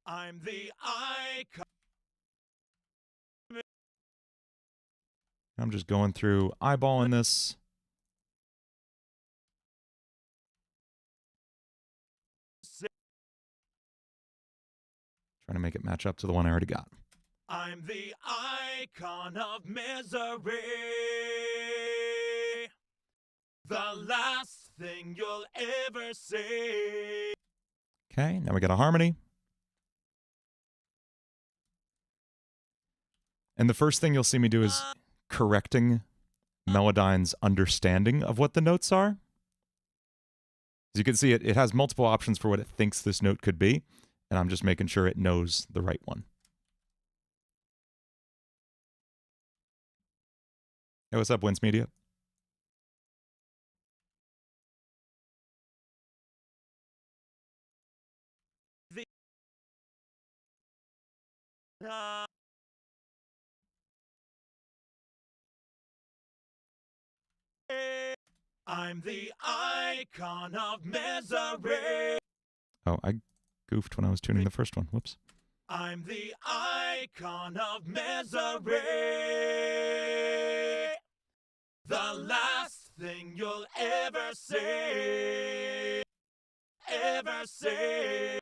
I'm the icon. I'm just going through eyeballing this. Trying to make it match up to the one I already got. I'm the icon of misery. The last thing you'll ever see. Okay, now we got a harmony. And the first thing you'll see me do is correcting Melodyne's understanding of what the notes are. As you can see, it has multiple options for what it thinks this note could be, and I'm just making sure it knows the right one. Hey, what's up, Wince Media? I'm the icon of misery. Oh, I goofed when I was tuning the first one. Whoops. I'm the icon of misery. The last thing you'll ever see. Ever see.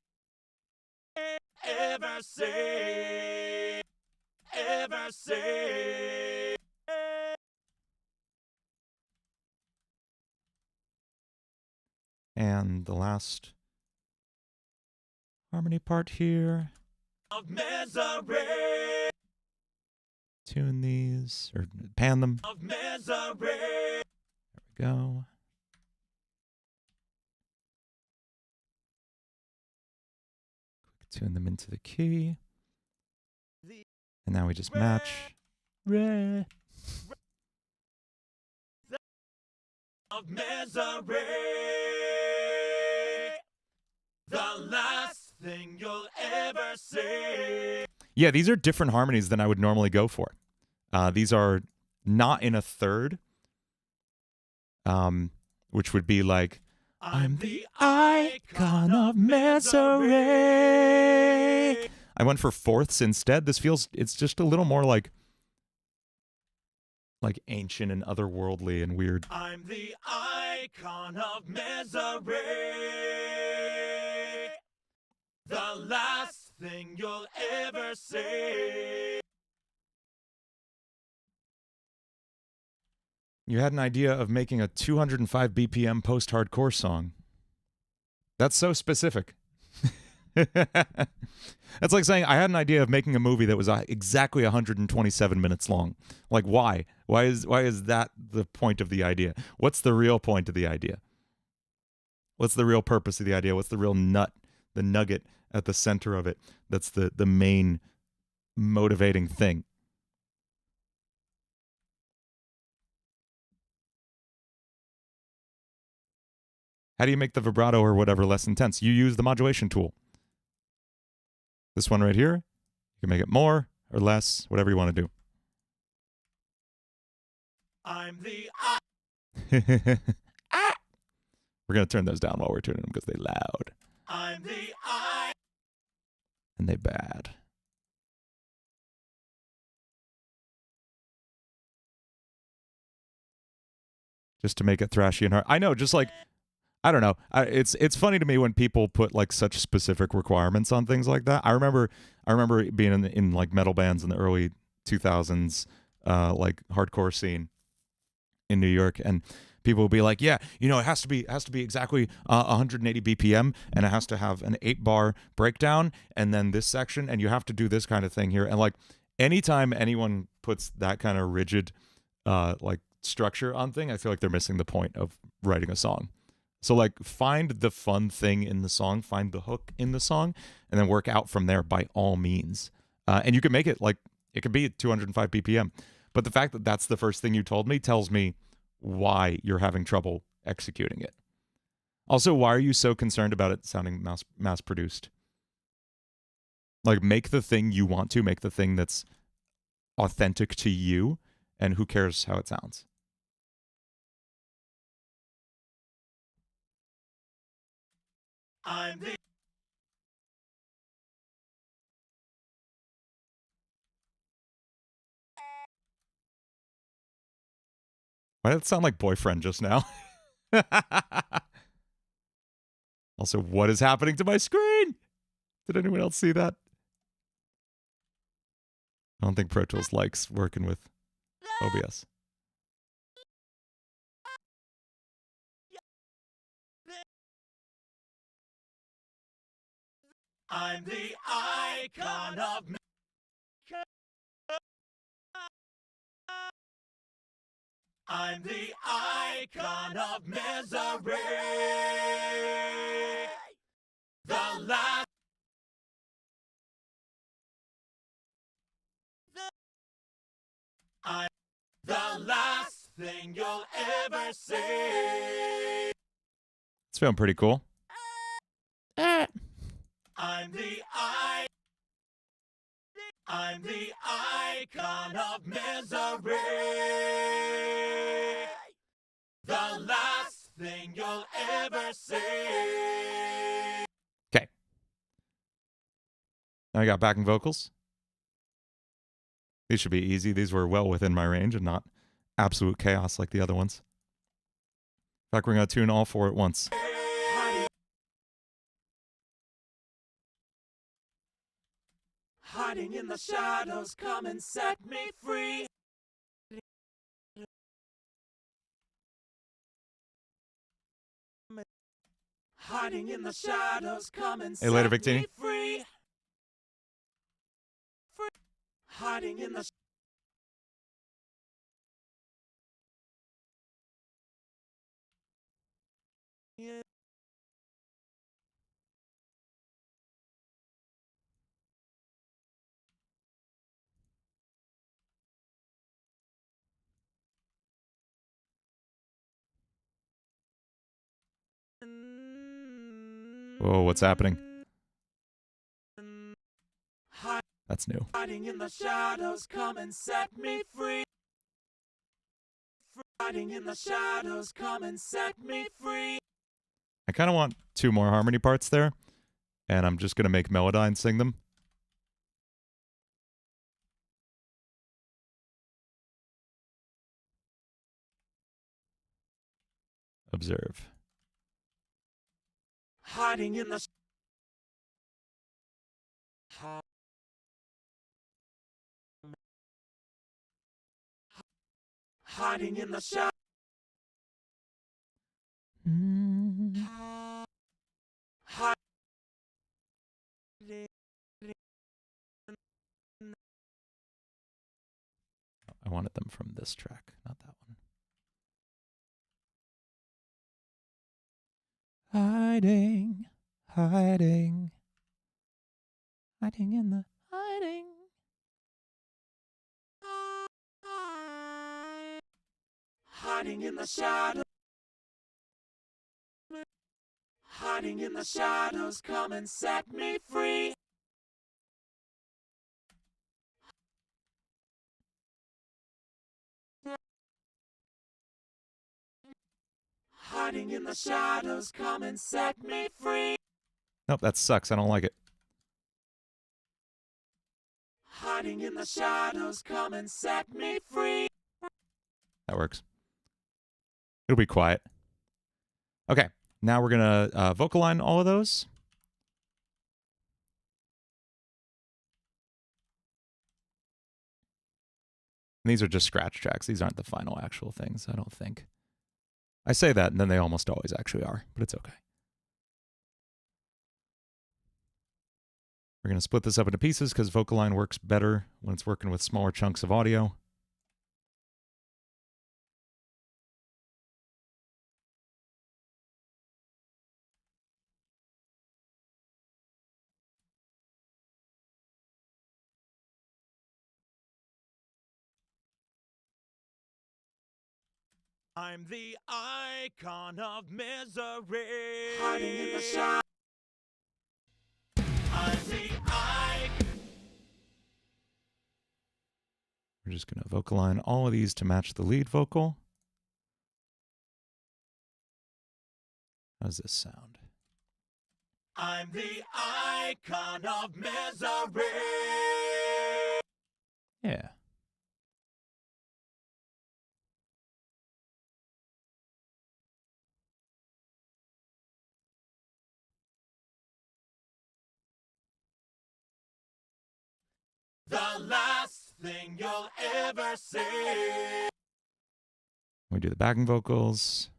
Ever see. Ever see. And the last harmony part here. Of misery. Tune these, or pan them. Of misery. There we go. Quick tune them into the key. And now we just match. Re. Of misery. The last thing you'll ever see. Yeah, these are different harmonies than I would normally go for. These are not in a third, which would be like, I'm the icon of misery. I went for fourths instead. This feels, it's just a little more like ancient and otherworldly and weird. I'm the icon of misery. The last thing you'll ever see. You had an idea of making a 205 BPM post-hardcore song. That's so specific. That's like saying I had an idea of making a movie that was exactly 127 minutes long. Like, why? Why is that the point of the idea? What's the real point of the idea? What's the real purpose of the idea? What's the real the nugget at the center of it? That's the main motivating thing. How do you make the vibrato or whatever less intense? You use the modulation tool. This one right here, you can make it more or less, whatever you want to do. I'm the We're going to turn those down while we're tuning them because they're loud. I'm the And they bad. Just to make it thrashy and hard. I know, just like, I don't know. It's funny to me when people put like such specific requirements on things like that. I remember being in like metal bands in the early 2000s, like hardcore scene in New York, and people would be like, yeah, you know, it has to be exactly 180 BPM, and it has to have an 8-bar breakdown, and then this section, and you have to do this kind of thing here. And like anytime anyone puts that kind of rigid like structure on thing, I feel like they're missing the point of writing a song. So like find the fun thing in the song, find the hook in the song, and then work out from there by all means. And you can make it like, it could be at 205 BPM. But the fact that that's the first thing you told me tells me why you're having trouble executing it. Also, why are you so concerned about it sounding mass-produced? Like, make the thing you want to, make the thing that's authentic to you, and who cares how it sounds. I'm the Why did it sound like boyfriend just now? Also, what is happening to my screen? Did anyone else see that? I don't think Pro Tools likes working with OBS. I'm the icon of I'm the icon of misery. The last I'm the last thing you'll ever see. It's feeling pretty cool. I'm the icon of misery. The last thing you'll ever see. Okay. Now I got backing vocals. These should be easy. These were well within my range and not absolute chaos like the other ones. In fact, we're going to tune all four at once. Hiding in the shadows, come and set me free. Hiding in the shadows, come and Hey, later, set Victini. me free. Hiding in the Whoa, what's happening? That's new. Hiding in the shadows, come and set me free. Hiding in the shadows, come and set me free. I kind of want two more harmony parts there, and I'm just going to make Melodyne sing them. Observe. Hiding in the hiding in the shadows. I wanted them from this track, not that one. Hiding, hiding, hiding in the hiding. Hiding in the shadows. Hiding in the shadows, come and set me free. Hiding in the shadows, come and set me free. Nope, that sucks. I don't like it. Hiding in the shadows, come and set me free. That works. It'll be quiet. Okay, now we're going to vocal line all of those. And these are just scratch tracks. These aren't the final actual things, I don't think. I say that, and then they almost always actually are, but it's okay. We're going to split this up into pieces because vocal line works better when it's working with smaller chunks of audio. I'm the icon of misery. Hiding in the shadows. I'm the icon. We're just going to vocal line all of these to match the lead vocal. How does this sound? I'm the icon of misery. Yeah. The last thing you'll ever see. We do the backing vocals.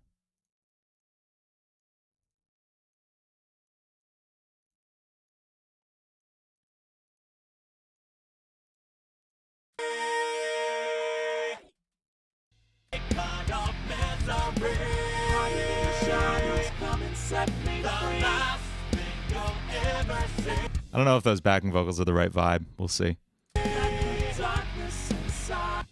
Icon of misery. The shadows come and set me free. The last thing you'll ever see. I don't know if those backing vocals are the right vibe. We'll see. Darkness inside.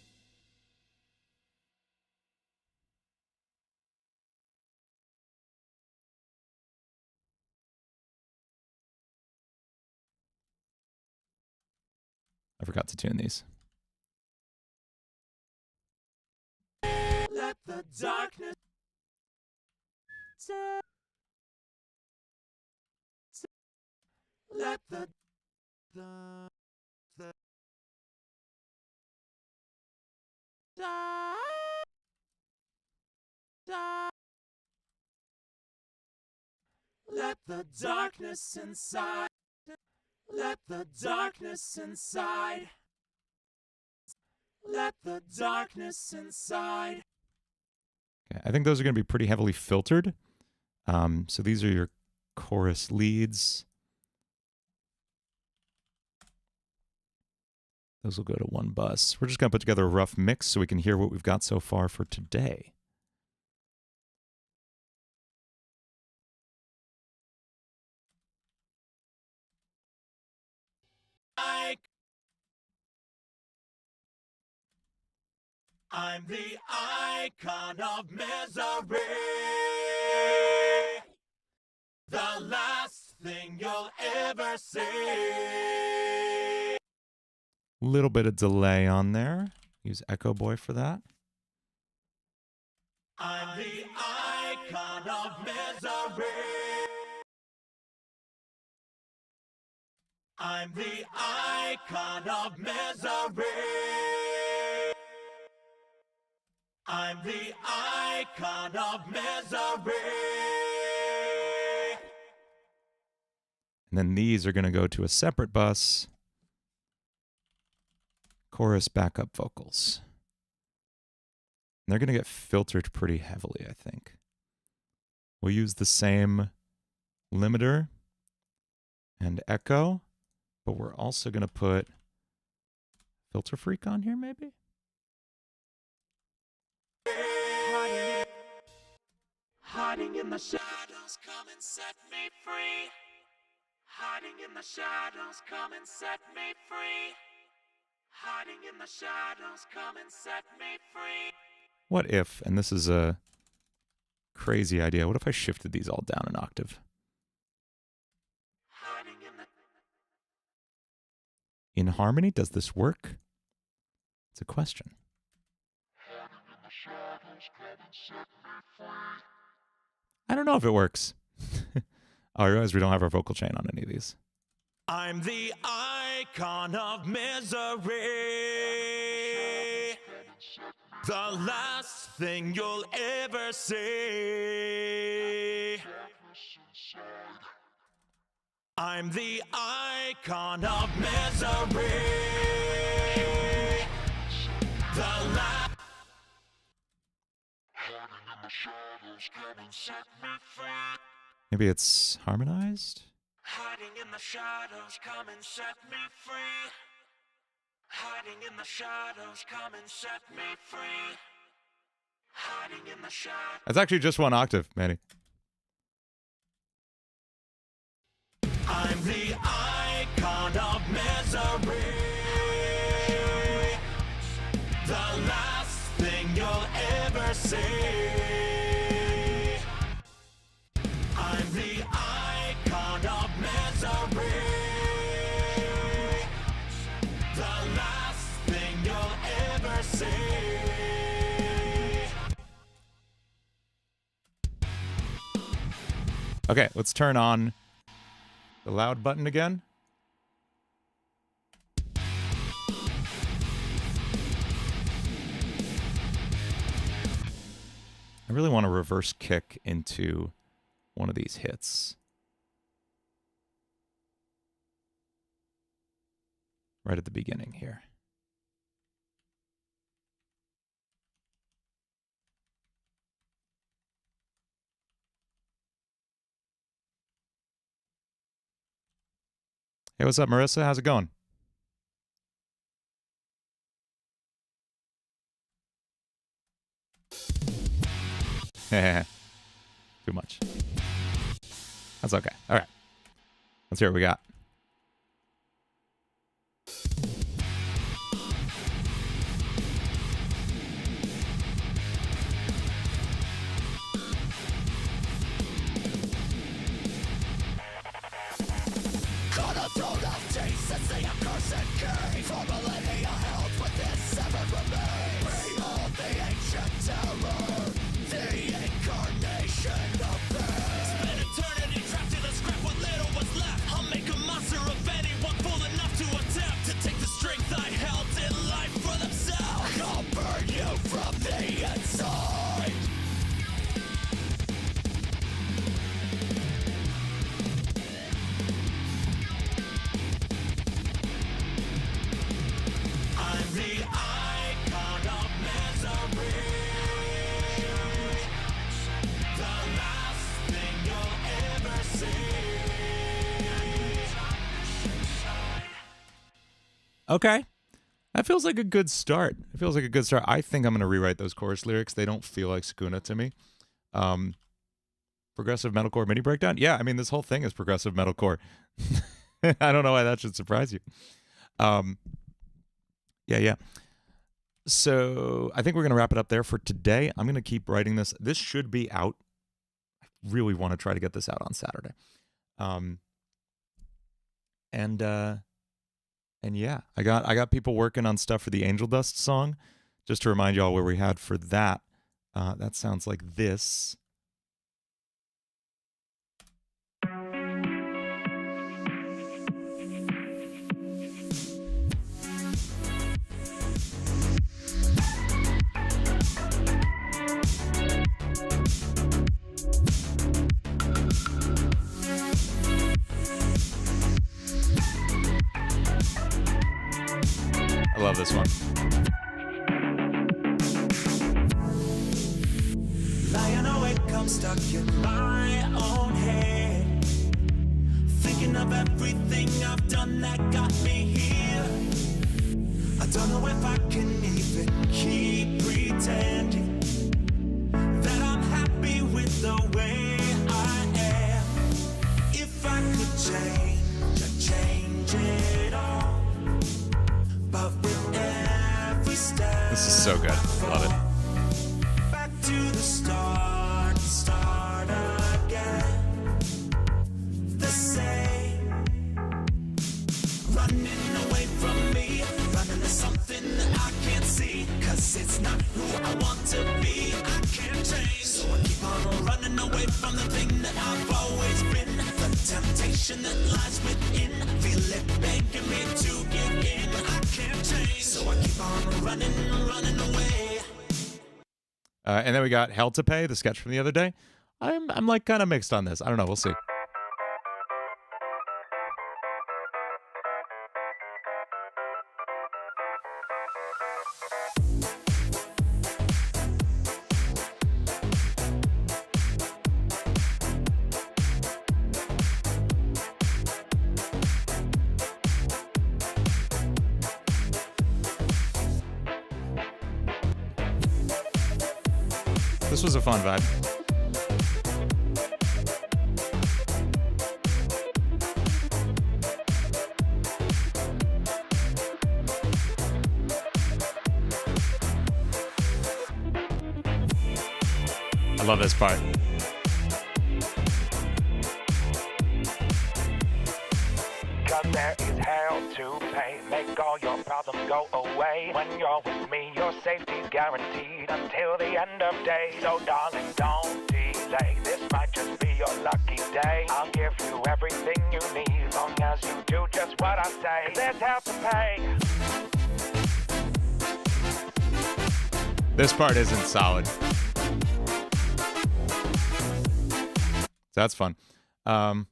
I forgot to tune these. Let the darkness. Let the let the darkness inside. Let the darkness inside. Let the darkness inside. Okay, I think those are going to be pretty heavily filtered. So these are your chorus leads. Those will go to one bus. We're just going to put together a rough mix so we can hear what we've got so far for today. I'm the icon of misery. The last thing you'll ever see. Little bit of delay on there. Use Echo Boy for that. I'm the icon of misery. I'm the icon of misery. I'm the icon of misery. And then these are going to go to a separate bus. Chorus backup vocals. And they're going to get filtered pretty heavily, I think. We'll use the same limiter and echo, but we're also going to put Filter Freak on here, maybe? Hiding in the shadows, come and set me free. Hiding in the shadows, come and set me free. Hiding in the shadows, come and set me free. What if, and this is a crazy idea, what if I shifted these all down an octave? Hiding in the In harmony, does this work? It's a question. hiding in the shadows, come and set me free. I don't know if it works. Oh, I realize we don't have our vocal chain on any of these. I'm the icon of misery. The last thing you'll ever see. I'm the icon of misery. The last. Hiding in the shadows, come and set me free. Maybe it's harmonized? Hiding in the shadows, come and set me free. Hiding in the shadows, come and set me free. Hiding in the shadows. That's actually just one octave, Manny. I'm the icon of misery. The last thing you'll ever see. I'm the icon of misery. The last thing you'll ever Okay, let's turn on the loud button again. I really want to reverse kick into one of these hits. Right at the beginning here. Hey, what's up, Marissa? How's it going? Too much. That's okay. All right. Let's hear what we got. Okay. That feels like a good start. It feels like a good start. I think I'm going to rewrite those chorus lyrics. They don't feel like Sakuna to me. Progressive metalcore mini breakdown? Yeah, I mean, this whole thing is progressive metalcore. I don't know why that should surprise you. Yeah. So I think we're going to wrap it up there for today. I'm going to keep writing this. This should be out. I really want to try to get this out on Saturday. And yeah, I got people working on stuff for the Angel Dust song. Just to remind y'all where we had for that. That sounds like this. I love this one. Lying awake, I'm stuck in my own head, thinking of everything I've done that got me here. I don't know if I can even keep pretending that I'm happy with the way I am. If I could change, I'd change it all. But with every step, This is so good. I love it. back to the start again. The same, running away from me, running to something that I can't see, 'cause it's not who I want to be. I can't change, so I keep on running away from the thing that I've always been. The temptation that lies within, feel it begging me to get in. I can't change, so I keep on running away. And then we got Hell to Pay, the sketch from the other day. I'm like kind of mixed on this. I don't know. We'll see. This was a fun vibe. I love this part. Cause there is hell to pay. Make all your problems go away. When you're with me, your safety's guaranteed until the end of days. So darling, don't delay. say. This might just be your lucky day. I'll give you everything you need, as long as you do just what I say. 'Cause there's hell to pay. This part isn't solid. So that's fun. And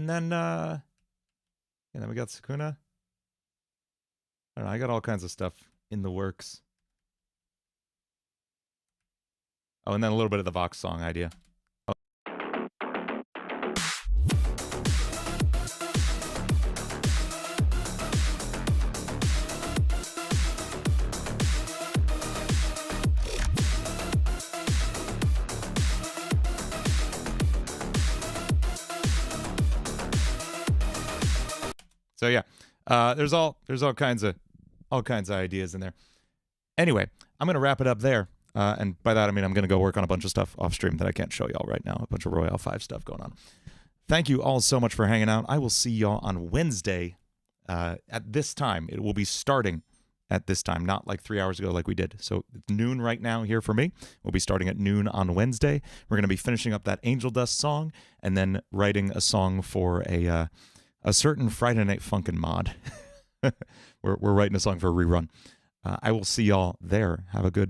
then we got Sakuna. I don't know, I got all kinds of stuff in the works. Oh, and then a little bit of the Vox song idea. Oh. So yeah, there's all kinds of ideas in there. Anyway, I'm gonna wrap it up there, and by that I mean I'm gonna go work on a bunch of stuff off stream that I can't show y'all right now. A bunch of Royale 5 stuff going on. Thank you all so much for hanging out. I will see y'all on Wednesday at this time. It will be starting at this time, not like 3 hours ago like we did. So it's noon right now here for me. We'll be starting at noon on Wednesday. We're gonna be finishing up that Angel Dust song and then writing a song for a certain Friday Night Funkin' mod. We're writing a song for a rerun. I will see y'all there. Have a good